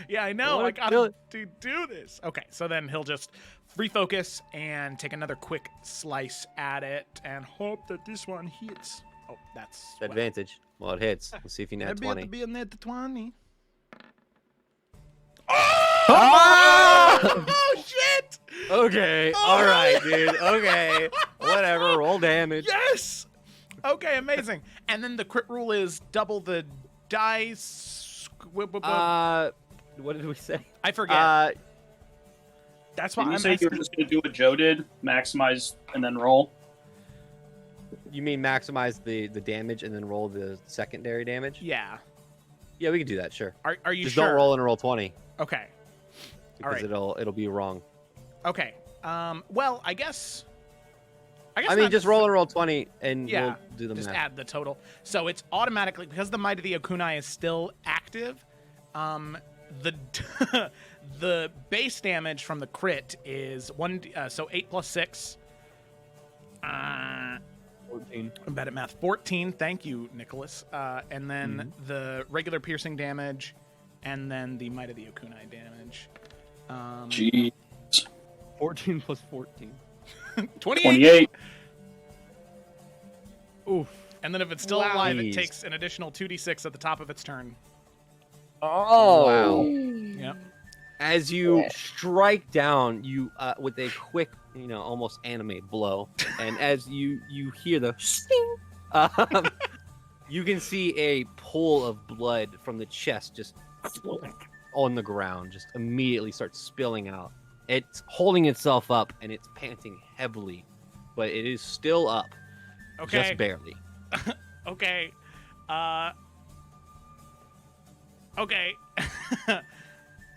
Yeah, I know. I wanna gotta do this. Okay, so then he'll just refocus and take another quick slice at it and hope that this one hits. Oh, that's Advantage. Well, it hits. Let's see if you net 20. Be a net 20. Oh! Oh shit! Okay. Oh, All right, dude. Okay. Whatever. Roll damage. Yes. Okay, amazing. And then the crit rule is double the dice. What did we say? I forget. That's why Didn't you I'm say you asking. were just going to do what Joe did, maximize and then roll? You mean maximize the damage and then roll the secondary damage? Yeah. Yeah, we can do that. Sure. Are you Just sure? don't roll in a roll 20 Okay. because right. it'll be wrong. Okay. Well, I guess I mean, not- just roll and roll 20 and Yeah, we'll do the just math. add the total. So it's automatically, because the Might of the Okunai is still active, the the base damage from the crit is 8 plus 6. 14. I'm bad at math. 14. Thank you, Nicholas. And then the regular piercing damage, and then the Might of the Okunai damage. Gee, 14 plus 14. 28. 28. Oof. And then if it's still Wow. alive, it Jeez. takes an additional 2d6 at the top of its turn. Oh. Wow. Yep. As you strike down, you with a quick, almost anime blow, and as you hear the sting, you can see a pool of blood from the chest just on the ground, just immediately starts spilling out. It's holding itself up and it's panting heavily, but it is still up, Okay. just barely. Okay. Okay.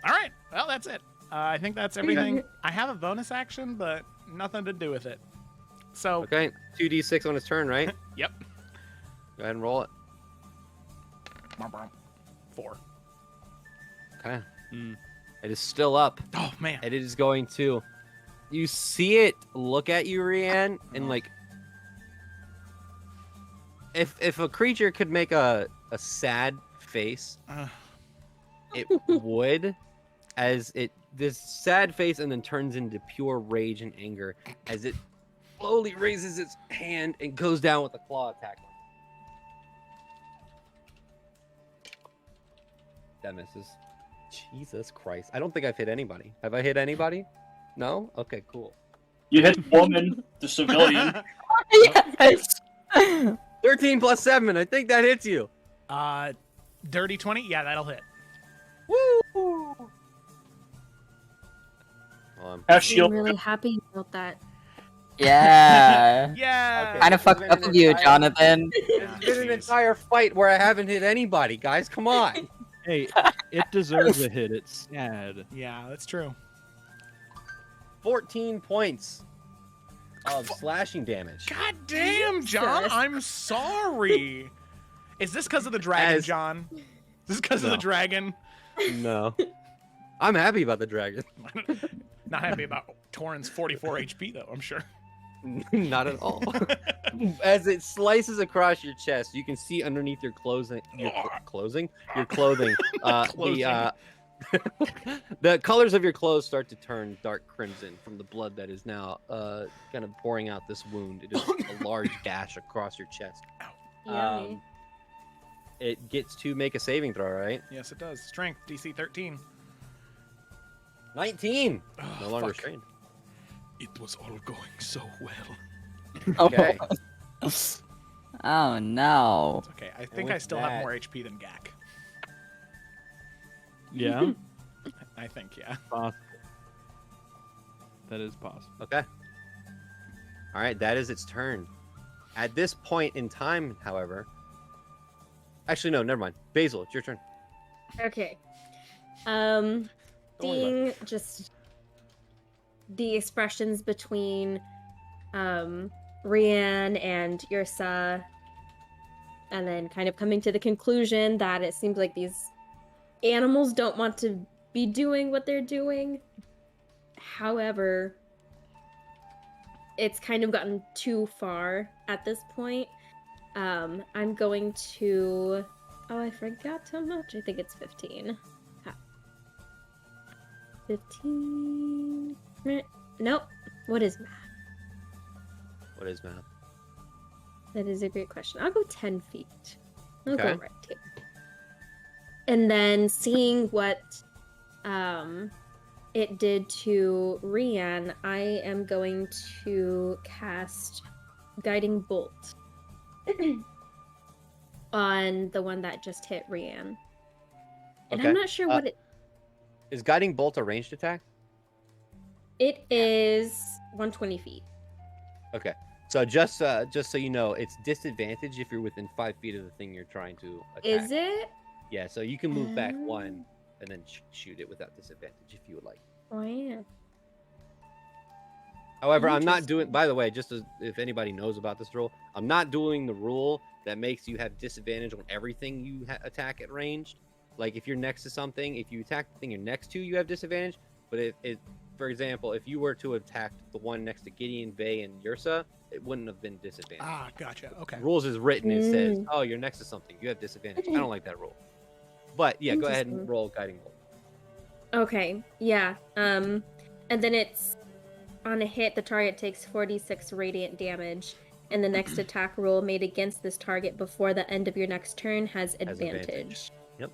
All right. Well, that's it. I think that's everything. I have a bonus action, but nothing to do with it. So, Okay, 2d6 on its turn, right? yep. Go ahead and roll it. 4. Okay. Mm. It is still up. Oh, man. And it is going to. You see it look at you, Rianne, and like, if a creature could make a sad face, it would, as it this sad face and then turns into pure rage and anger as it slowly raises its hand and goes down with a claw attack. That misses. Jesus Christ. I don't think I've hit anybody. Have I hit anybody? No? Okay, cool. You hit the woman, the civilian. Yes. 13 plus 7. I think that hits you. Dirty 20? Yeah, that'll hit. Woo! Have I'm shield. really happy about that. Yeah. Yeah. Okay. Kind of fucked up of you, Jonathan. It's been an entire fight where I haven't hit anybody, guys. Come on. Hey, it deserves a hit. It's sad. Yeah, that's true. 14 points of slashing damage. God damn, John. Jesus. I'm sorry. Is this because of the dragon, As- John? Is this because of the No. dragon? No. I'm happy about the dragon. Not happy about Torrent's 44 HP, though, I'm sure. Not at all. As it slices across your chest, you can see underneath your clothing, your clothing, the colors of your clothes start to turn dark crimson from the blood that is now kind of pouring out this wound. It is a large gash across your chest. Yummy. It gets to make a saving throw, right? Yes, it does. Strength, DC 13. 19. Oh, No longer fuck. strained. It was all going so well. Okay. Oh no. It's okay. I think with I still that- have more HP than Gak. Yeah, I think, yeah. possible. That is possible. Okay. All right, that is its turn. At this point in time, however, actually no, never mind. Basil, it's your turn. Okay. Don't worry Seeing just the expressions between Rian and Yrsa, and then kind of coming to the conclusion that it seems like these animals don't want to be doing what they're doing. However, it's kind of gotten too far at this point. I'm going to... Oh, I forgot how much. I think it's 15. 15... Nope. What is math? What is math? That is a great question. I'll go 10 feet. I'll go Okay. right here. And then seeing what it did to Rian, I am going to cast Guiding Bolt on the one that just hit Rian. And Okay. I'm not sure what it... Is guiding bolt a ranged attack? It is 120 feet. Okay. So just so you know, it's disadvantage if you're within 5 feet of the thing you're trying to attack. Is it? Yeah. So you can move back one and then shoot it without disadvantage if you would like. Oh, yeah. However, I'm not doing. Interesting. By the way, just as, if anybody knows about this rule, I'm not doing the rule that makes you have disadvantage on everything you attack at ranged. Like if you're next to something, if you attack the thing you're next to, you have disadvantage. But for example, if you were to attack the one next to Gideon, Vey, and Yrsa, it wouldn't have been disadvantage. Ah, gotcha. Okay. Rules is written. It says, Mm. "Oh, you're next to something. You have disadvantage." I don't like that rule. But yeah, go ahead and Interesting. roll guiding bolt. Okay, yeah. And then it's on a hit, the target takes 46 radiant damage, and the next attack roll made against this target before the end of your next turn has advantage. Yep.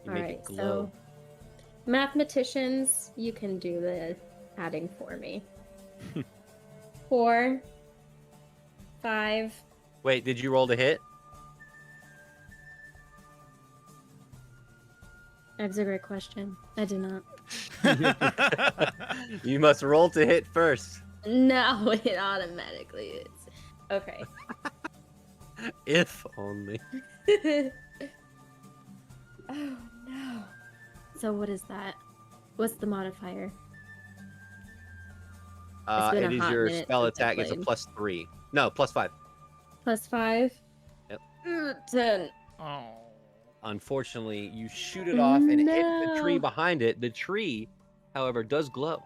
You All make right, it glow. so mathematicians, you can do the adding for me. 4, 5. Wait, did you roll to hit? That's a great question. I did not. You must roll to hit first. No, it automatically is. Okay. If only. Oh no. So what is that? What's the modifier? been It a is hot your minute spell since I attack. It's a played. +3. No, +5. +5? Yep. 10. Oh. Unfortunately, you shoot it off and it hits the tree No. behind it. The tree, however, does glow.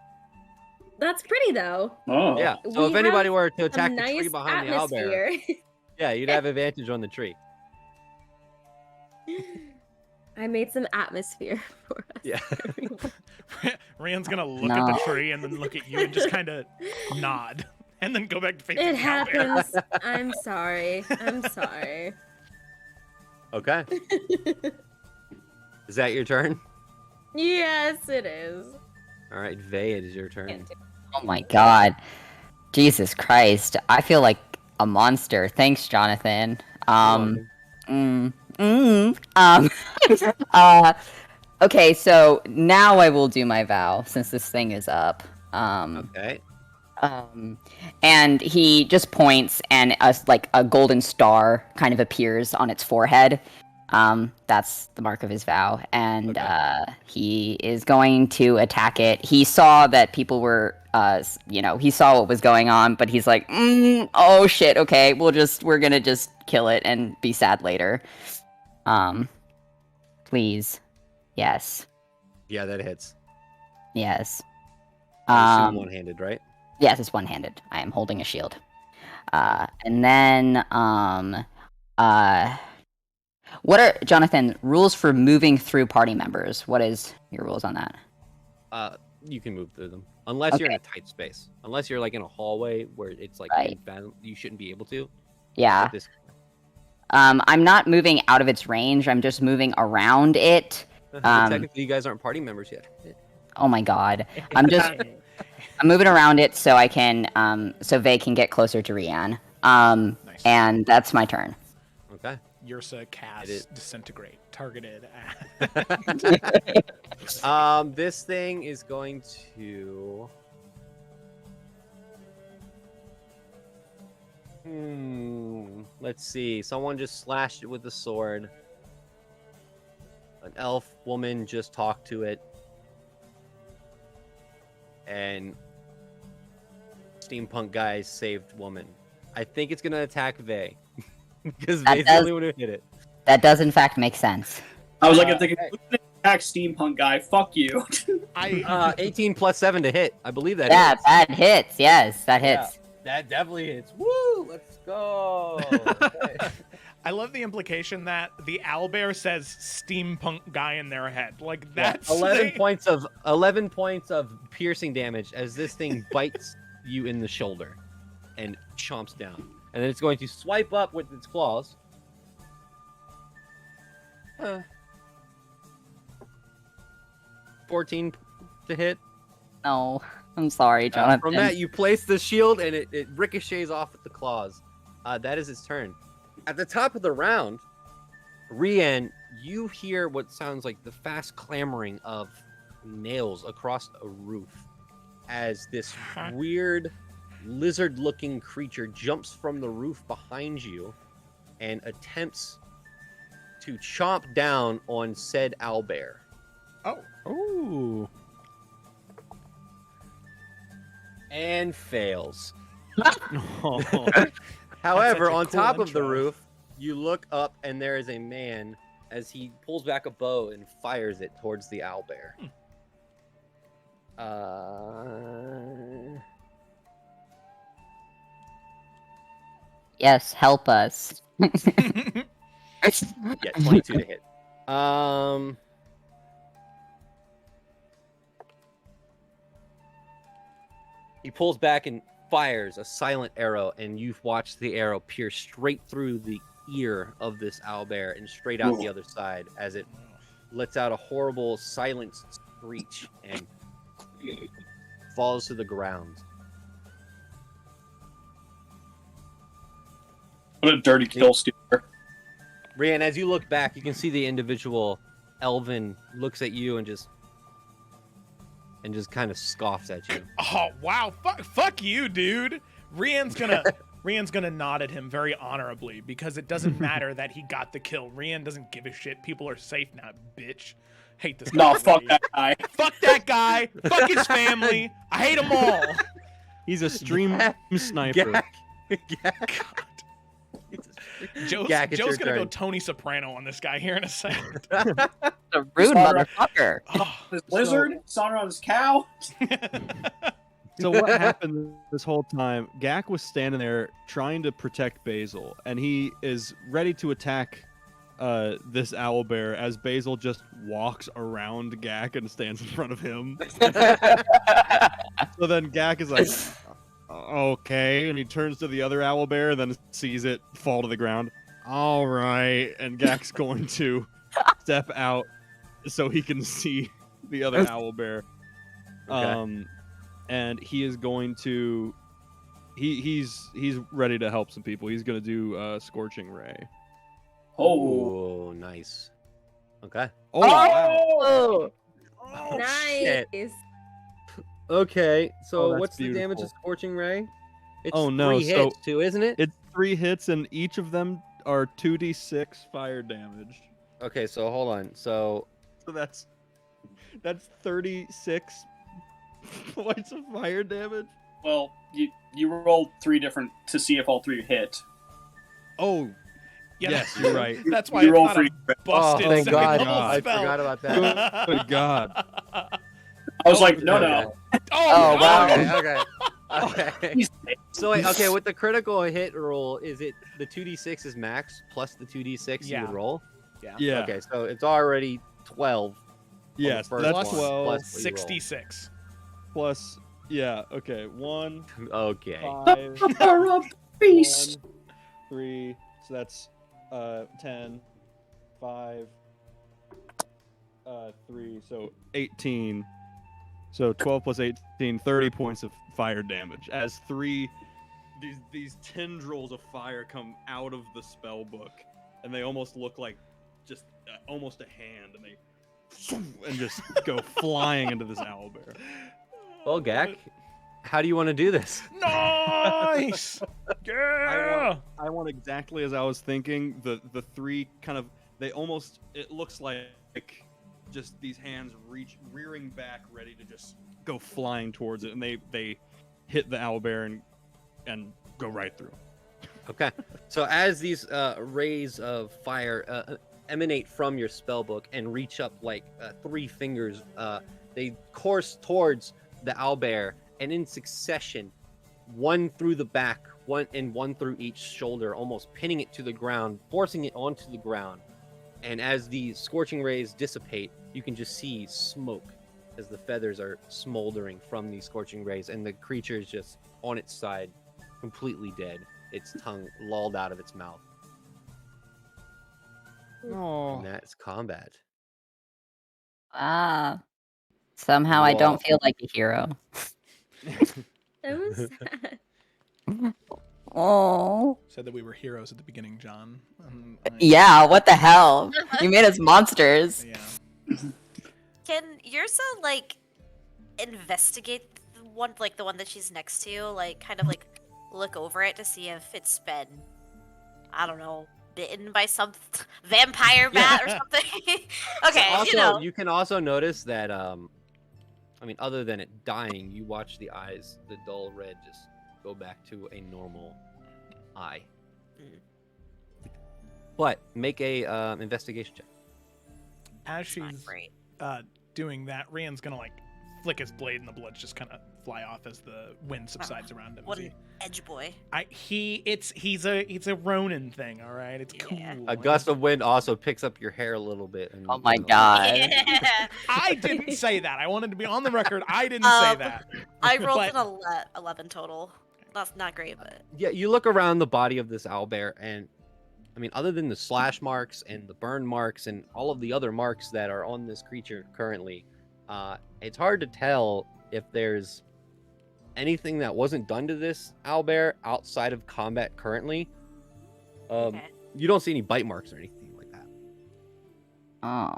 That's pretty though. Oh. Yeah. So We if anybody have were to A attack the tree nice behind the owlbear, atmosphere. yeah, you'd have advantage on the tree. I made some atmosphere for us. Yeah. Rand's gonna look at No. the tree and then look at you and just kind of nod, and then go back to facing It the owlbear. happens. I'm sorry. I'm sorry. Okay. Is that your turn? Yes, it is. All right, Vey, it is your turn. Oh my god. Jesus Christ. I feel like a monster. Thanks, Jonathan. Okay, so now I will do my vow since this thing is up. Okay. And he just points, and a golden star kind of appears on its forehead. That's the mark of his vow, and he is going to attack it. He saw that people were, he saw what was going on, but he's like, oh shit, okay, we're gonna just kill it and be sad later. Please, yes, Yeah, that hits. yes. I assume one-handed, right? Yes, it's one-handed. I am holding a shield. And then, what are, Jonathan, rules for moving through party members? What is your rules on that? You can move through them. Unless you're in a tight space. Unless you're, like, in a hallway where it's, like, Right. you shouldn't be able to. Yeah. I'm not moving out of its range. I'm just moving around it. Technically, you guys aren't party members yet. Oh my god. I'm moving around it so I can, so Vey can get closer to Rian. Nice. And that's my turn. Okay. Yursa cast Disintegrate, targeted at... This thing is going to... Let's see. Someone just slashed it with a sword. An elf woman just talked to it. And steampunk guy saved woman. I think it's gonna attack Vey. Because Vey's the only one who hit it. That does in fact make sense. I was like, I'm thinking, attack steampunk guy. Fuck you. 18 plus 7 to hit. I believe that. Yeah, hits. that hits. Yes, that hits. Yeah, that definitely hits. Woo! Let's go. Okay. I love the implication that the owlbear says steampunk guy in their head. Like that's 11 points of piercing damage as this thing bites you in the shoulder and chomps down. And then it's going to swipe up with its claws. 14 to hit. No, I'm sorry, Jonathan. From that, you place the shield and it ricochets off with the claws. That is its turn. At the top of the round, Rian, you hear what sounds like the fast clamoring of nails across a roof as this weird lizard-looking creature jumps from the roof behind you and attempts to chomp down on said owlbear. Oh. Ooh. And fails. Oh. However, such a on cool top of the intro. roof, you look up and there is a man as he pulls back a bow and fires it towards the owlbear. Yes, help us. Yeah, 22 to hit. He pulls back and fires a silent arrow, and you've watched the arrow pierce straight through the ear of this owlbear and straight out the other side as it lets out a horrible silenced screech and falls to the ground. What a dirty kill stealer. Rian, as you look back, you can see the individual elven looks at you and just kind of scoffs at you. Oh wow! Fuck you, dude. Rian's gonna nod at him very honorably because it doesn't matter that he got the kill. Rian doesn't give a shit. People are safe now, bitch. Hate this guy. No, fuck already. that guy. Fuck that guy. Fuck his family. I hate them all. He's a stream sniper. Gak. Joe's Gak, it's your gonna go turn. Tony Soprano on this guy here in a second. A rude Sorry. motherfucker. Oh. This lizard, Sauron on his cow. So what happened this whole time? Gak was standing there trying to protect Basil, and he is ready to attack this owlbear as Basil just walks around Gak and stands in front of him. So then Gak is like, okay, and he turns to the other owlbear and then sees it fall to the ground. All right, and Gak's going to step out so he can see the other owlbear. Okay. And he is going to. He's ready to help some people. He's going to do Scorching Ray. Oh. Oh, nice. Okay. Oh, wow. Oh, Nice. Okay, so that's what's the damage of beautiful. Scorching Ray? It's Oh, no, 3 so- hits too, isn't it? It's 3 hits, and each of them are 2d6 fire damage. Okay, so hold on. So So that's 36 points of fire damage. Well, you rolled 3 different to see if all 3 hit. Oh, Yeah, yes, you're right. That's why You it's roll not for a busted thank second God. level I spell. forgot about that. Good God. I was like, no, okay. no. Oh, wow. Okay. So wait, okay, with the critical hit roll, is it the 2d6 is max plus the 2d6 you Yeah. would roll? Yeah. Okay, so it's already 12. Yes, first that's one, 12 plus what you roll. 66. plus. Yeah. Okay. 1, Okay. 5, Power of the beast. 1, 3. So that's 10, 5, 3. So 18. So 12 plus 18, 30 points of fire damage. As 3 these tendrils of fire come out of the spell book, and they almost look like just almost a hand, and they just go flying into this owlbear. Well, Gak, how do you want to do this? Nice! Yeah! I want exactly as I was thinking. The 3 kind of it looks like just these hands rearing back, ready to just go flying towards it, and they hit the owlbear and go right through. Okay. So as these rays of fire emanate from your spellbook and reach up like 3 fingers, they course towards the owlbear, and in succession, one through the back, one through each shoulder, almost pinning it to the ground, forcing it onto the ground. And as the scorching rays dissipate, you can just see smoke as the feathers are smoldering from these scorching rays, and the creature is just on its side, completely dead, its tongue lolled out of its mouth. Oh, And that's combat. ah. Somehow I don't feel like a hero. That was sad. Oh. Said that we were heroes at the beginning, John. Yeah, what the hell? You made us monsters. Yeah. Can Yursa like investigate the one that she's next to, like kind of like look over it to see if it's been, I don't know, bitten by some vampire bat or something? Okay, Also, you can also notice that I mean, other than it dying, you watch the eyes, the dull red, just go back to a normal eye. But make a investigation check. As It's not she's great. doing that, Rian's gonna like flick his blade, and the bullets just kind of fly off as the wind subsides around him. What an edge boy. He's a Ronin thing, all right. It's Yeah. cool. A gust of wind also picks up your hair a little bit. And, Oh my you know, god. Yeah. I didn't say that. I wanted to be on the record. I didn't say that. I rolled But- an 11 total. That's not great, but Yeah, you look around the body of this owlbear, and I mean, other than the slash marks and the burn marks and all of the other marks that are on this creature currently, it's hard to tell if there's anything that wasn't done to this owlbear outside of combat currently. okay. You don't see any bite marks or anything like that. Oh.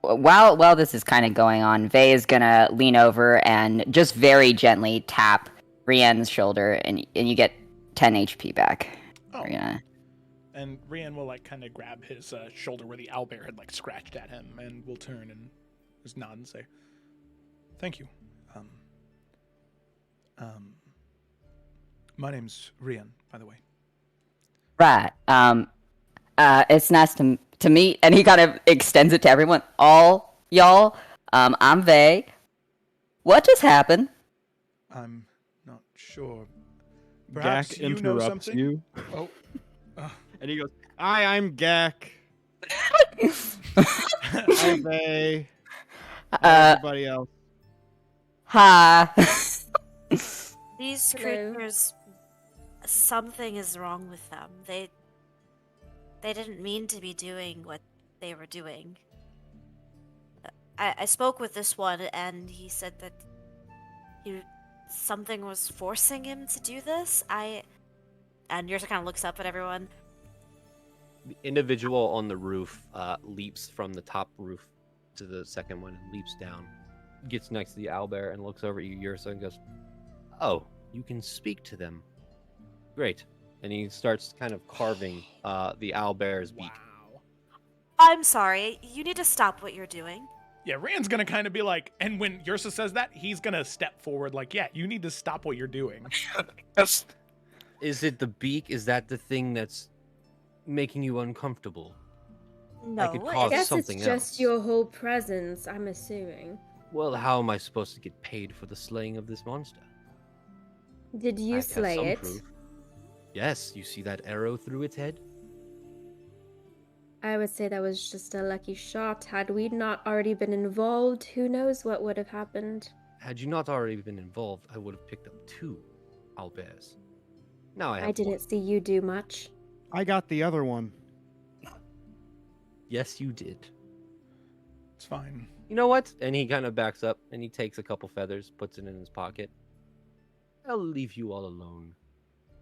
While this is kind of going on, Vey is gonna lean over and just very gently tap Rian's shoulder, and you get 10 HP back. Oh. We're gonna... And Rian will like kind of grab his shoulder where the owlbear had like scratched at him, and will turn and just nod and say, "Thank you. My name's Rian, by the way." Right. It's nice to meet, and he kind of extends it to everyone. All y'all. I'm Vey. What just happened? I'm not sure. Perhaps Gak you know interrupts something? you, Oh, and he goes, "Hi, I'm Gak. I'm Vey. Everybody else." Hi. These Hello. creatures, something is wrong with them. they didn't mean to be doing what they were doing. I spoke with this one, and he said that something was forcing him to do this. And Yursa kind of looks up at everyone. The individual on the roof leaps from the top roof to the second one and leaps down, gets next to the owlbear and looks over at you, Yursa, and goes, "Oh, you can speak to them. Great." And he starts kind of carving the owlbear's beak. Wow. I'm sorry, you need to stop what you're doing. Yeah, Rand's gonna kind of be like, and when Yursa says that, he's gonna step forward like, yeah, you need to stop what you're doing. Is it the beak? Is that the thing that's making you uncomfortable? No, could I cause guess something it's just else. your whole presence, I'm assuming. Well, how am I supposed to get paid for the slaying of this monster? Did I you have to have slay some it? proof. Yes, you see that arrow through its head? I would say that was just a lucky shot. Had we not already been involved, who knows what would have happened. Had you not already been involved, I would have picked up 2 owlbears. Now I have I didn't one. see you do much. I got the other one. Yes, you did. It's fine. You know what? And he kind of backs up and he takes a couple feathers, puts it in his pocket. I'll leave you all alone.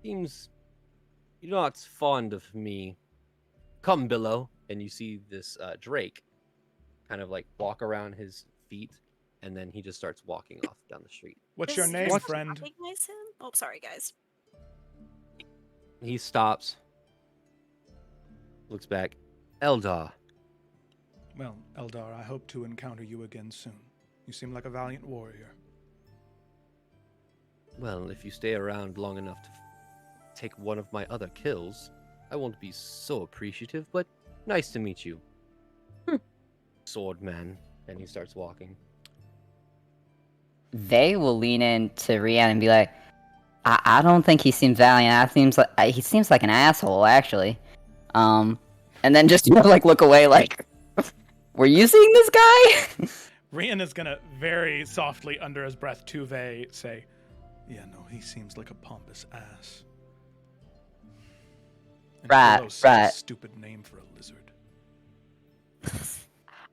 Seems you're not fond of me. Come, Billow. And you see this drake kind of like walk around his feet, and then he just starts walking off down the street. What's your Does name, Yursa friend? recognize him? Oh, sorry, guys. He stops, looks back. Eldar. Well, Eldar, I hope to encounter you again soon. You seem like a valiant warrior. Well, if you stay around long enough to take one of my other kills, I won't be so appreciative, but nice to meet you. Swordman. And he starts walking. They will lean in to Rian and be like, I don't think he seems valiant. He seems like an asshole, actually. And then just like look away, like, were you seeing this guy? Rian is gonna very softly, under his breath, to Vey say, "Yeah, no, he seems like a pompous ass." And Right, Billow said a right. stupid name for a lizard.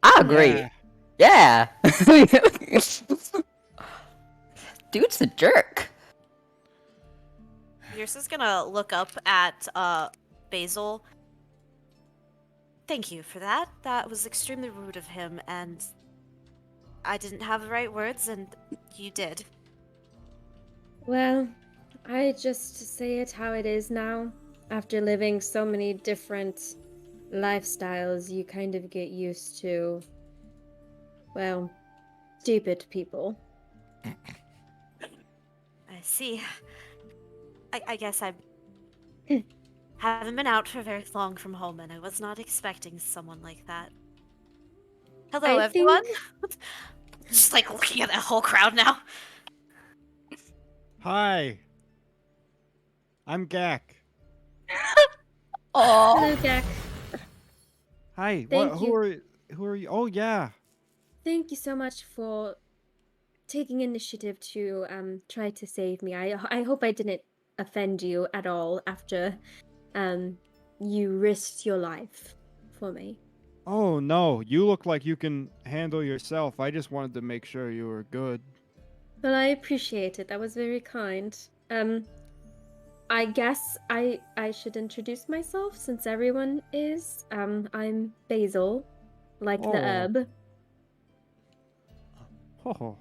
I agree. Yeah. Dude's a jerk. Yursa's gonna look up at Basil. Thank you for that. That was extremely rude of him, and I didn't have the right words, and you did. Well, I just say it how it is now. After living so many different lifestyles, you kind of get used to, well, stupid people. I see. I guess I haven't been out for very long from home, and I was not expecting someone like that. Hello, I everyone. Just like looking at that whole crowd now. Hi. I'm Gak. Hello, Jack. Hi. Thank Who are you? Oh yeah. Thank you so much for taking initiative to try to save me. I hope I didn't offend you at all after you risked your life for me. Oh no, you look like you can handle yourself. I just wanted to make sure you were good. Well, I appreciate it. That was very kind. I guess I should introduce myself since everyone is. I'm Basil, like the Oh. herb. Oh.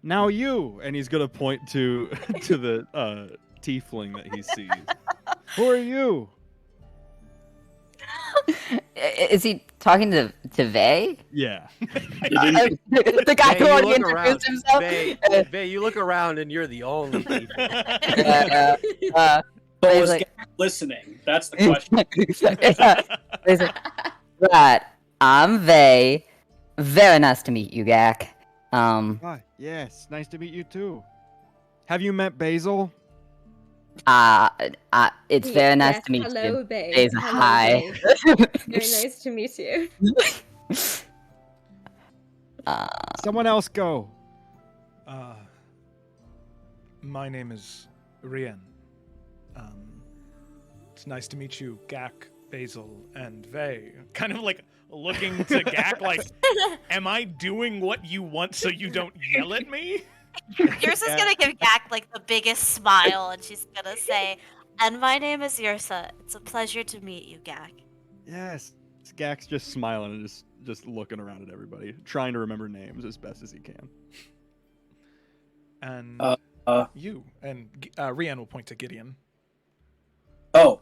Now you, and he's gonna point to to the tiefling that he sees. Who are you? Is he talking to Vey? Yeah. The guy Vey, who you already look around. introduced himself? Vey, you look around and you're the only people. But He's was like- Gak listening? That's the question. Listen, right, I'm Vey. Very nice to meet you, Gak. Ah, yes. Nice to meet you too. Have you met Basil? It's very nice Yes, to meet hello, you. babe. Basil, Hello, hi. babe. Very nice to meet you. Someone else go. My name is Rian. It's nice to meet you, Gak, Basil, and Vey. Kind of like looking to Gak like, am I doing what you want so you don't yell at me? Yrsa's gonna give Gak like the biggest smile, and she's gonna say, "And my name is Yrsa. It's a pleasure to meet you, Gak." Yes. Gak's just smiling and just looking around at everybody, trying to remember names as best as he can. And you and Rian will point to Gideon. Oh,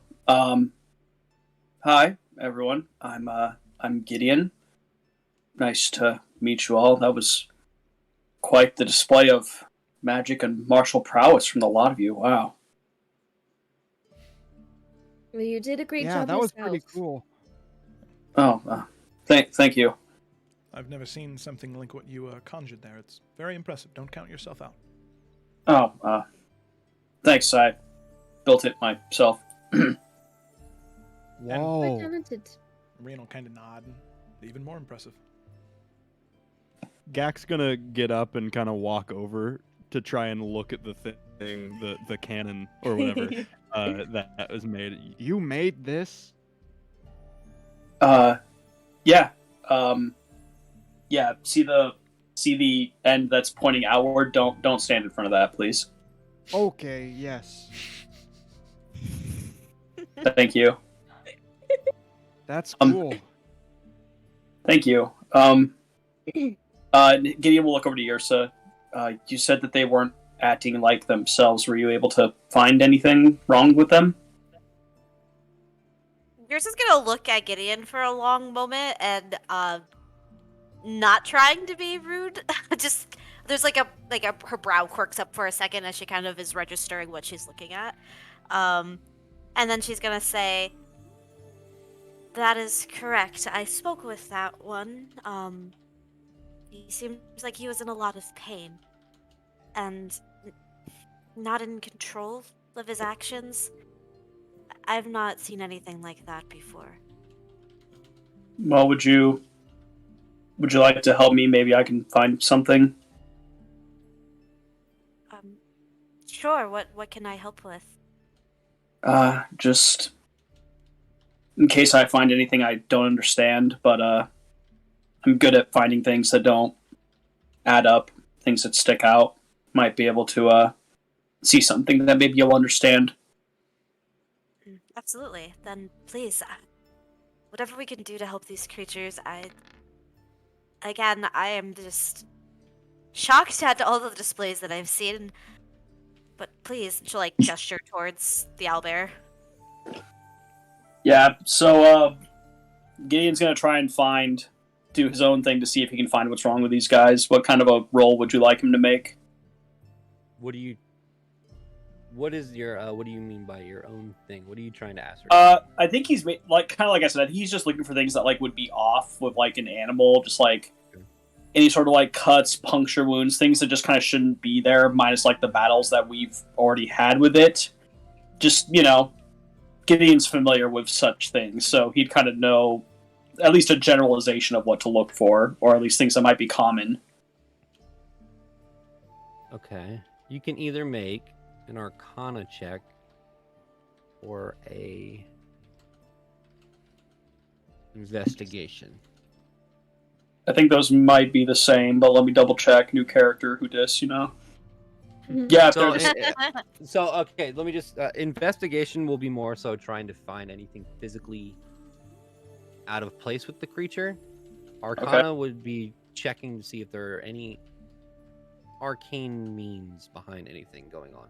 hi everyone. I'm Gideon. Nice to meet you all. That was quite the display of magic and martial prowess from the lot of you. Wow. Well, you did a great Yeah, job that was yourself. pretty cool. Oh, thank you. I've never seen something like what you conjured there. It's very impressive. Don't count yourself out. Oh, thanks. I built it myself. Quite Whoa. talented. Rian will kind of nod. Even more impressive. Gak's gonna get up and kind of walk over to try and look at the thing, the cannon or whatever that was made. You made this? Yeah. Yeah. See the end that's pointing outward. Don't stand in front of that, please. Okay, yes. Thank you. That's cool. Thank you. Gideon will look over to Yrsa. You said that they weren't acting like themselves. Were you able to find anything wrong with them? Yrsa's gonna look at Gideon for a long moment and not trying to be rude. Just there's like a her brow quirks up for a second as she kind of is registering what she's looking at. And then she's gonna say, "That is correct. I spoke with that one. He seems like he was in a lot of pain and not in control of his actions. I've not seen anything like that before." Well, would you like to help me? Maybe I can find something. Sure. What can I help with? Just in case I find anything I don't understand, but I'm good at finding things that don't add up, things that stick out. Might be able to see something that maybe you'll understand. Absolutely. Then please, whatever we can do to help these creatures. I am just shocked at all the displays that I've seen. But please, she'll like gesture towards the owlbear. Yeah, so Gideon's gonna try and do his own thing to see if he can find what's wrong with these guys. What kind of a roll would you like him to make? What do you mean by your own thing? What are you trying to ask her? I think he's kind of like I said, I think he's just looking for things that like would be off with like an animal, just like any sort of like cuts, puncture wounds, things that just kind of shouldn't be there, minus like the battles that we've already had with it. Just, Gideon's familiar with such things, so he'd kind of know at least a generalization of what to look for, or at least things that might be common. Okay. You can either make an Arcana check or a investigation. I think those might be the same, but let me double check. New character, who dis, Yeah, So, they're just... okay, let me just investigation will be more so trying to find anything physically out of place with the creature. Arcana would be checking to see if there are any arcane means behind anything going on.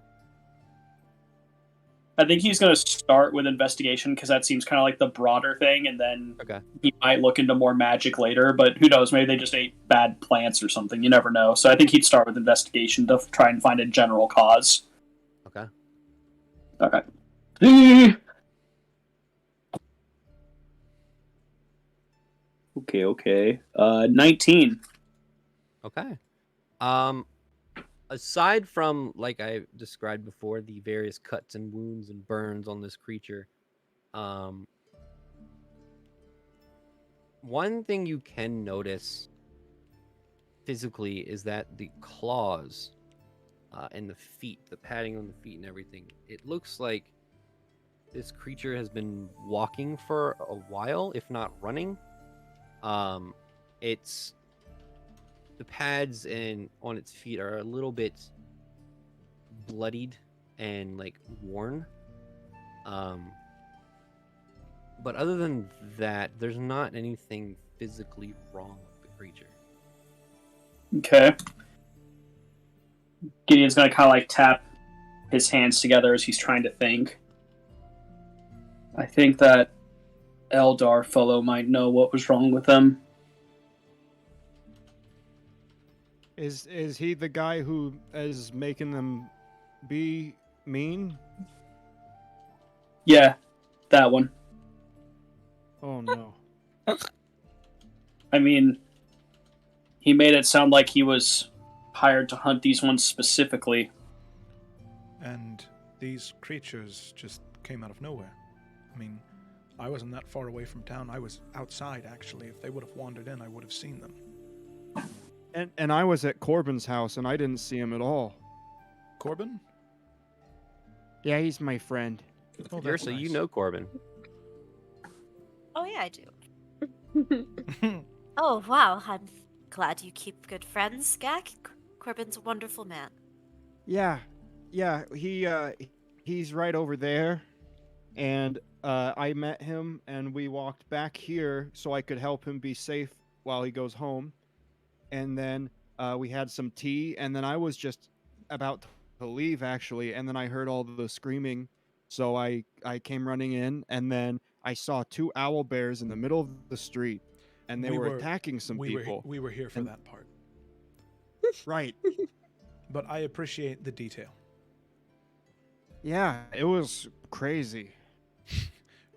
I think he's going to start with investigation because that seems kind of like the broader thing, and then he might look into more magic later, but who knows, maybe they just ate bad plants or something, you never know. So I think he'd start with investigation to try and find a general cause. Okay. Okay. 19. Okay. Aside from, like I described before, the various cuts and wounds and burns on this creature, one thing you can notice physically is that the claws and the feet, the padding on the feet and everything, it looks like this creature has been walking for a while, if not running. It's the pads and on its feet are a little bit bloodied and like worn. But other than that, there's not anything physically wrong with the creature. Okay. Gideon's gonna kind of like tap his hands together as he's trying to think. I think that Eldar fellow might know what was wrong with them. Is he the guy who is making them be mean? Yeah, that one. Oh no. I mean, he made it sound like he was hired to hunt these ones specifically. And these creatures just came out of nowhere. I mean, I wasn't that far away from town. I was outside, actually. If they would have wandered in, I would have seen them. And I was at Corbin's house and I didn't see him at all. Corbin? Yeah, he's my friend. Oh, that's Ursa, you nice. know Corbin. Oh yeah, I do. Oh wow, I'm glad you keep good friends, Gak. Corbin's a wonderful man. Yeah, he's right over there, and I met him, and we walked back here so I could help him be safe while he goes home, and then we had some tea, and then I was just about to leave actually, and then I heard all the screaming, so I came running in, and then I saw two owl bears in the middle of the street, and they were attacking some people. We were here for that part. Right. But I appreciate the detail. Yeah, it was crazy.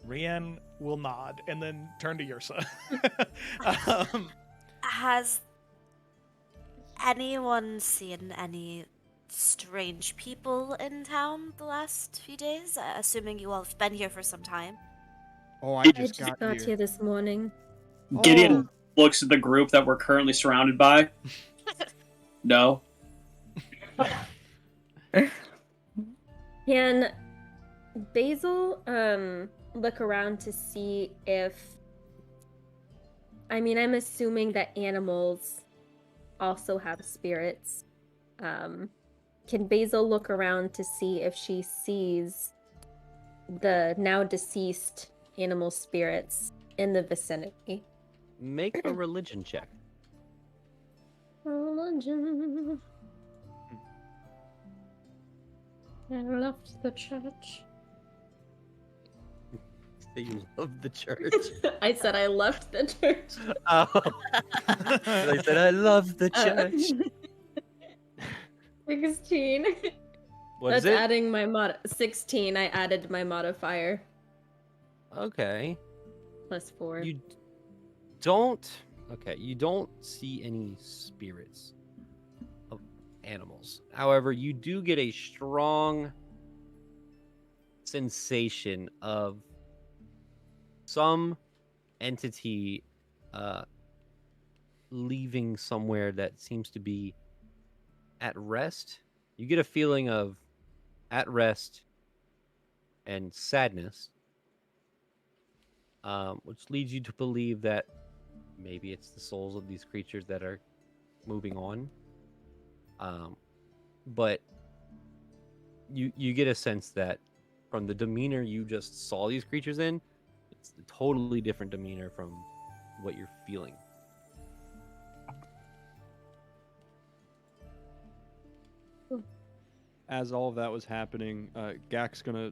Rian will nod and then turn to Ursa. Has anyone seen any strange people in town the last few days? Assuming you all have been here for some time. Oh, I I just just got here this morning. Gideon looks at the group that we're currently surrounded by. No. Can Basil look around to see if... I mean, I'm assuming that animals also have spirits. Can Basil look around to see if she sees the now deceased animal spirits in the vicinity? Make a religion check. Religion. I left the church. Say you love the church. I said I left the church. Oh. I said I love the church. 16. What That's is it? adding my 16. I added my modifier. Okay. Plus 4. You don't. Okay, you don't see any spirits of animals. However, you do get a strong sensation of some entity leaving somewhere that seems to be at rest. You get a feeling of at rest and sadness, which leads you to believe that maybe it's the souls of these creatures that are moving on. But you get a sense that from the demeanor you just saw these creatures in, it's a totally different demeanor from what you're feeling. As all of that was happening, Gak's gonna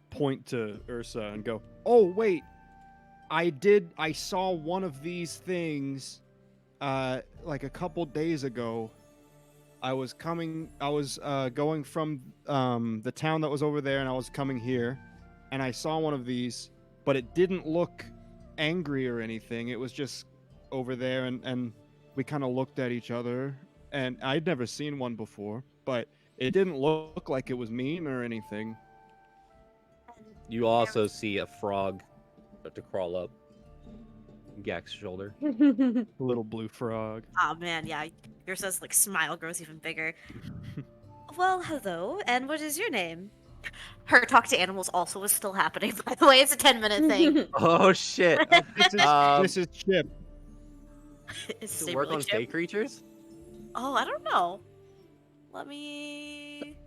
point to Ursa and go, Oh, wait. I saw one of these things like a couple days ago. I was going from the town that was over there, and I was coming here, and I saw one of these, but it didn't look angry or anything. It was just over there, and we kind of looked at each other, and I'd never seen one before, but it didn't look like it was mean or anything. You also see a frog start to crawl up Gak's shoulder. little blue frog. Oh man, yeah. Ursa's like smile grows even bigger. Well, hello, and what is your name? Her talk to animals also was still happening, by the way. It's a 10-minute thing. Oh shit! This is Chip. Is To it work really on Chip? fey creatures? Oh, I don't know. Let me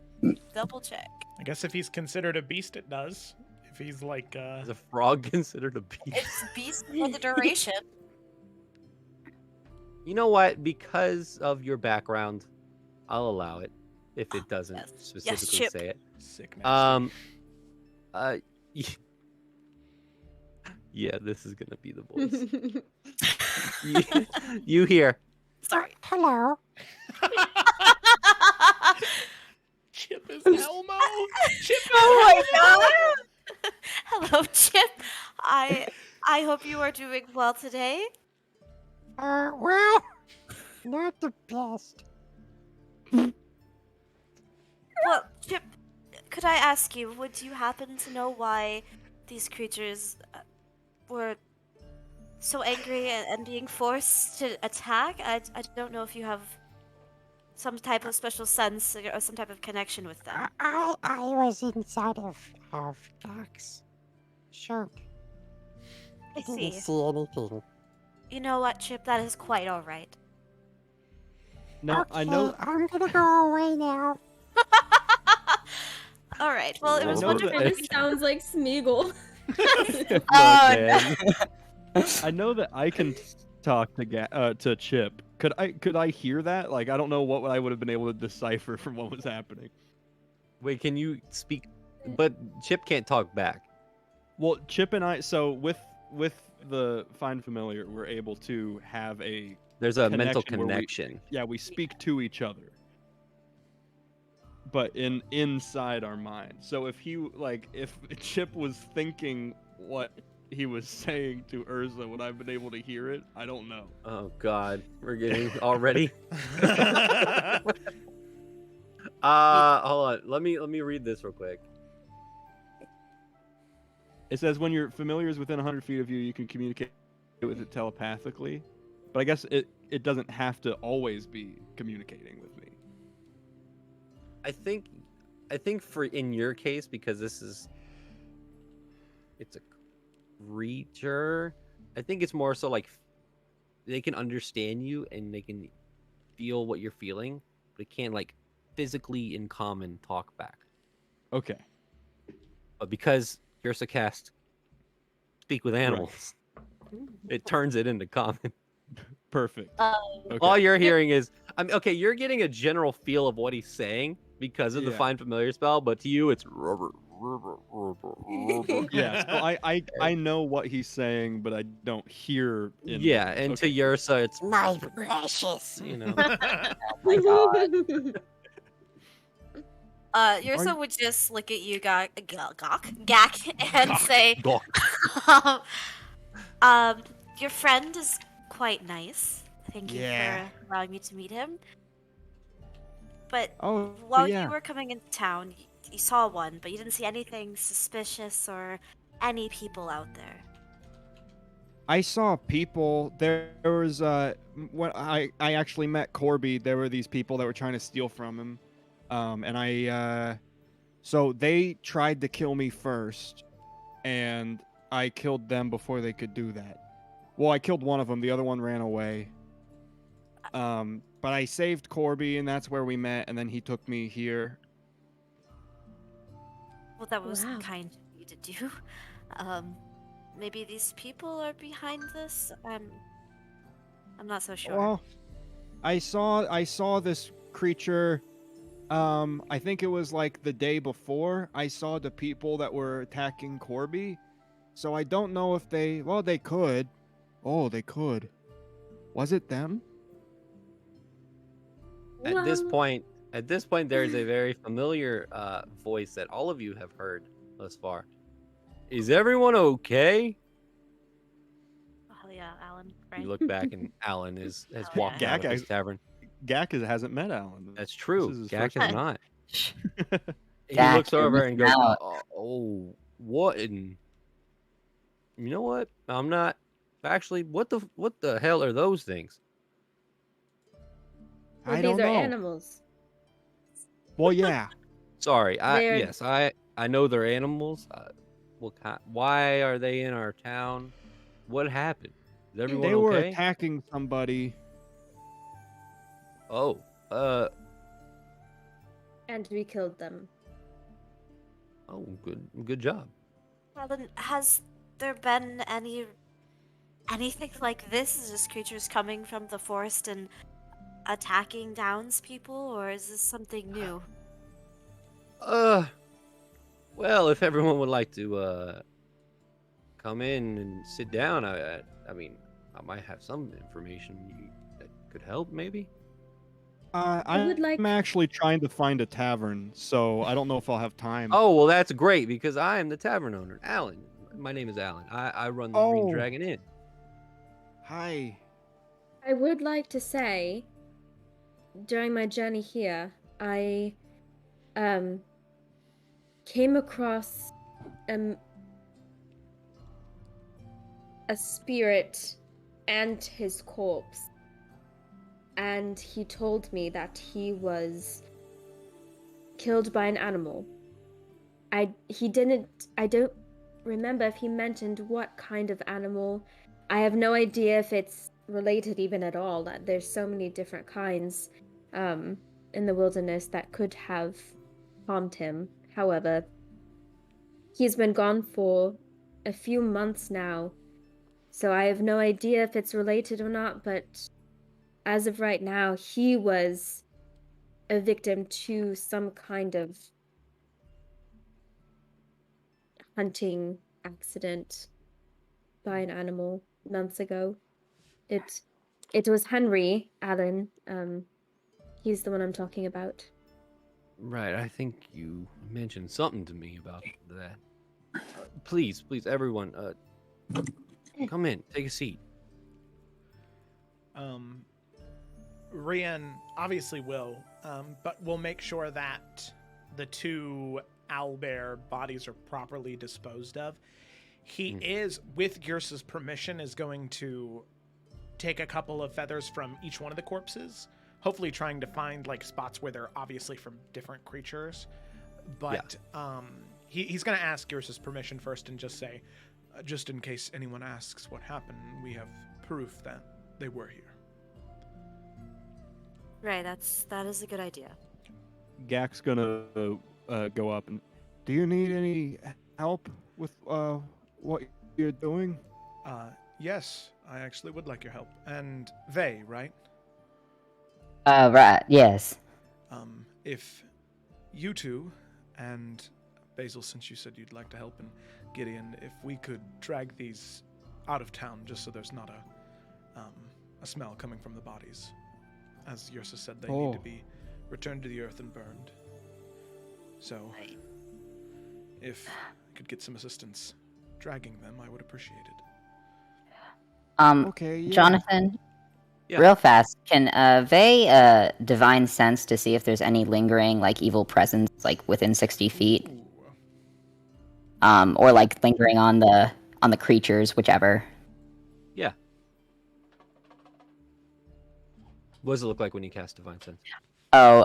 double check. I guess if he's considered a beast, it does. If he's like, Is a frog considered a beast? It's beast for the duration. You know what? Because of your background, I'll allow it if it doesn't Yes. specifically Chip. say it. sick nasty. Uh, yeah, this is gonna be the voice. you hear? Sorry. Hello. Chip is Elmo. Chip is Oh my Elmo. god! Hello, Chip. I hope you are doing well today. Well, not the best. Well, Chip, could I ask you, would you happen to know why these creatures were so angry and being forced to attack? I don't know if you have some type of special sense or some type of connection with them. I was inside of Jack's shirt. I Didn't see. see anything. You know what, Chip? That is quite all right. No, Okay, I know. I'm gonna go away now. All right. Well, it was know wonderful. that- to This sounds like Smeagol. Oh, man. I know that I can talk to Chip. Could I hear that? Like, I don't know what I would have been able to decipher from what was happening. Wait, can you speak? But Chip can't talk back. Well, Chip and I, so with the Find Familiar, we're able to have a There's a mental connection where connection. we speak to each other, but inside our mind. So if if Chip was thinking what he was saying to Urza, would I have been able to hear it? I don't know. Oh God, we're getting already. Hold on. Let me read this real quick. It says when your familiar is within 100 feet of you, you can communicate with it telepathically. But I guess it doesn't have to always be communicating with me. I think for in your case, because it's a creature. I think it's more so like they can understand you and they can feel what you're feeling, but it can't like physically in common talk back. Okay. But because Ursa cast speak with animals, it turns it into common. Perfect. Okay. All you're hearing is, okay, you're getting a general feel of what he's saying because of the Yeah. Find Familiar spell, but to you, it's Yeah, so I know what he's saying, but I don't hear. yeah, and to Ursa, it's My precious. you know. My God. Yursa would just look at you, Gak, and say, your friend is quite nice. Thank you Yeah. for allowing me to meet him. But Oh, while yeah. you were coming into town, you saw one, but you didn't see anything suspicious or any people out there. I saw people. There was when I actually met Corby. There were these people that were trying to steal from him, and so they tried to kill me first, and I killed them before they could do that. Well, I killed one of them. The other one ran away. But I saved Corby, and that's where we met. And then he took me here. Well, that was Wow. kind of you to do. Maybe these people are behind this. I'm not so sure. Well, I saw this creature. I think it was like the day before. I saw the people that were attacking Corby. So I don't know if they. Well, they could. Oh, they could. Was it them? At this Well, point, there is a very familiar voice that all of you have heard thus far. Is everyone okay? Oh yeah, Alan. Right? You look back and Alan has Oh, walked yeah. out of his tavern. Gak hasn't met Alan. That's true. This is his Gak first is time. not. He Gak, looks you're over and missing goes, out. "Oh, what? In... You know what? I'm not actually. What the hell are those things?" I these don't are know. animals. Well, yeah. Sorry. They're- Yes, I I know they're animals. Why are they in our town? What happened? Is everyone They were okay? attacking somebody. Oh, And we killed them. good job. Well, then, has there been anything like this? Is just creatures coming from the forest and attacking townspeople, or is this something new? Well, if everyone would like to come in and sit down, I mean, I might have some information that could help, maybe. I would like- I'm actually trying to find a tavern, so I don't know if I'll have time. Oh, well, that's great because I am the tavern owner, Alan. My name is Alan. I run the Green Oh. Dragon Inn. Hi. I would like to say, during my journey here, I came across a spirit and his corpse, and he told me that he was killed by an animal. I don't remember if he mentioned what kind of animal. I have no idea if it's related even at all. That there's so many different kinds in the wilderness that could have harmed him. However, he's been gone for a few months now, so I have no idea if it's related or not, but as of right now, he was a victim to some kind of hunting accident by an animal months ago. It was Henry Allen. He's the one I'm talking about. Right, I think you mentioned something to me about that. Please, everyone, come in, take a seat. Rian obviously will, but we'll make sure that the two owlbear bodies are properly disposed of. He is, with Gyrsa's permission, is going to take a couple of feathers from each one of the corpses, hopefully trying to find like spots where they're obviously from different creatures. But he's going to ask Gyrsa's permission first and just say, just in case anyone asks what happened, we have proof that they were here. Right, that is a good idea. Gak's gonna go up and. Do you need any help with what you're doing? Yes, I actually would like your help. And they, right? Right. Yes. If you two and Basil, since you said you'd like to help, and Gideon, if we could drag these out of town just so there's not a smell coming from the bodies. As Yrsa said, they need to be returned to the earth and burned. So, if I could get some assistance dragging them, I would appreciate it. Okay, yeah. Jonathan, Yeah. real fast, can Vey divine sense to see if there's any lingering like evil presence like within 60 feet? Or like lingering on the creatures, whichever. Yeah. What does it look like when you cast Divine Sense? Oh,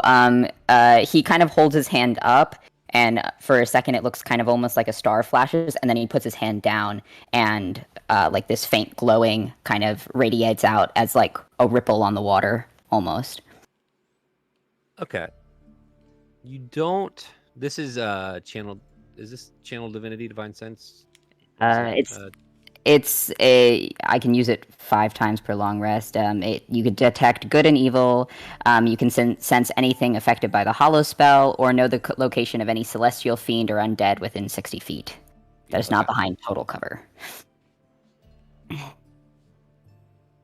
he kind of holds his hand up, and for a second it looks kind of almost like a star flashes, and then he puts his hand down, and like this faint glowing kind of radiates out as like a ripple on the water, almost. Okay. You don't. This is channel. Is this channel divinity, divine sense? It's a. I can use it 5 times per long rest. You can detect good and evil. You can sense anything affected by the hollow spell, or know the location of any celestial fiend or undead within 60 feet. That is not behind total cover.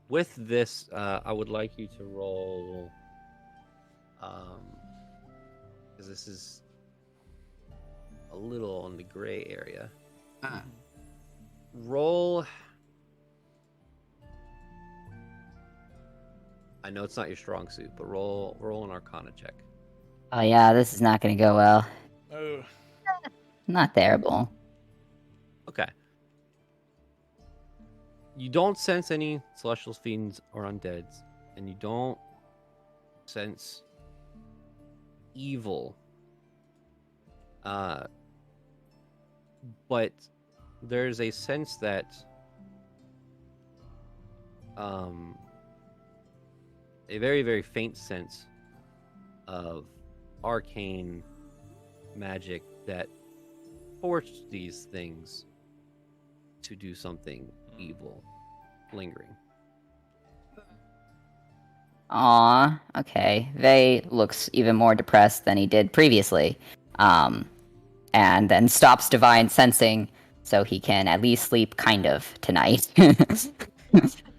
With this, I would like you to roll. Because this is a little on the gray area. Roll. I know it's not your strong suit, but roll an Arcana check. Oh yeah, this is not going to go well. Oh. Not terrible. Okay. You don't sense any celestial fiends or undeads, and you don't sense evil. but there's a sense that a very, very faint sense of arcane magic that forced these things to do something evil lingering. Aw, okay. Vey looks even more depressed than he did previously. And then stops divine sensing so he can at least sleep kind of tonight.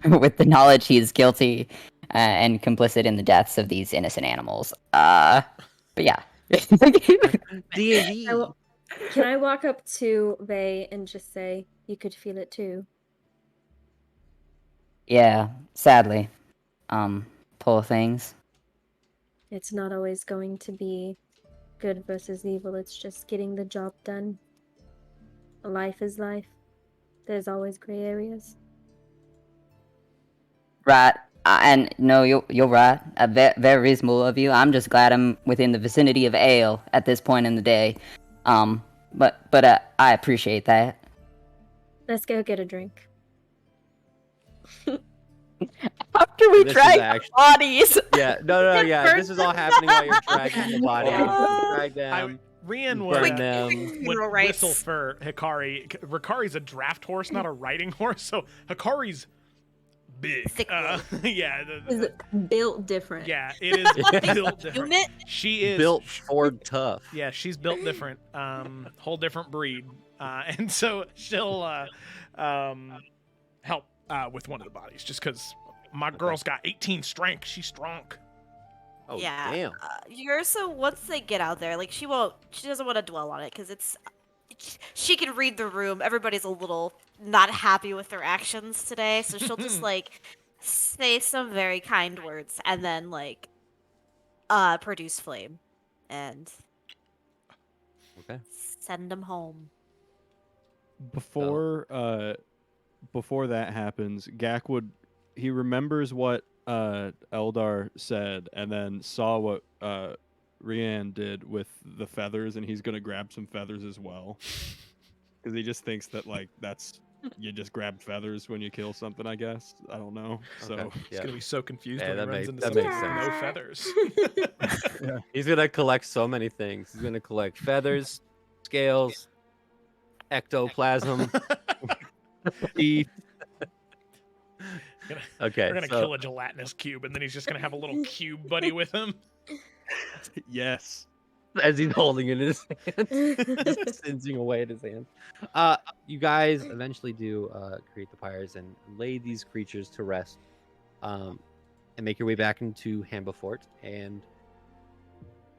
With the knowledge he is guilty and complicit in the deaths of these innocent animals. But yeah. D&D. Can I walk up to Vey and just say, you could feel it too? Yeah, sadly. Poor things. It's not always going to be good versus evil, it's just getting the job done. Life is life. There's always gray areas. Right. And no, you're right. Very reasonable of you. I'm just glad I'm within the vicinity of ale at this point in the day. But I appreciate that. Let's go get a drink. After we This is drag actually- bodies. Yeah, no, yeah. This is all happening while you're dragging the body. Drag them. Rian burn would, them. would Funeral rites. whistle for Hikari. Hikari's a draft horse, not a riding horse, so Hikari's big. Thick-willed. Yeah, Is it built different? yeah, it is built different. Unit? She is Built Ford tough. Yeah, she's built different. Whole different breed. And so she'll help with one of the bodies, just because my girl's got 18 strength. She's strong. Oh, Yeah. damn. Ursa, once they get out there, like she doesn't want to dwell on it because she can read the room. Everybody's a little not happy with their actions today, so she'll just like say some very kind words and then like produce flame and Okay. send them home. Before that happens, Gak he remembers what Eldar said, and then saw what Rian did with the feathers, and he's gonna grab some feathers as well, because he just thinks that like that's you just grab feathers when you kill something. I guess I don't know. So Okay, He's yeah. gonna be so confused Yeah, when he that runs makes- into that something makes with no feathers. He's gonna collect so many things. He's gonna collect feathers, scales, ectoplasm. teeth. Okay, We're gonna so kill a gelatinous cube, and then he's just gonna have a little cube buddy with him. Yes. as he's holding it in his hand, just singeing away at his hand. You guys eventually do create the pyres and lay these creatures to rest, and make your way back into Hambafort and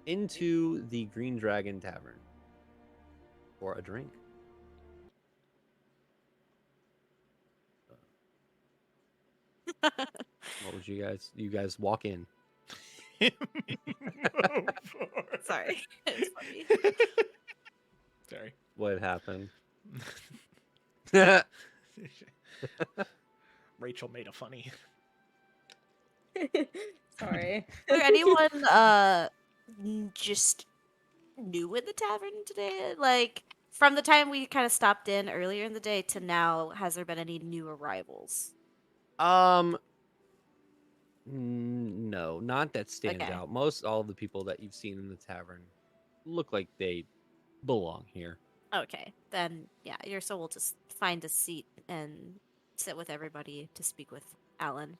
into the Green Dragon Tavern for a drink. What would you guys walk in? Sorry. It's funny. Sorry. What happened? Rachel made a funny. Sorry. Is there anyone just new in the tavern today? Like from the time we kind of stopped in earlier in the day to now, has there been any new arrivals? No, not that stands Okay. out. All of the people that you've seen in the tavern look like they belong here. Okay, then yeah, your soul will just find a seat and sit with everybody to speak with Alan.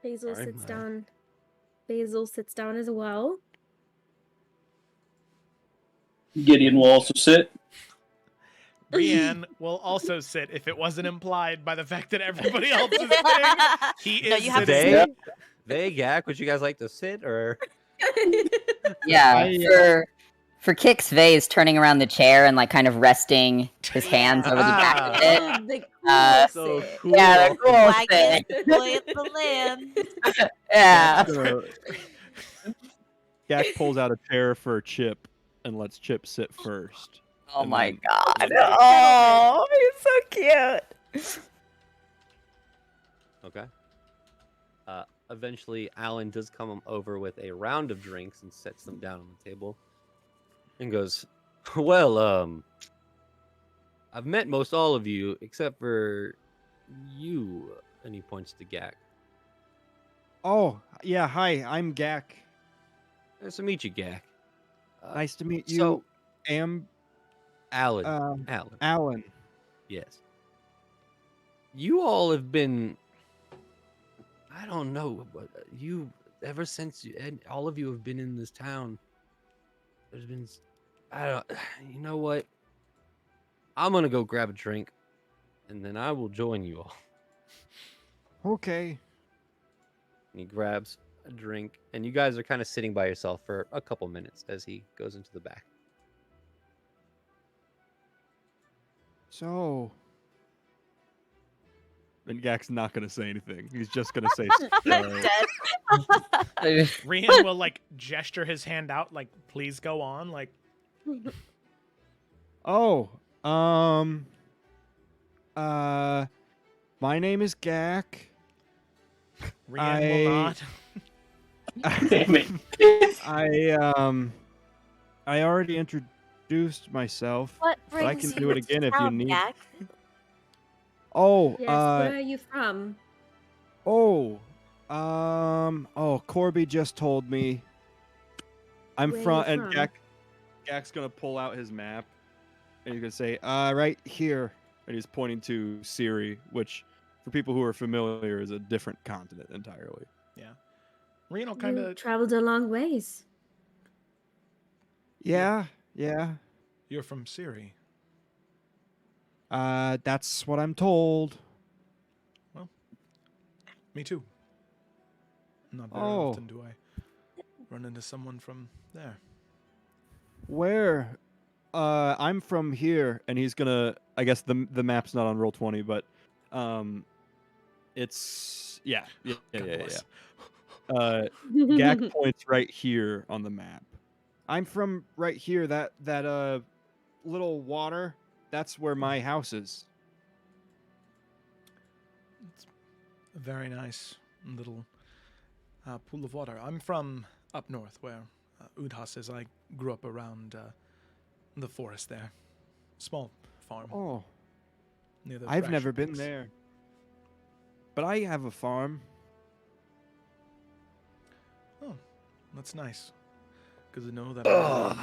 Basil Sorry, sits my- down. Basil sits down as well. Gideon will also sit. Rian will also sit if it wasn't implied by the fact that everybody else is sitting. He No, is you have to sitting. They, Gak, would you guys like to sit or? Yeah, for kicks, Vey is turning around the chair and like kind of resting his hands over the back of it. Oh, the Uh, cool sit. cool. Yeah, the cool Wagon, thing. boy of the land. Yeah. Gak pulls out a chair for Chip and lets Chip sit first. Oh And my then- god. Oh, he's so cute. Okay. eventually Alan does come over with a round of drinks and sets them down on the table and goes, "Well, I've met most all of you except for you." And he points to Gak. Oh, yeah. Hi, I'm Gak. Nice to meet you, Gak. Nice to meet you. So, Am Alan. Alan. Alan. Yes. You all have been. I don't know, but you ever since and all of you have been in this town. There's been. I don't. You know what? I'm gonna go grab a drink, and then I will join you all. Okay. And he grabs a drink, and you guys are kind of sitting by yourself for a couple minutes as he goes into the back. So, And Gak's not gonna say anything. He's just gonna say, Dead. Rian will like gesture his hand out, like, please go on. Like, oh, my name is Gak. Rian will not. Damn it. I already introduced myself. What But I brings can you do it to again if you town, need. Gak? Oh, Yes, where are you from? Corby just told me. I'm Where from, you and from? Gak's gonna pull out his map, and he's gonna say, right here, and he's pointing to Siri, which, for people who are familiar, is a different continent entirely. Yeah. Rian will kind You of. traveled a long ways. Yeah. You're from Siri. That's what I'm told. Me too. Not very Oh. often do I run into someone from there. Where? I'm from here, and he's gonna. I guess the map's not on Roll20, but, it's yeah. God bless. Gak points right here on the map. I'm from right here. That little water. That's where my house is. It's a very nice little pool of water. I'm from up north where Udhas is. I grew up around the forest there. Small farm Oh, near the I've never Thrasher been Peaks. there. But I have a farm. Oh, that's nice. Good to know that I and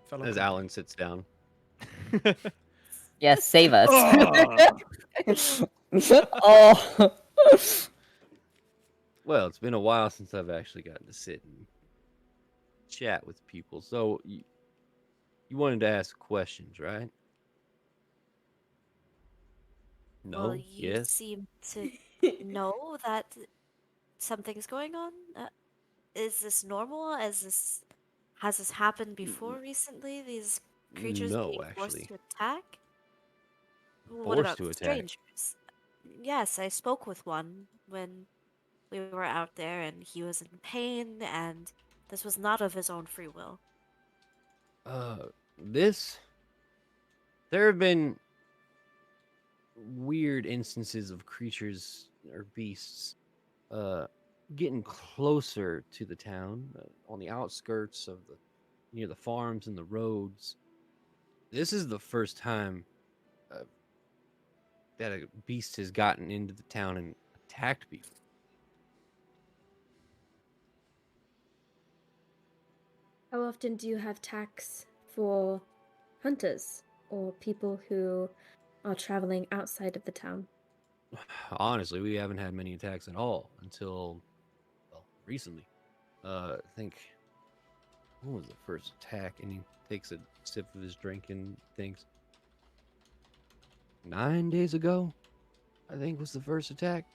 fellow As company. Alan sits down. Yes, save us. Oh. Oh. Well, it's been a while since I've actually gotten to sit and chat with people. So you wanted to ask questions, right? No. Well, you Yes. seem to know that something's going on. Is this normal? Has this happened before recently? These creatures No, being forced actually. to attack? What Forced about to attack. strangers? Yes, I spoke with one when we were out there, and he was in pain, and this was not of his own free will. There have been weird instances of creatures or beasts getting closer to the town on the outskirts of near the farms and the roads. This is the first time that a beast has gotten into the town and attacked people. How often do you have attacks for hunters or people who are traveling outside of the town? Honestly, we haven't had many attacks at all until, well, recently. I think, when was the first attack? And he takes a sip of his drink and thinks, 9 days ago, I think was the first attack.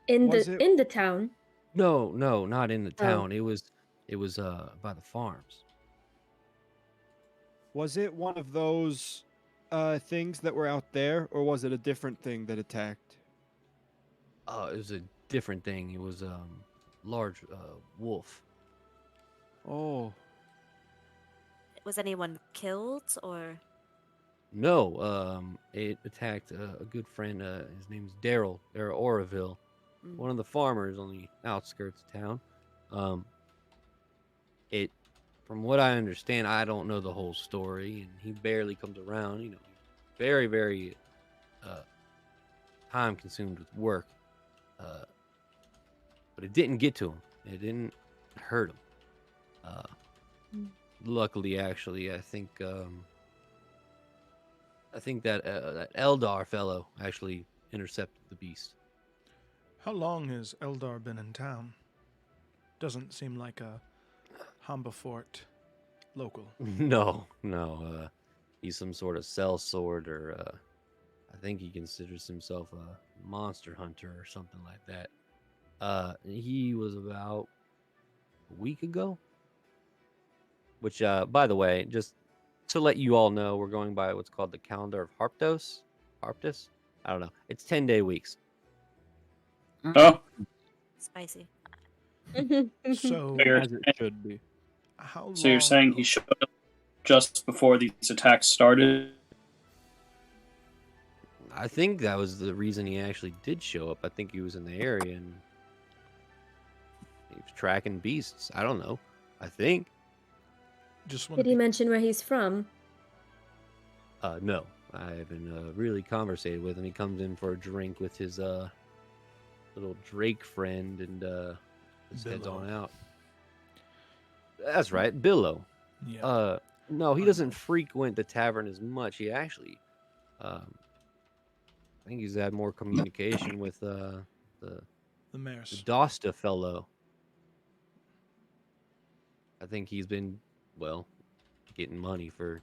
In Was the it- in the town? No, not in the Oh. town. It was by the farms. Was it one of those things that were out there, or was it a different thing that attacked? It was a different thing. It was large wolf. Oh, Was anyone killed, or No, it attacked a good friend. His name's Daryl Oroville. one of the farmers on the outskirts of town. It, from what I understand, I don't know the whole story, and he barely comes around. You know, very, very time consumed with work. But it didn't get to him. It didn't hurt him. Luckily, actually, I think that that Eldar fellow actually intercepted the beast. How long has Eldar been in town? Doesn't seem like a Hambafort local. No. He's some sort of sellsword, or I think he considers himself a monster hunter or something like that. He was about a week ago. Which, by the way, just to let you all know, we're going by what's called the calendar of Harptos. Harptus? I don't know. It's 10-day weeks. Oh, Spicy. So, As it should be. how so you're long saying ago- he showed up just before these attacks started? I think that was the reason he actually did show up. I think he was in the area and he was tracking beasts. I don't know. I think. Just want Did to he be mention where he's from? No. I haven't really conversated with him. He comes in for a drink with his little Drake friend and just heads Billow. on out. That's right, Billow. Yeah. No, he I doesn't know. frequent the tavern as much. He actually, I think he's had more communication with the the mayor's. Dosta fellow. I think he's been, well, getting money for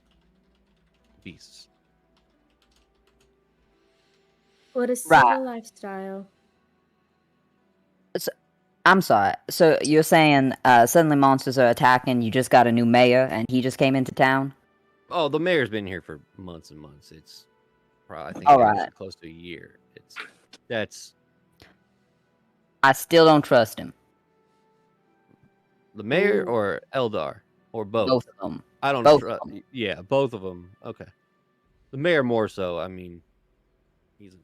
beasts. What a Right. civil lifestyle. I'm sorry. So you're saying suddenly monsters are attacking? You just got a new mayor, and he just came into town. Oh, the mayor's been here for months and months. It's probably, I think, All actually right. close to a year. That's I still don't trust him. the mayor Ooh. or Eldar or both. Both of them. I don't Both trust. of 'em. Yeah, both of them. Okay. The mayor more so. I mean, he's.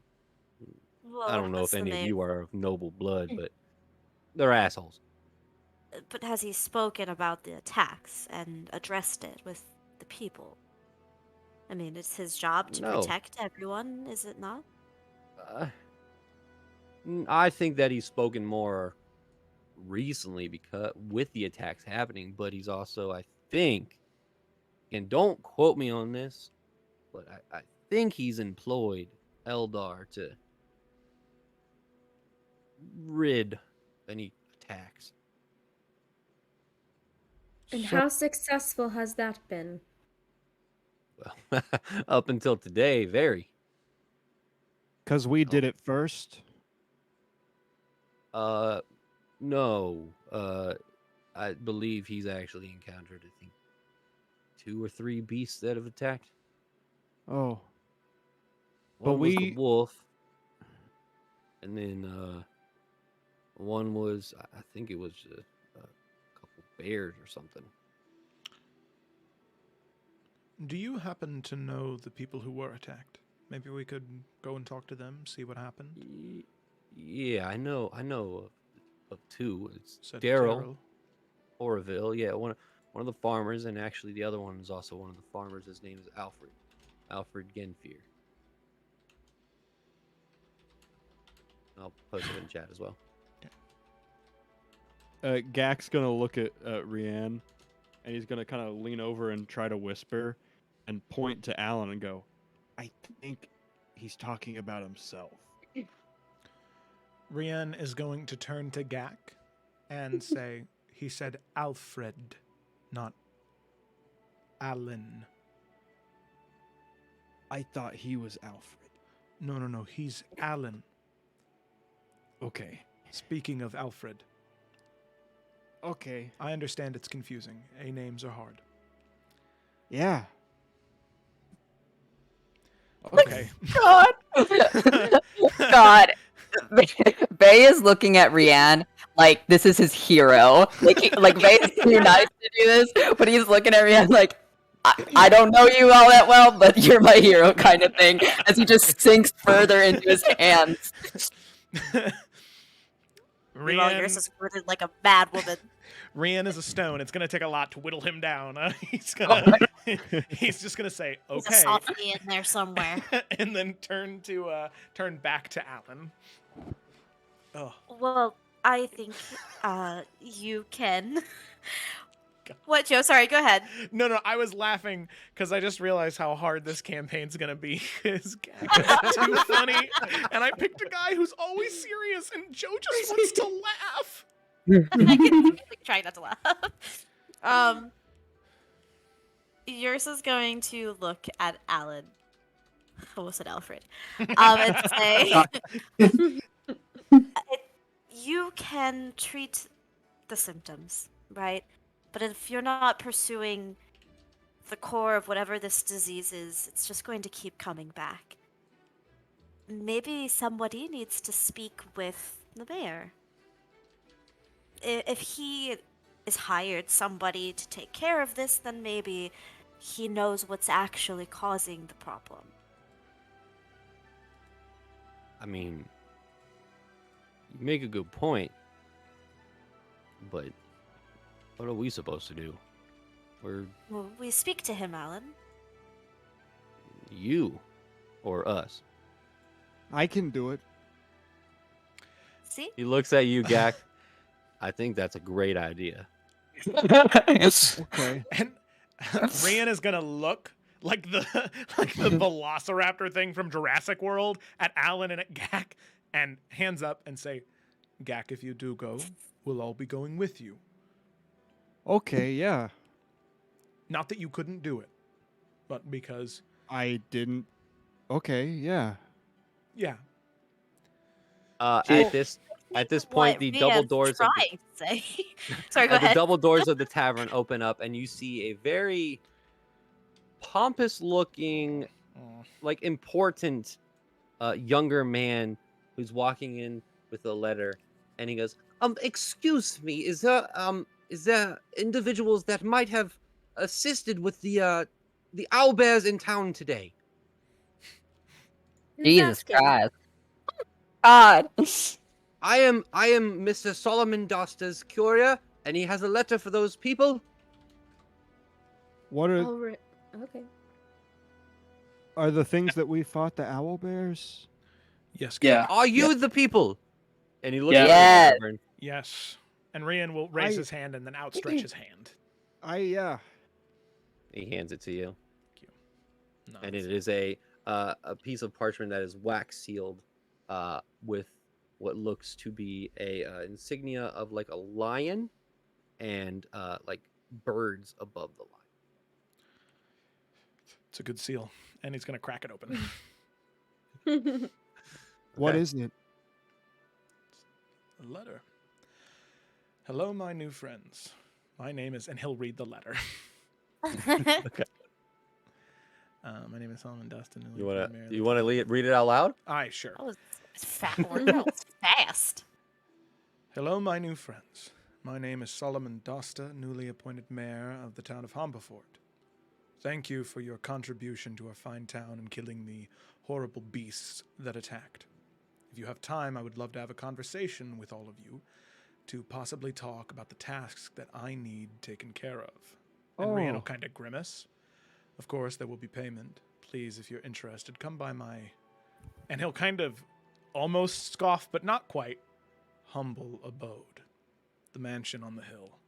I don't know if any of you are of noble blood, but they're assholes. But has he spoken about the attacks and addressed it with the people? I mean, it's his job to No. protect everyone, is it not? I think that he's spoken more recently because with the attacks happening, but he's also, I think, and don't quote me on this, but I think he's employed Eldar to rid any attacks. And how successful has that been? Well, up until today, very. Because we did it first. No. I believe he's actually encountered, I think, 2 or 3 beasts that have attacked. Oh. One But was the we- wolf, and then one was, I think it was a couple bears or something. Do you happen to know the people who were attacked? Maybe we could go and talk to them, see what happened. Yeah, I know of 2. It's Said Daryl Oroville. Yeah, one of the farmers, and actually the other one is also one of the farmers. His name is Alfred Genfear. I'll post it in chat as well. Gak's gonna look at Rianne, and he's gonna kind of lean over and try to whisper, and point to Alan and go, "I think he's talking about himself." Rian is going to turn to Gak and say, he said Alfred, not Alan. I thought he was Alfred. No, he's Alan. Okay. Speaking of Alfred, Okay. I understand it's confusing. A names are hard. Yeah. Okay. God. God. Bay is looking at Rianne like this is his hero. Like Bay is too nice to do this, but he's looking at Rianne like, I don't know you all that well, but you're my hero kind of thing, as he just sinks further into his hands. Meanwhile, Rian, yours is rooted like a bad woman. Rian is a stone. It's gonna take a lot to whittle him down. He's just gonna say There's a okay, softy in there somewhere. and then turn back to Alan. Oh, Well, I think you can. What, Joe? Sorry, go ahead. no, I was laughing because I just realized how hard this campaign's gonna be. His gag is too funny, and I picked a guy who's always serious, and Joe just wants to laugh. I can try not to laugh. Yours is going to look at Alan. I almost said Alfred. And say, you can treat the symptoms, right? But if you're not pursuing the core of whatever this disease is, it's just going to keep coming back. Maybe somebody needs to speak with the mayor. If he is hired somebody to take care of this, then maybe he knows what's actually causing the problem. I mean, you make a good point, but what are we supposed to do? Well, we speak to him, Alan. You or us? I can do it. See? He looks at you, Gak. I think that's a great idea. Okay. And Rian is gonna look like the Velociraptor thing from Jurassic World at Alan and at Gak, and hands up and say, "Gak, if you do go, we'll all be going with you. Okay, yeah. Not that you couldn't do it, but because I didn't. Okay, yeah. yeah." At this point, the double doors of the, trying to say. Sorry, go the ahead. double doors of the tavern open up, and you see a very pompous-looking, like important, younger man who's walking in with a letter, and he goes, excuse me, is there individuals that might have assisted with the owlbears in town today?" Who's Jesus asking? Christ. God. I am Mr. Solomon Dosta's courier, and he has a letter for those people. What are Oh, okay. the things that we fought the owl bears? Yes. Yeah. Are you the people? And he looks Yeah. at Yes. the tavern. Yes. And Rian will raise I- his hand and then outstretch his hand. He hands it to you, No, and it is a piece of parchment that is wax sealed, with what looks to be a insignia of like a lion, and like birds above the lion. it's a good seal, and he's gonna crack it open. What Okay. is it? A letter. Hello, my new friends. My name is, and he'll read the letter. My name is Solomon Dustin. You wanna read it out loud? Aye, sure. That was fat word. That was fast. Hello, my new friends. My name is Solomon Dosta, newly appointed mayor of the town of Hambafort. Thank you for your contribution to our fine town and killing the horrible beasts that attacked. If you have time, I would love to have a conversation with all of you to possibly talk about the tasks that I need taken care of. And Rian will Oh. kind of grimace. Of course, there will be payment. Please, if you're interested, come by my... And he'll kind of almost scoff, but not quite, humble abode. The mansion on the hill.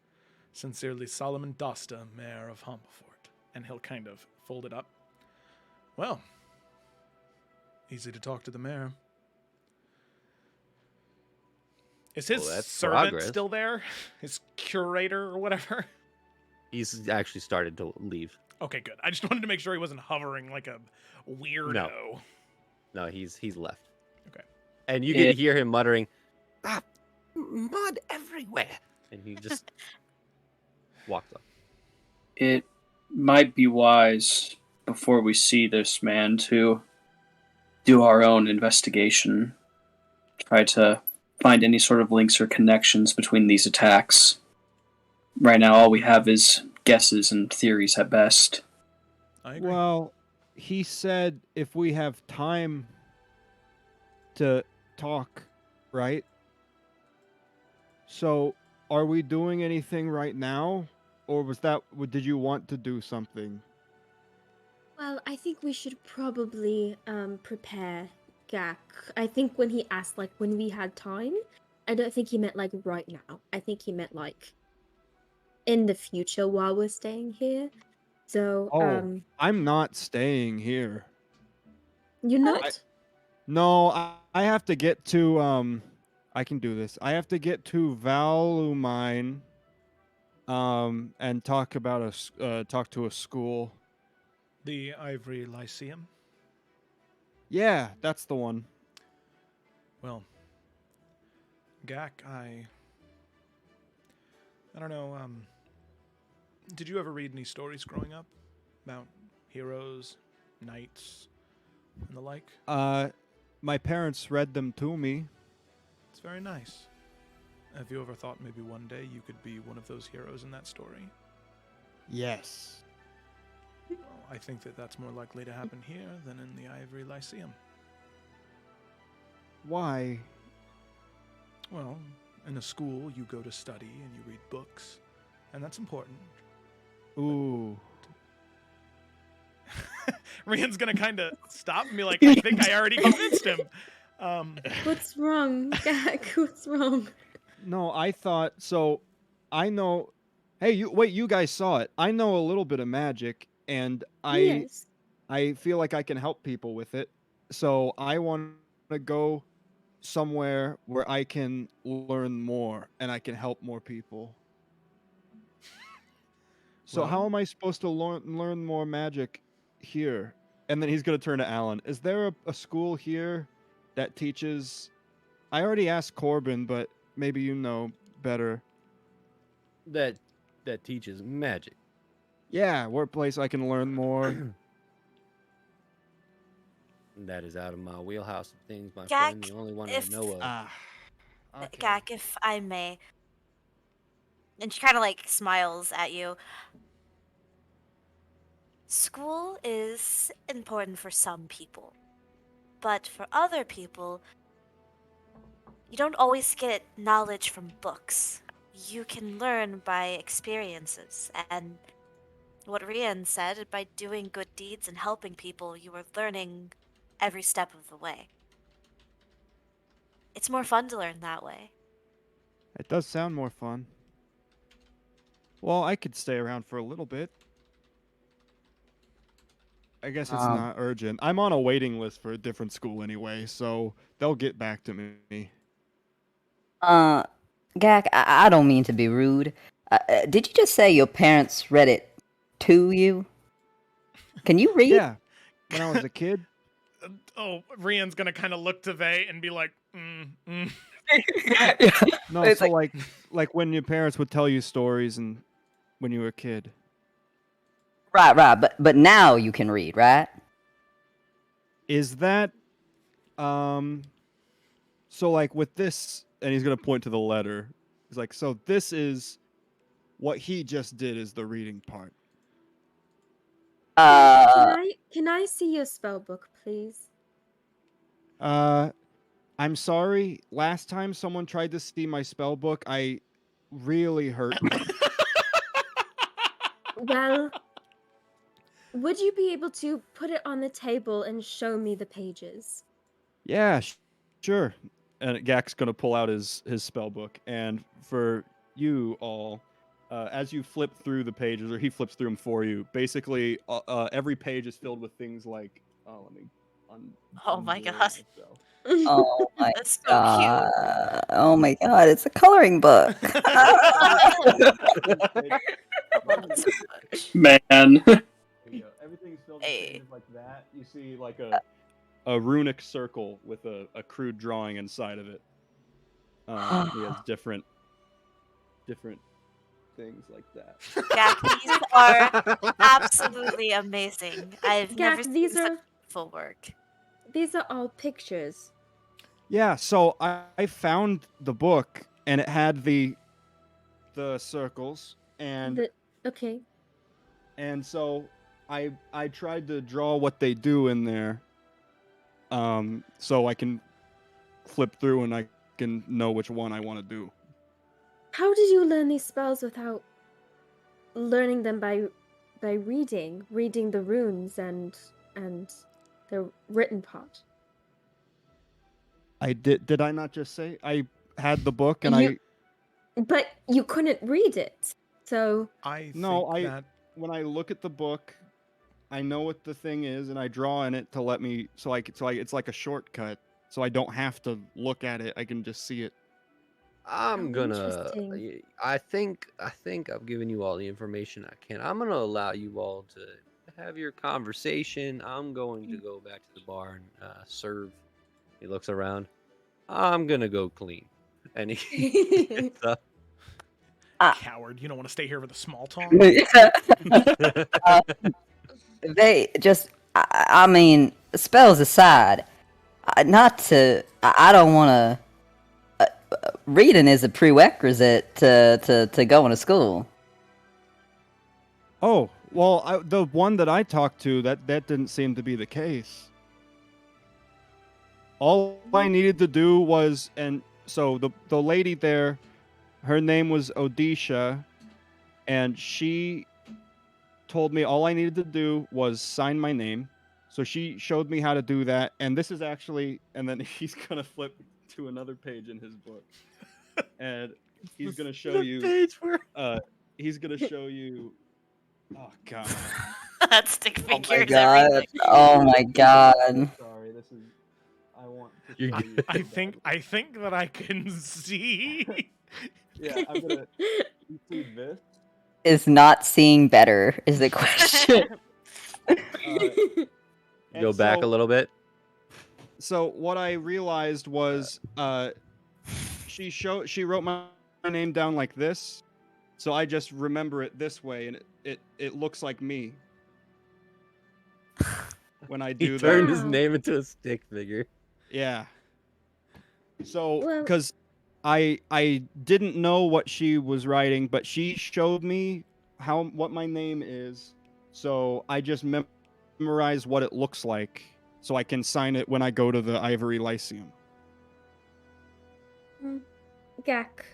Sincerely, Solomon Dosta, mayor of Hambafort. And he'll kind of fold it up. Well, easy to talk to the mayor. Is his Well, that's servant progress. still there? His curator or whatever? He's actually started to leave. Okay, good. I just wanted to make sure he wasn't hovering like a weirdo. No, he's left. Okay. And you can hear him muttering, mud everywhere. And he just walks off. It might be wise, before we see this man, to do our own investigation. Try to find any sort of links or connections between these attacks. Right now, all we have is guesses and theories at best. I agree. Well, he said if we have time to talk, right? So, are we doing anything right now, or did you want to do something? Well, I think we should probably prepare Gak. I think when he asked like when we had time, I don't think he meant like right now. I think he meant like in the future while we're staying here. So, Oh, I'm not staying here. you're I, not? no, I have to get to I can do this. I have to get to Valumine and talk about talk to a school. The Ivory Lyceum. Yeah, that's the one. Well, Gak, I don't know, did you ever read any stories growing up about heroes, knights, and the like? My parents read them to me. It's very nice. Have you ever thought maybe one day you could be one of those heroes in that story? Yes. Well, I think that that's more likely to happen here than in the Ivory Lyceum. Why? Well, in a school, you go to study and you read books, and that's important. Ooh. Rian's gonna kind of stop and be like, I think I already convinced him. What's wrong, Gak? What's wrong? No, I thought so. I know. Hey, you guys saw it. I know a little bit of magic, and Yes. I feel like I can help people with it. So I want to go somewhere where I can learn more and I can help more people. So how Well- am I supposed to learn more magic here? And then he's gonna turn to Alan. Is there a school here that teaches? I already asked Corbin, but maybe you know better. That teaches magic. Yeah, where a place I can learn more. That is out of my wheelhouse of things, my Gak, friend. The only one if- I know of. Okay. Gak, if I may. And she kind of like smiles at you. School is important for some people, but for other people, you don't always get knowledge from books. You can learn by experiences, and what Rian said, by doing good deeds and helping people, you are learning every step of the way. It's more fun to learn that way. It does sound more fun. Well, I could stay around for a little bit. I guess it's not urgent. I'm on a waiting list for a different school anyway, so they'll get back to me. Gak, I don't mean to be rude. Did you just say your parents read it to you? Can you read? Yeah, when I was a kid. Oh, Rian's gonna kind of look to Vey and be like, No, It's so like when your parents would tell you stories and when you were a kid. Right, but now you can read, right? Is that so like with this, and he's gonna point to the letter. He's like, so this is what he just did is the reading part. Can I see your spell book, please? I'm sorry. Last time someone tried to see my spell book, I really hurt me. Well, would you be able to put it on the table and show me the pages? Yeah, sure. And Gak's gonna pull out his spell book, and for you all, as you flip through the pages, or he flips through them for you, basically every page is filled with things like, let me. Oh my unblur god. myself. Oh my That's so god! Oh my god! It's a coloring book. Man. There you go. Everything's filled with Hey. pages like that. You see like a runic circle with a crude drawing inside of it. He has different things like that. Gak, these are absolutely amazing. I've never Gak, seen these such are beautiful work. these are all pictures. Yeah, so I found the book and it had the circles and Okay. and so I tried to draw what they do in there. So I can flip through and I can know which one I want to do. How did you learn these spells without learning them by reading the runes and the written part? I did. Did I not just say I had the book and You- But you couldn't read it. So I No, think that when I look at the book, I know what the thing is, and I draw in it to let me it's like a shortcut, so I don't have to look at it. I can just see it. I'm Oh, gonna. interesting. I think I've given you all the information I can. I'm gonna allow you all to have your conversation. I'm going to go back to the bar and serve. He looks around. I'm gonna go clean, and he gets up. coward. You don't want to stay here for the small talk. They just, I mean, spells aside, not to, I don't want to. Reading is a prerequisite to going to school. Oh, well, the one that I talked to, that didn't seem to be the case. All I needed to do was, and so the lady there, her name was Odisha, and she told me all I needed to do was sign my name. So she showed me how to do that, and this is actually, and then he's gonna flip to another page in his book, and he's gonna show you. Page where... He's gonna show you. Oh God. That stick Oh figure my is god! everything. Oh my god! Sorry, this is. I want to You're show good. you. I think that I can see. Yeah, I'm gonna. You see this? Is not seeing better is the question. Go And back a so- little bit. So what I realized was, she wrote my name down like this, so I just remember it this way, and it looks like me when I He do turned that. his Wow. name into a stick figure. Yeah. So, Well- because I didn't know what she was writing, but she showed me what my name is, so I just memorized what it looks like, so I can sign it when I go to the Ivory Lyceum. Gak,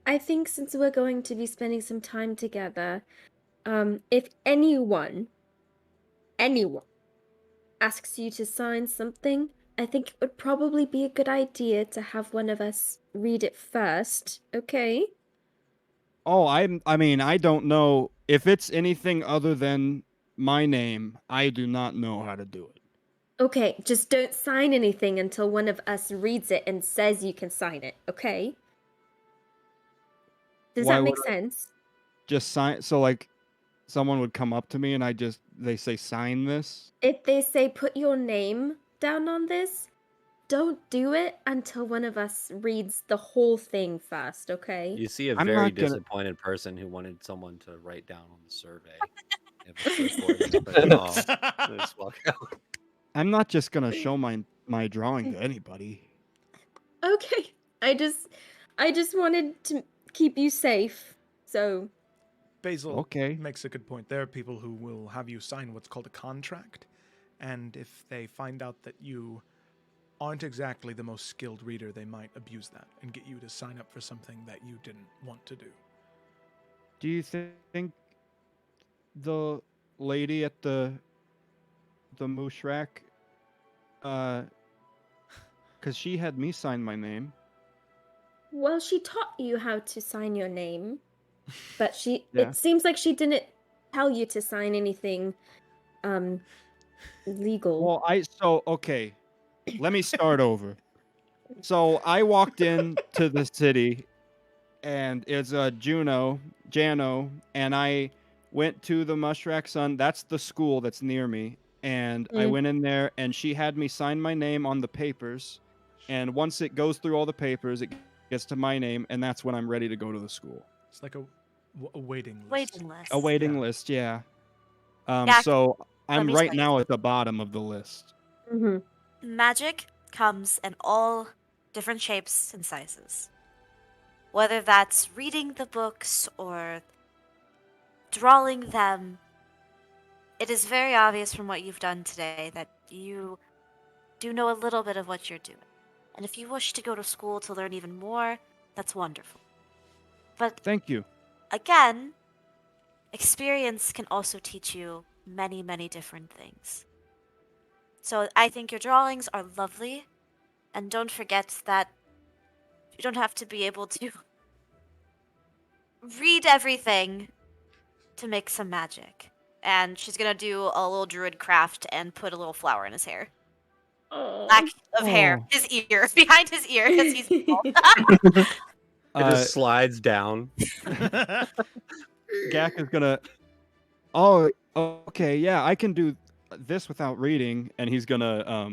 I think since we're going to be spending some time together, if anyone asks you to sign something, I think it would probably be a good idea to have one of us read it first, okay? Oh, I mean, I don't know if it's anything other than my name. I do not know how to do it. Okay, just don't sign anything until one of us reads it and says you can sign it, okay? Does Why that make would I sense? just sign? So like, someone would come up to me and they say sign this. If they say put your name down on this, don't do it until one of us reads the whole thing first, okay? You see a I'm very not gonna- disappointed person who wanted someone to write down on the survey. They have a clipboard and it's like, "Oh," they just walk out. I'm not just gonna show my drawing to anybody. Okay. I just wanted to keep you safe. So, Basil Okay. makes a good point. There are people who will have you sign what's called a contract, and if they find out that you aren't exactly the most skilled reader, they might abuse that and get you to sign up for something that you didn't want to do. Do you think the lady at the moose rack, because she had me sign my name? well, she taught you how to sign your name, but Yeah. it seems like she didn't tell you to sign anything legal. Well, okay. Let me start over. So I walked in to the city, and it's Jano, and I went to the Mushrak Sun. That's the school that's near me, and I Mm. went in there, and she had me sign my name on the papers. And once it goes through all the papers, it gets to my name, and that's when I'm ready to go to the school. It's like a waiting list. Waiting list. A waiting Yeah. list, yeah. Yeah, So I'm me right tell you now at the bottom of the list. Mm-hmm. Magic comes in all different shapes and sizes. Whether that's reading the books or drawing them, it is very obvious from what you've done today that you do know a little bit of what you're doing. And if you wish to go to school to learn even more, That's wonderful. But Thank you. again, experience can also teach you many, many different things. So I think your drawings are lovely, and don't forget that you don't have to be able to read everything to make some magic. And she's gonna do a little druid craft and put a little flower in his hair. Lack of hair, Oh. his ear, behind his ear, because he's bald. It Uh, just slides down. Gak is gonna. Oh, okay, yeah, I can do this without reading, And he's gonna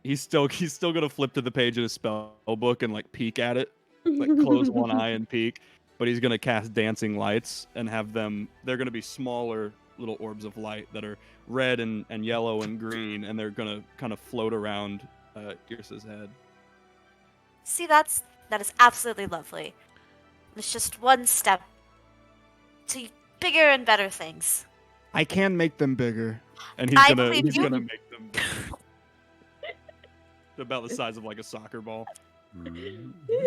he's still gonna flip to the page of his spell book and like peek at it, like close one eye and peek. But he's gonna cast dancing lights and have them. They're gonna be smaller little orbs of light that are red and yellow and green, and they're gonna kind of float around Girsa's head. See, that is absolutely lovely. It's just one step to bigger and better things. I can make them bigger. And he's I gonna believe he's you. gonna make them about the size of like a soccer ball.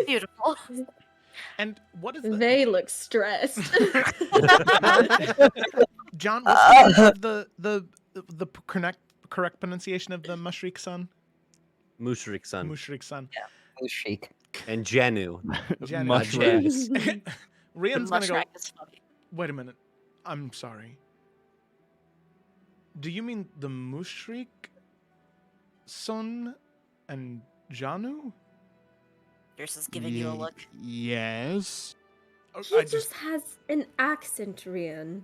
Beautiful. And what is the They look stressed. John? What's the name of the correct pronunciation of the Mushrik son? Mushrik son. Mushrik son. Shake. And Janu. Janu. Mushrak. Rian's gonna go. Mushrak is funny. Wait a minute. I'm sorry. Do you mean the Mushrik son and Janu? Yours is giving you a look. Yes. Oh, He I just has an accent, Rian.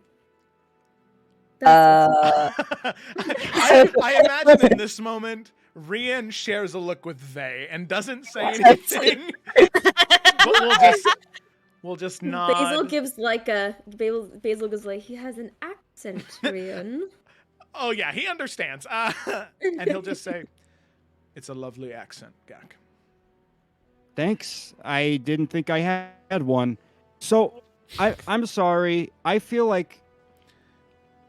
Uh, I imagine in this moment, Rian shares a look with Vey and doesn't say anything. But we'll just nod. Basil gives like a Basil goes like he has an accent, Rian. Oh yeah, he understands. And he'll just say, "It's a lovely accent, Gak." Thanks. I didn't think I had one. So, I'm sorry. I feel like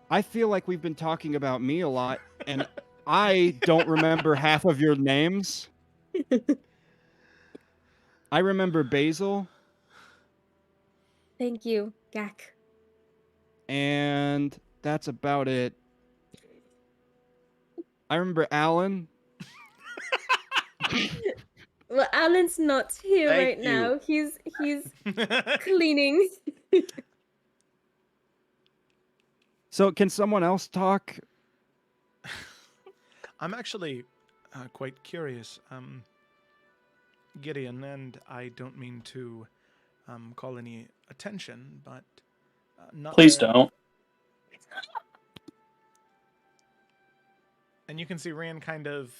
we've been talking about me a lot, and I don't remember half of your names. I remember Basil, Thank you, Gak. and that's about it. I remember Alan. Well, Alan's not here Thank right you. now. He's cleaning. So, can someone else talk? I'm actually quite curious, Gideon, and I don't mean to call any attention, but not Please there- don't. And you can see Rian kind of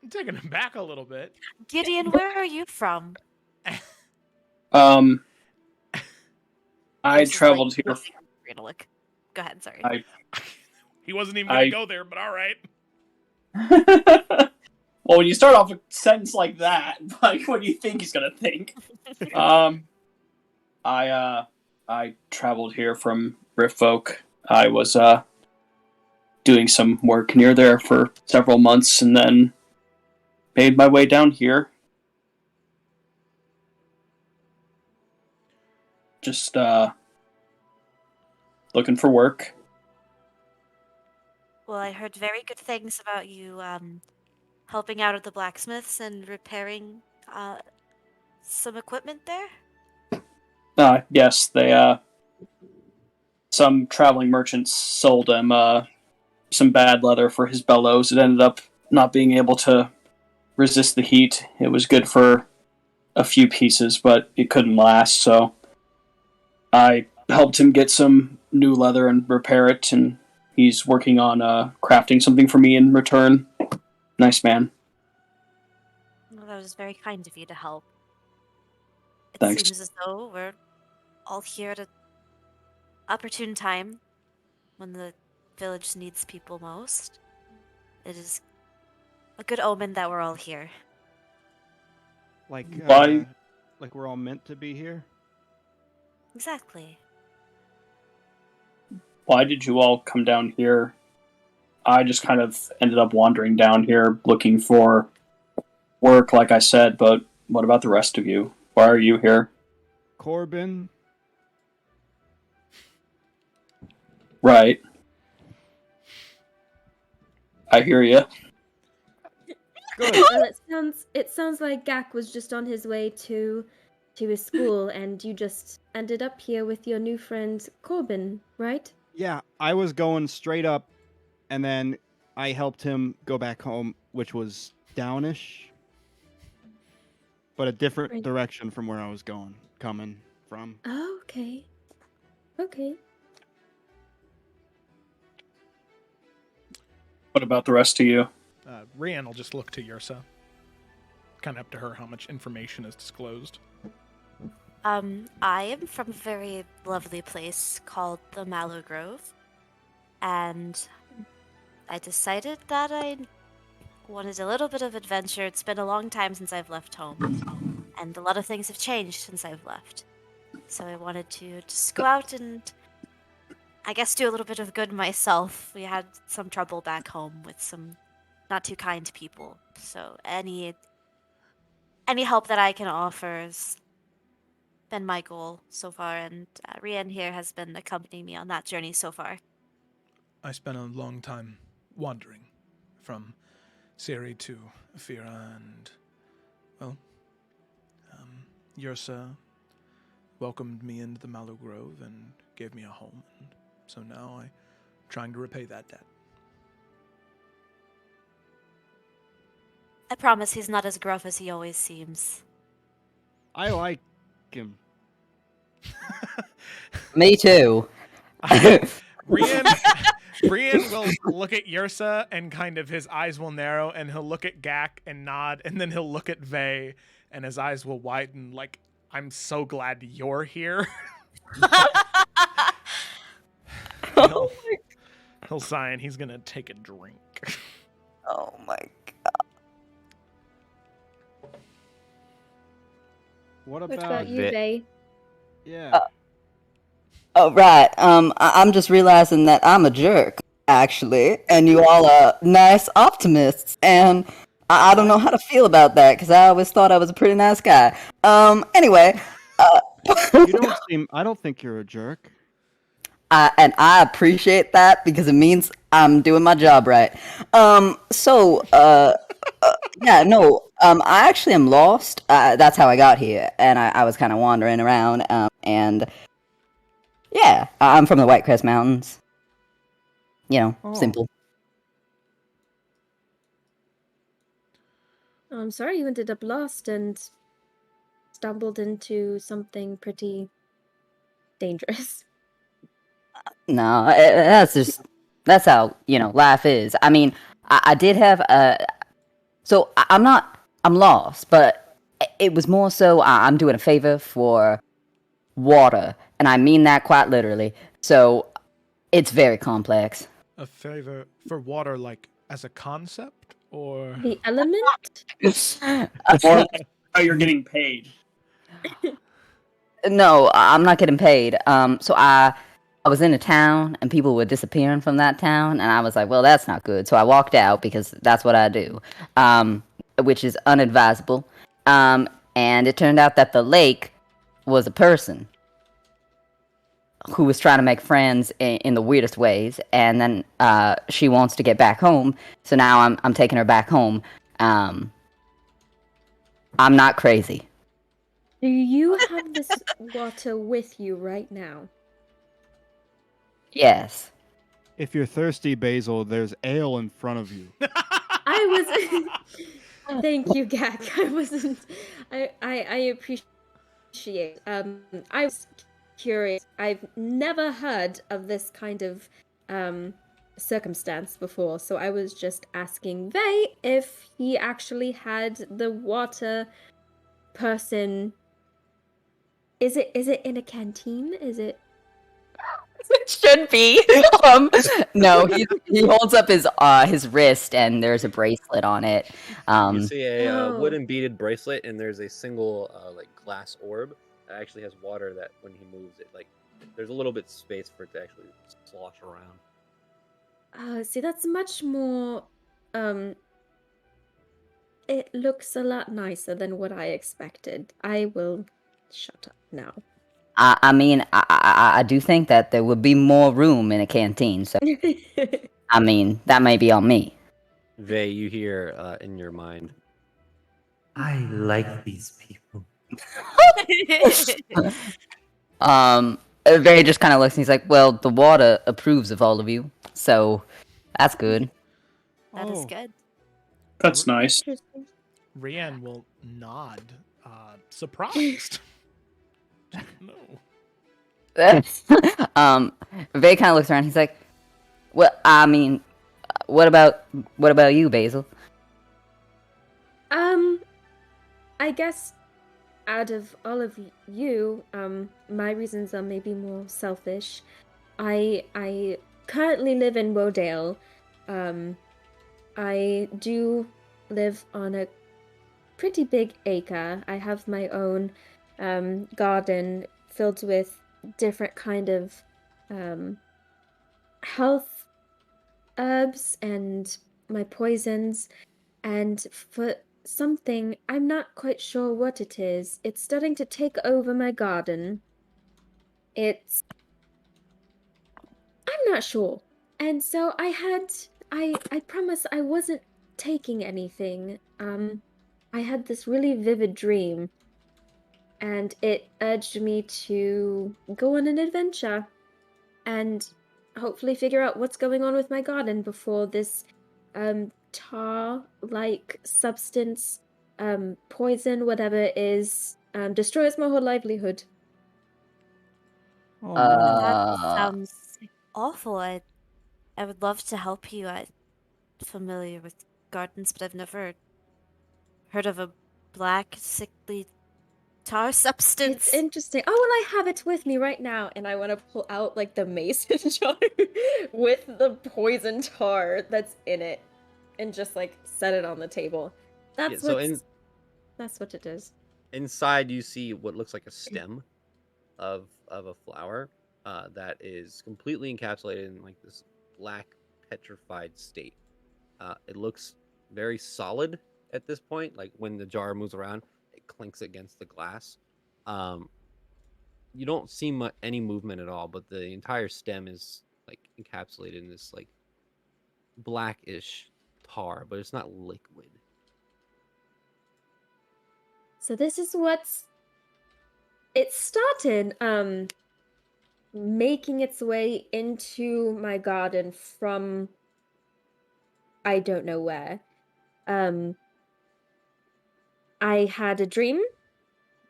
taken aback a little bit. Gideon, where are you from? I Yours is, traveled like, here. We're gonna look. Go ahead. Sorry. He wasn't even going to go there, but all right. Well, when you start off a sentence like that, like, what do you think he's gonna think? I traveled here from Riftfolk. I was doing some work near there for several months, and then made my way down here. Just looking for work. Well, I heard very good things about you helping out at the blacksmiths and repairing some equipment there. Yes, they some traveling merchants sold him some bad leather for his bellows. It ended up not being able to resist the heat. It was good for a few pieces, but it couldn't last, so I helped him get some new leather and repair it, and he's working on crafting something for me in return. Nice man. Well, that was very kind of you to help. It Thanks. seems as though we're all here at an opportune time when the village needs people most. It is a good omen that we're all here. Like, Why- like we're all meant to be here? Exactly. Why did you all come down here? I just kind of ended up wandering down here looking for work, like I said, but what about the rest of you? Why are you here? Corbin, Right. I hear you. good. Well, it sounds like Gak was just on his way to his school, and you just ended up here with your new friend Corbin, right? Yeah, I was going straight up, and then I helped him go back home, which was downish, but a different Right. direction from where I was coming from. Oh, okay. Okay. What about the rest of you? Rian will just look to Yursa. Kind of up to her how much information is disclosed. I am from a very lovely place called the Mallow Grove, and I decided that I wanted a little bit of adventure. It's been a long time since I've left home, and a lot of things have changed since I've left. So I wanted to just go out and, I guess, do a little bit of good myself. We had some trouble back home with some not too kind people, so any help that I can offer has been my goal so far, and Rian here has been accompanying me on that journey so far. I spent a long time wandering from Siri to Ifira, and, well, Yursa welcomed me into the Mallow Grove and gave me a home, and so now I'm trying to repay that debt. I promise he's not as gruff as he always seems. I like him. Me too. Brian will look at Yursa and kind of his eyes will narrow, and he'll look at Gak and nod, and then he'll look at Vey and his eyes will widen like, I'm so glad you're here. He'll sigh and he's gonna take a drink. Oh my. What What about about you, Ve- Vey? yeah? Oh right. I'm just realizing that I'm a jerk, actually, and you all are nice optimists, and I don't know how to feel about that because I always thought I was a pretty nice guy. Anyway. You don't seem. I don't think you're a jerk. And I appreciate that because it means I'm doing my job right. Yeah, no, I actually am lost. That's how I got here, and I was kind of wandering around, and yeah, I'm from the White Crest Mountains. You know, Oh. simple. Oh, I'm sorry you ended up lost and stumbled into something pretty dangerous. No, that's how life is. I mean, I did have so I'm lost, but it was more so I'm doing a favor for water, and I mean that quite literally. So it's very complex. A favor for water, like as a concept, or The element? Or how you're getting paid. No, I'm not getting paid. So I was in a town and people were disappearing from that town, and I was like, well, that's not good. So I walked out because that's what I do, which is unadvisable. And it turned out that the lake was a person who was trying to make friends in the weirdest ways, and then she wants to get back home. So now I'm taking her back home. I'm not crazy. Do you have this water with you right now? Yes. If you're thirsty, Basil, there's ale in front of you. I was. Thank you, Gak. I wasn't. I appreciate. I was curious. I've never heard of this kind of circumstance before, so I was just asking Vey if he actually had the water person. Is it in a canteen? Is it? It should be. No, he holds up his wrist, and there's a bracelet on it. You see a Oh. wooden beaded bracelet, and there's a single like glass orb that actually has water that when he moves it, like there's a little bit of space for it to actually slosh around. See, that's much more it looks a lot nicer than what I expected. I will shut up now. I mean, I do think that there would be more room in a canteen. So, I mean, that may be on me. Vey, you hear in your mind, I like these people. Very just kind of looks and he's like, well, the water approves of all of you, so that's good. That is Oh. good. That's nice. Interesting. Rian will nod, surprised. No. Vey kind of looks around. He's like, well, I mean, what about you, Basil? I guess out of all of you, my reasons are maybe more selfish. I currently live in Wodale. I do live on a pretty big acre. I have my own garden filled with different kind of health herbs and my poisons, and for something, I'm not quite sure what it is, it's starting to take over my garden. I'm not sure. And so I promise I wasn't taking anything. I had this really vivid dream, and it urged me to go on an adventure and hopefully figure out what's going on with my garden before this tar-like substance, poison, whatever it is, destroys my whole livelihood. Oh, That Uh, sounds awful. I would love to help you. I'm familiar with gardens, but I've never heard of a black, sickly tar substance. It's interesting. Oh, well, I have it with me right now, and I want to pull out like the mason jar with the poison tar that's in it, and just like set it on the table. That's so that's what it is. inside you see what looks like a stem of a flower that is completely encapsulated in like this black petrified state. It looks very solid at this point. Like when the jar moves around, it clinks against the glass. You don't see any movement at all, but the entire stem is like encapsulated in this like blackish tar, but it's not liquid. So this is what's it started making its way into my garden from I don't know where. I had a dream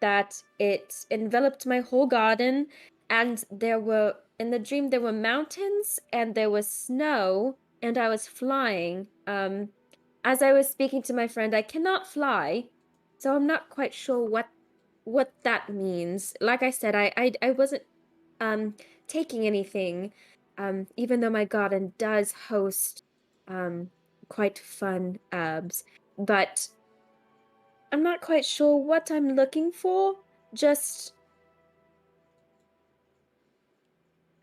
that it enveloped my whole garden, and in the dream there were mountains and there was snow, and I was flying. As I was speaking to my friend, I cannot fly, so I'm not quite sure what that means. Like I said, I wasn't taking anything, even though my garden does host quite fun herbs, but I'm not quite sure what I'm looking for. Just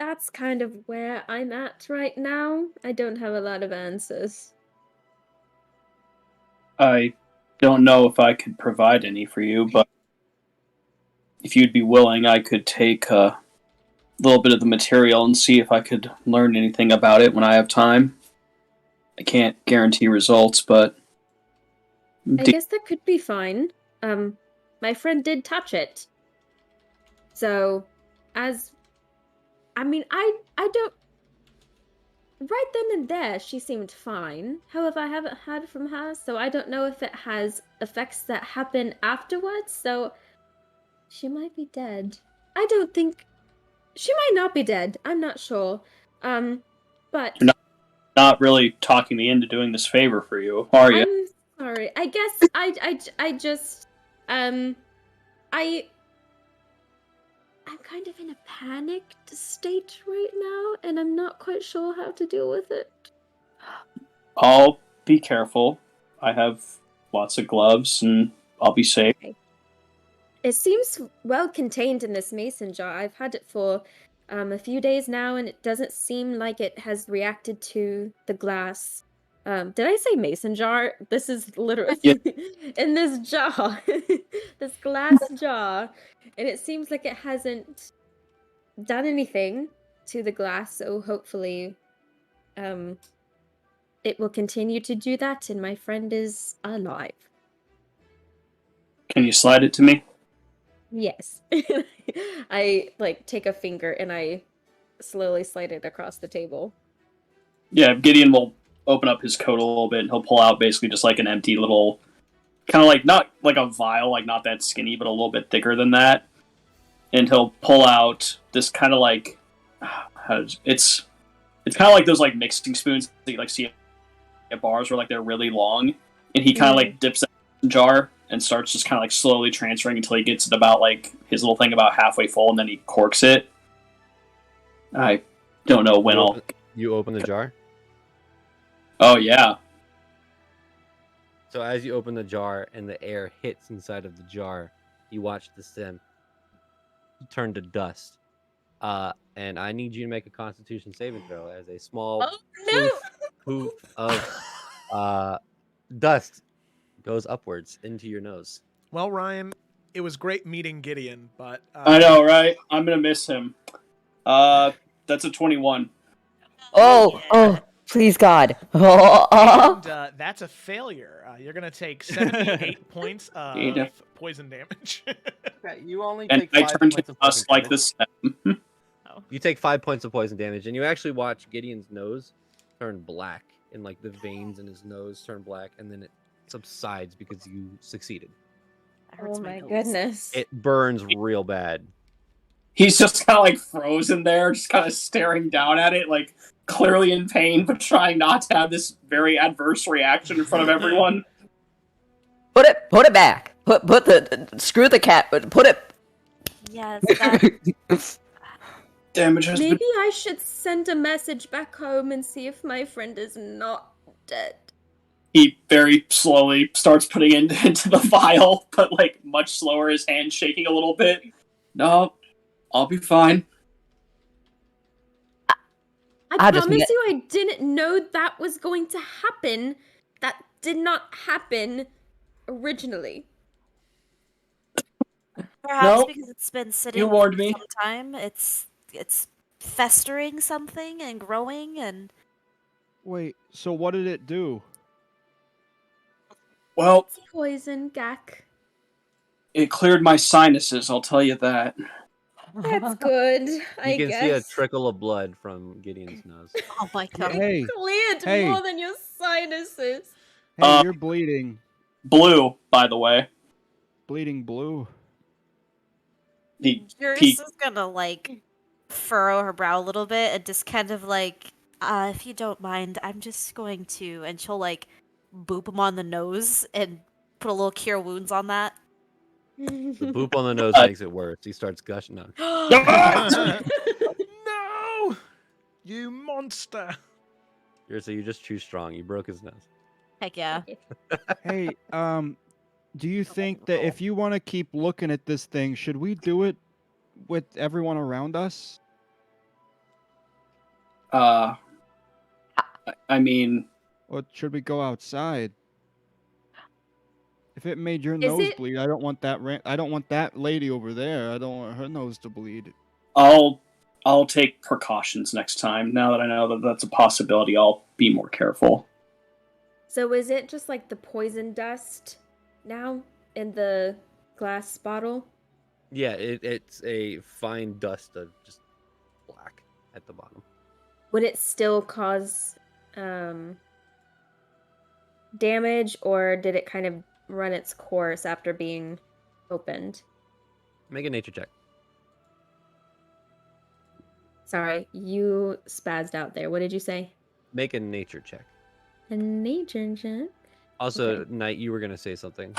that's kind of where I'm at right now. I don't have a lot of answers. I don't know if I could provide any for you, but if you'd be willing, I could take a little bit of the material and see if I could learn anything about it when I have time. I can't guarantee results, but I guess that could be fine. My friend did touch it. So, I don't. Right then and there, she seemed fine. However, I haven't heard from her, so I don't know if it has effects that happen afterwards, so she might be dead. I don't think. She might not be dead. I'm not sure. But. You're not really talking me into doing this favor for you, are you? I'm sorry. I guess I'm kind of in a panicked state right now, and I'm not quite sure how to deal with it. I'll be careful. I have lots of gloves, and I'll be safe. Okay. It seems well contained in this mason jar. I've had it for a few days now, and it doesn't seem like it has reacted to the glass. Did I say mason jar? This is literally Yeah. in this jar, this glass jar, and it seems like it hasn't done anything to the glass, so hopefully, it will continue to do that, and my friend is alive. Can you slide it to me? Yes. I take a finger and I slowly slide it across the table. Yeah, Gideon will open up his coat a little bit and he'll pull out basically just like an empty little, kind of like, not like a vial, like not that skinny, but a little bit thicker than that. And he'll pull out this kind of like, it's kind of like those like mixing spoons that you like see at bars where like they're really long. And he kind of like dips it in the jar and starts just kind of like slowly transferring until he gets it about like his little thing about halfway full, and then he corks it. I don't know when You open the jar? Oh, yeah. So as you open the jar and the air hits inside of the jar, you watch the stem turn to dust. And I need you to make a Constitution saving throw as a small poof of dust goes upwards into your nose. Well, Ryan, it was great meeting Gideon, but I know, right? I'm gonna miss him. That's a 21. Oh, please God. Oh, And that's a failure. You're gonna take 78 points of poison damage. Okay, you only And take I 5 turn to points of dust poison like damage. this. You take 5 points of poison damage, and you actually watch Gideon's nose turn black, and like the veins in his nose turn black, and then it subsides because you succeeded. Oh my goodness. It burns real bad. He's just kind of like frozen there, just kind of staring down at it, like clearly in pain, but trying not to have this very adverse reaction in front of everyone. Put it back. Screw the cat, but put it. Yes, that... Damage has Maybe I should send a message back home and see if my friend is not dead. He very slowly starts putting it into the vial, but like much slower, his hand shaking a little bit. No, I'll be fine. I promise you I didn't know that was going to happen. That did not happen originally. Perhaps Nope. because it's been sitting You warned for me. some time. It's festering something and growing and... Wait, so what did it do? Well, It's poison, Gak. it cleared my sinuses, I'll tell you that. That's good, I You can guess. see a trickle of blood from Gideon's nose. Oh my god. Hey, Cleared hey. more than your sinuses. Hey, you're bleeding. Blue, by the way. Bleeding blue. Yours is gonna like furrow her brow a little bit and just kind of like, if you don't mind, I'm just going to, and she'll like boop him on the nose and put a little cure wounds on that. The boop on the nose makes it worse. He starts gushing out. No! You monster! You're just too strong. You broke his nose. Heck yeah. Hey, do you think that if you want to keep looking at this thing, should we do it with everyone around us? I mean... Or should we go outside? If it made your Is nose it- bleed, I don't want that. I don't want that lady over there. I don't want her nose to bleed. I'll take precautions next time. Now that I know that that's a possibility, I'll be more careful. So is it just like the poison dust now in the glass bottle? Yeah, it's a fine dust of just black at the bottom. Would it still cause damage, or did it kind of run its course after being opened? Make a nature check. Sorry, you spazzed out there. What did you say? Make a nature check. A nature check? Also, Knight, you were gonna say something.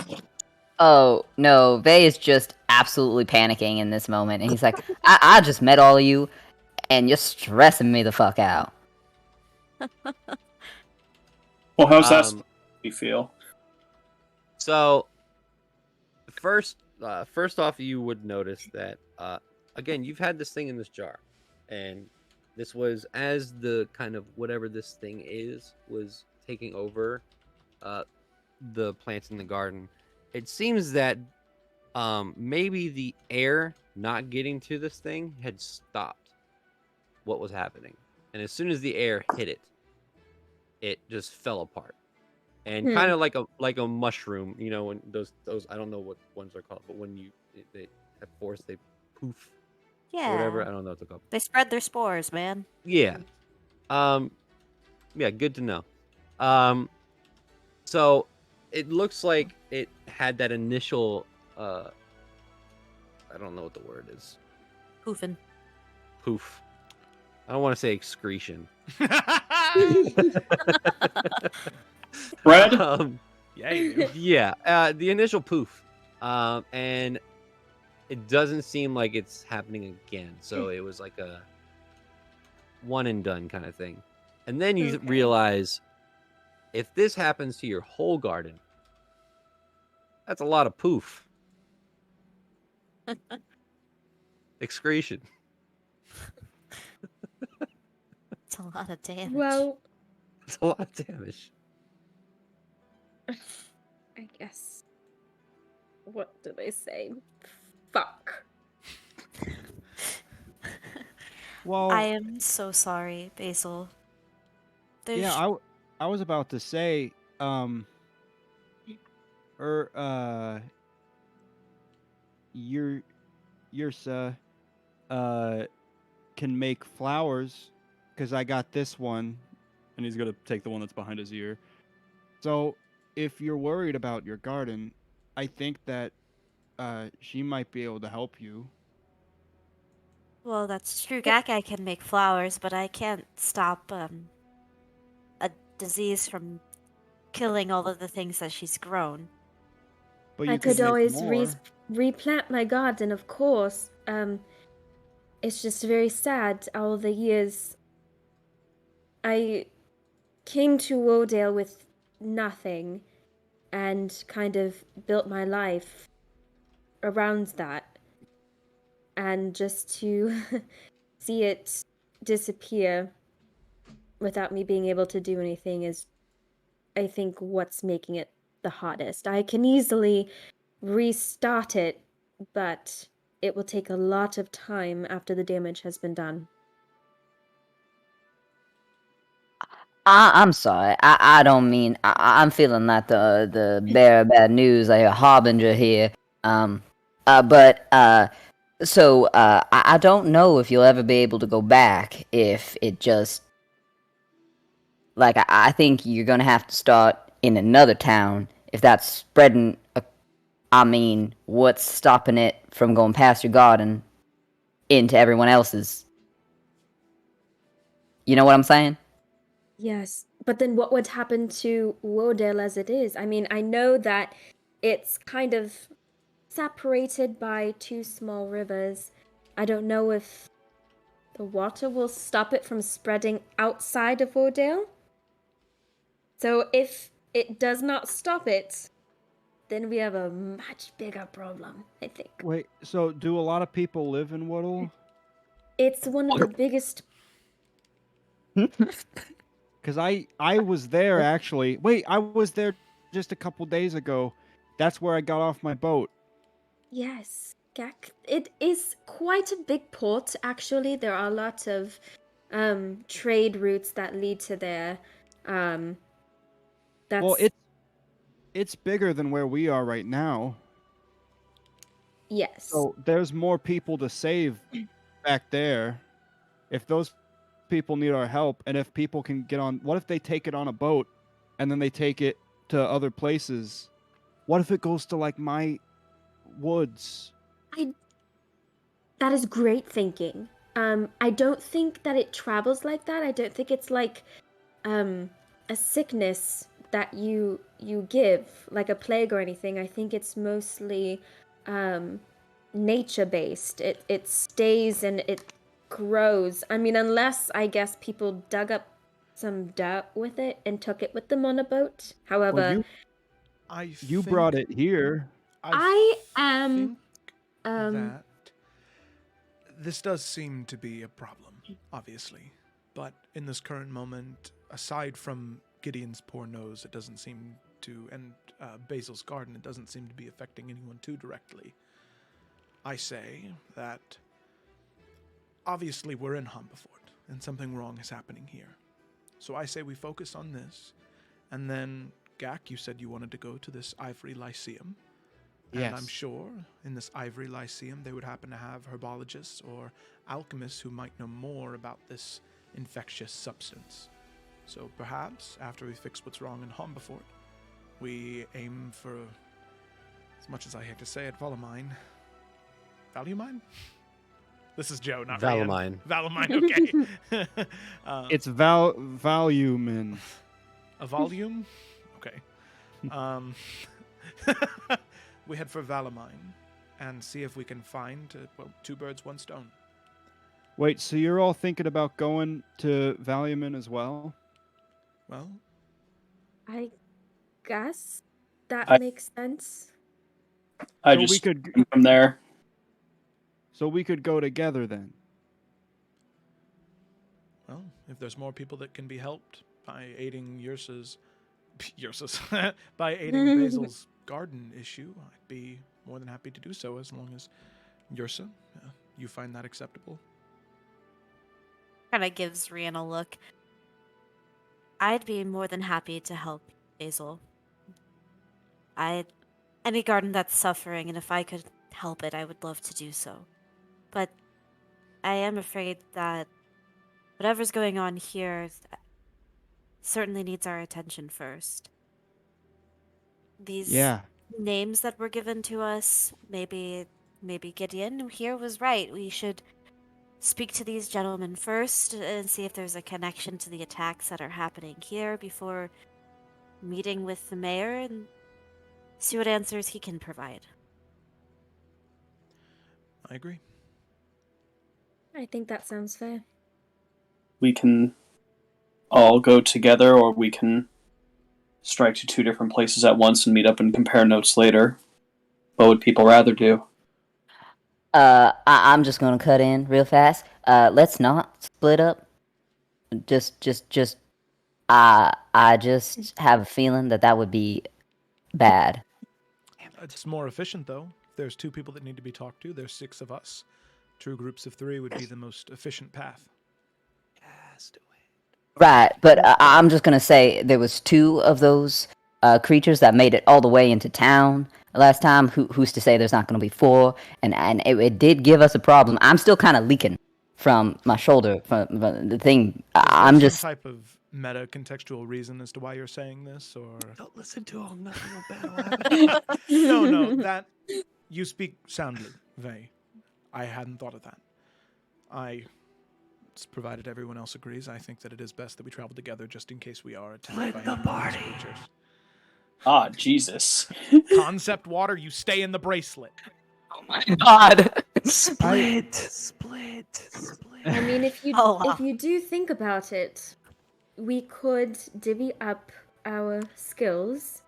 Oh, no, Vay is just absolutely panicking in this moment. And he's like, I just met all of you, and you're stressing me the fuck out. Well, how's that you feel? So, first off, you would notice that, again, you've had this thing in this jar. And this was as the kind of whatever this thing is was taking over the plants in the garden, it seems that maybe the air not getting to this thing had stopped what was happening. And as soon as the air hit it, it just fell apart. And kind of like a mushroom, you know, when those I don't know what ones are called, but when they have force, they poof or whatever. Yeah. I don't know what they're called. They spread their spores, man. Yeah. Yeah, good to know. So it looks like it had that initial I don't know what the word is. Poofin. Poof. I don't want to say excretion. Fred? Yeah, you do. Yeah, the initial poof. And it doesn't seem like it's happening again. So it was like a one and done kind of thing. And then you realize if this happens to your whole garden, that's a lot of poof. Excretion. It's a lot of damage. Well, It's a lot of damage. I guess. What do they say? Fuck. Well, I am so sorry, Basil. There's... yeah, I was about to say, Yursa, can make flowers, because I got this one. And he's gonna take the one that's behind his ear. So, if you're worried about your garden, I think that she might be able to help you. Well, that's true. Gakai can make flowers, but I can't stop a disease from killing all of the things that she's grown. But I you could make always more. replant my garden, of course. It's just very sad all the years. I came to Wodale with nothing and kind of built my life around that. And just to see it disappear without me being able to do anything is, I think, what's making it the hardest. I can easily restart it, but it will take a lot of time after the damage has been done. I'm sorry. I don't mean. I'm feeling like the bearer of bad news, like a harbinger here. So I don't know if you'll ever be able to go back if it just. Like, I think you're gonna have to start in another town if that's spreading. I mean, what's stopping it from going past your garden into everyone else's? You know what I'm saying? Yes, but then what would happen to Wodale as it is? I mean, I know that it's kind of separated by two small rivers. I don't know if the water will stop it from spreading outside of Wodale. So if it does not stop it, then we have a much bigger problem, I think. Wait, so do a lot of people live in Woodle? It's one of the biggest. Because I was there, actually. Wait, I was there just a couple days ago. That's where I got off my boat. Yes, Gak. It is quite a big port, actually. There are a lot of trade routes that lead to there. That's... Well, it's bigger than where we are right now. Yes. So there's more people to save back there. If those people need our help, and if people can get on... What if they take it on a boat, and then they take it to other places? What if it goes to, like, my woods? That is great thinking. I don't think that it travels like that. I don't think it's like a sickness that you give, like a plague or anything. I think it's mostly nature based. It stays and it grows. I mean, unless I guess people dug up some dirt with it and took it with them on a boat. However, Well, you brought it here. I am that this does seem to be a problem, obviously. But in this current moment, aside from Gideon's poor nose, it doesn't seem to, and Basil's garden, it doesn't seem to be affecting anyone too directly. I say that obviously we're in Hambafort, and something wrong is happening here. So I say we focus on this, and then, Gak, you said you wanted to go to this Ivory Lyceum. And Yes. I'm sure in this Ivory Lyceum they would happen to have herbologists or alchemists who might know more about this infectious substance. So perhaps, after we fix what's wrong in Hambafort, we aim for, as much as I hate to say it, Valumien. Valumien? This is Joe, not Valumien. Valumien, okay. It's Valumien. A volume? Okay. We head for Valumien and see if we can find, two birds, one stone. Wait, so you're all thinking about going to Valumien as well? Well, I guess that I- makes sense. I So we just could- from there. So we could go together then. well, if there's more people that can be helped by aiding by aiding Basil's garden issue, I'd be more than happy to do so, as long as Yursa, you find that acceptable. Kind of gives Rian a look. I'd be more than happy to help Basil. Any garden that's suffering, and if I could help it, I would love to do so. But I am afraid that whatever's going on here certainly needs our attention first. These Yeah. names that were given to us, maybe Gideon here was right. We should speak to these gentlemen first and see if there's a connection to the attacks that are happening here before meeting with the mayor and see what answers he can provide. I agree. I think that sounds fair. We can all go together, or we can strike to two different places at once and meet up and compare notes later. What would people rather do? I'm just gonna cut in real fast. Let's not split up. I just have a feeling that would be bad. It's more efficient, though. If there's two people that need to be talked to, there's 6 of us. 2 groups of 3 would be the most efficient path. Yes, do it. Right, but I'm just gonna say there was 2 of those creatures that made it all the way into town last time. Who's to say there's not gonna be 4? And it did give us a problem. I'm still kind of leaking from my shoulder from the thing. I'm Is there just some type of meta contextual reason as to why you're saying this, or Don't listen to him. Nothing will battle happen. no, that you speak soundly, Vay. I hadn't thought of that. Provided everyone else agrees, I think that it is best that we travel together just in case we are attacked by any of these creatures. Ah, Jesus. Concept water, you stay in the bracelet. oh my god. Split. I mean, if you Oh, wow. if you do think about it, we could divvy up our skills.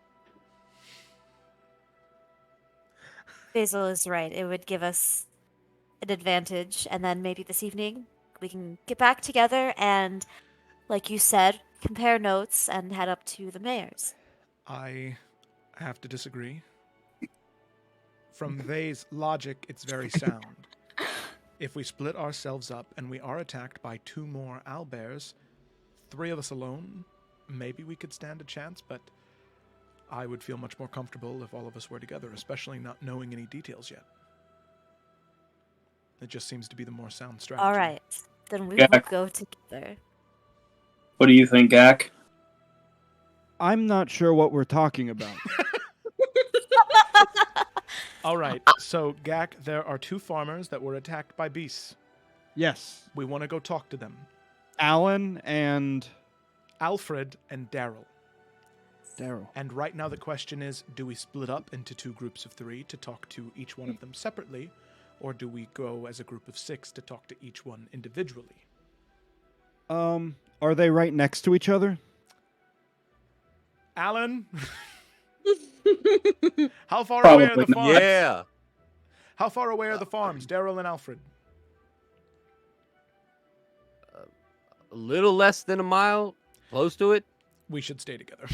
Basil is right. It would give us an advantage, and then maybe this evening we can get back together and, like you said, compare notes and head up to the mayor's. I have to disagree. From Vay's logic, it's very sound. If we split ourselves up and we are attacked by 2 more owlbears, 3 of us alone, maybe we could stand a chance, but I would feel much more comfortable if all of us were together, especially not knowing any details yet. It just seems to be the more sound strategy. All right, then we Yeah. will go together. What do you think, Gak? I'm not sure what we're talking about. All right, so Gak, there are 2 farmers that were attacked by beasts. Yes. We want to go talk to them. Alan and Alfred and Daryl. Daryl. And right now the question is, do we split up into 2 groups of 3 to talk to each one of them separately, or do we go as a group of 6 to talk to each one individually? Are they right next to each other? Alan? How far away are the Probably farms? Yeah. How far away are the farms, Daryl and Alfred? A little less than a mile. Close to it. we should stay together.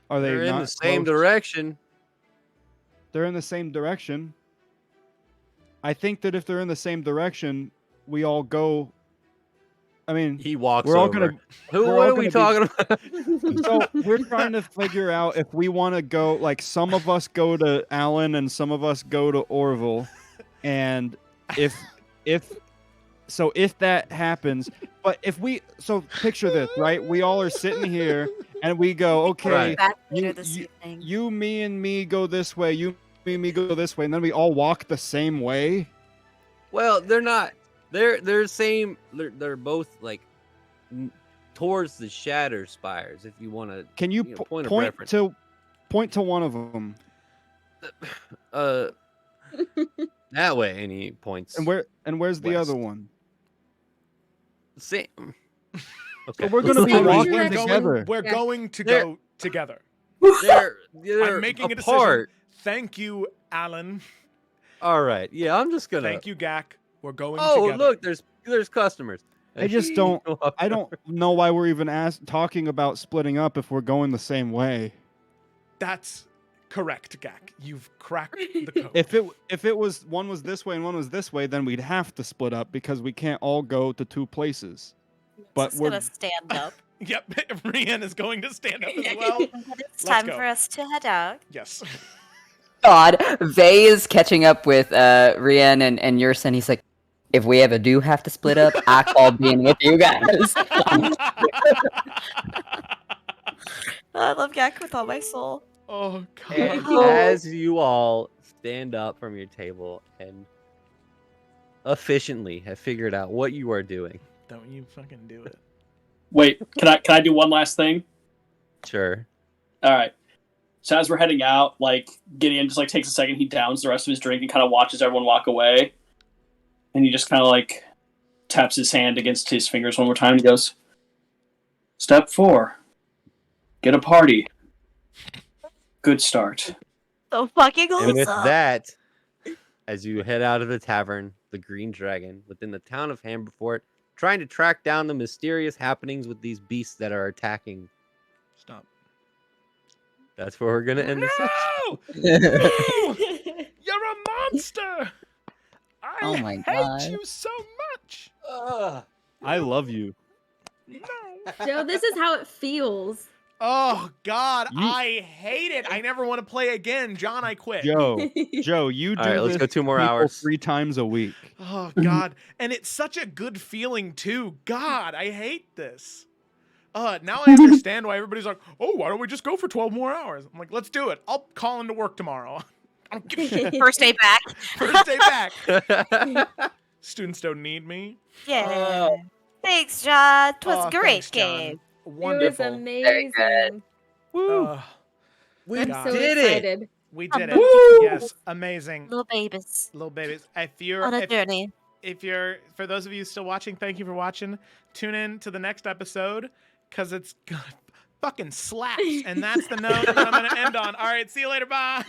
Are they They're in not the same close? direction. They're in the same direction. I think that if they're in the same direction, we all go. I mean, He walks we're all over. gonna. Who? we're What all are we gonna talking about? So we're trying to figure out if we want to go. Like some of us go to Allen and some of us go to Orville, and if that happens, but if we picture this, right? We all are sitting here and we go, okay, Right. Back later you, this you, evening. you, me, and me go this way. You, me, and me go this way, and then we all walk the same way. Well, they're not. They're same. They're both like towards the Shattered Spires. If you want to. Can you, point of point reference. to one of them? That way, and he points. And where's the west. other one? Same. So we're gonna be Same walking direction. together. We're Yeah. going to They're- go together. They're I'm making a decision. apart. Thank you, Alan. All right. Yeah, I'm just gonna. Thank you, Gak. We're going Oh, together. look, there's customers. I just don't. I don't know why we're even talking about splitting up if we're going the same way. That's correct, Gak. You've cracked the code. If it was one was this way and one was this way, then we'd have to split up because we can't all go to two places. But Just we're gonna stand up. Yep, Rian is going to stand up as well. It's Let's time go. for us to head out. Yes. God, Vay is catching up with Rian and Yersin. He's like, if we ever do have to split up, I call being with you guys. I love Gak with all my soul. Oh, And God. as you all stand up from your table and efficiently have figured out what you are doing, Don't you fucking do it. Wait, can I do one last thing? sure. All right. So as we're heading out, like Gideon just like takes a second, he downs the rest of his drink and kind of watches everyone walk away, and he just kind of like taps his hand against his fingers one more time. And he goes, "Step 4, get a party. Good start." So fucking awesome. And with that, as you head out of the tavern, the Green Dragon, within the town of Hambafort, trying to track down the mysterious happenings with these beasts that are attacking. Stop. That's where we're gonna end the session. No! No! You're a monster! I Oh my hate God. you so much! I love you. No! Joe, this is how it feels. Oh, God, You- I hate it. I never want to play again. John, I quit. Joe, you do All right, let's this go 2 more people hours. 3 times a week. Oh, God. And it's such a good feeling, too. God, I hate this. Now I understand why everybody's like, oh, why don't we just go for 12 more hours? I'm like, let's do it. I'll call into work tomorrow. I don't give a shit. First day back. First day back. Students don't need me. Yeah. Thanks, John. It was Oh, a great thanks, John. game. It was Wonderful. amazing. We I'm God. so did it. excited. We did it. Woo! Yes, amazing. Little babies Little babies. If you're on a journey. if you're for those of you still watching, thank you for watching. Tune in to the next episode because it's gonna fucking slaps. And that's the note that I'm gonna end on. All right, see you later. Bye.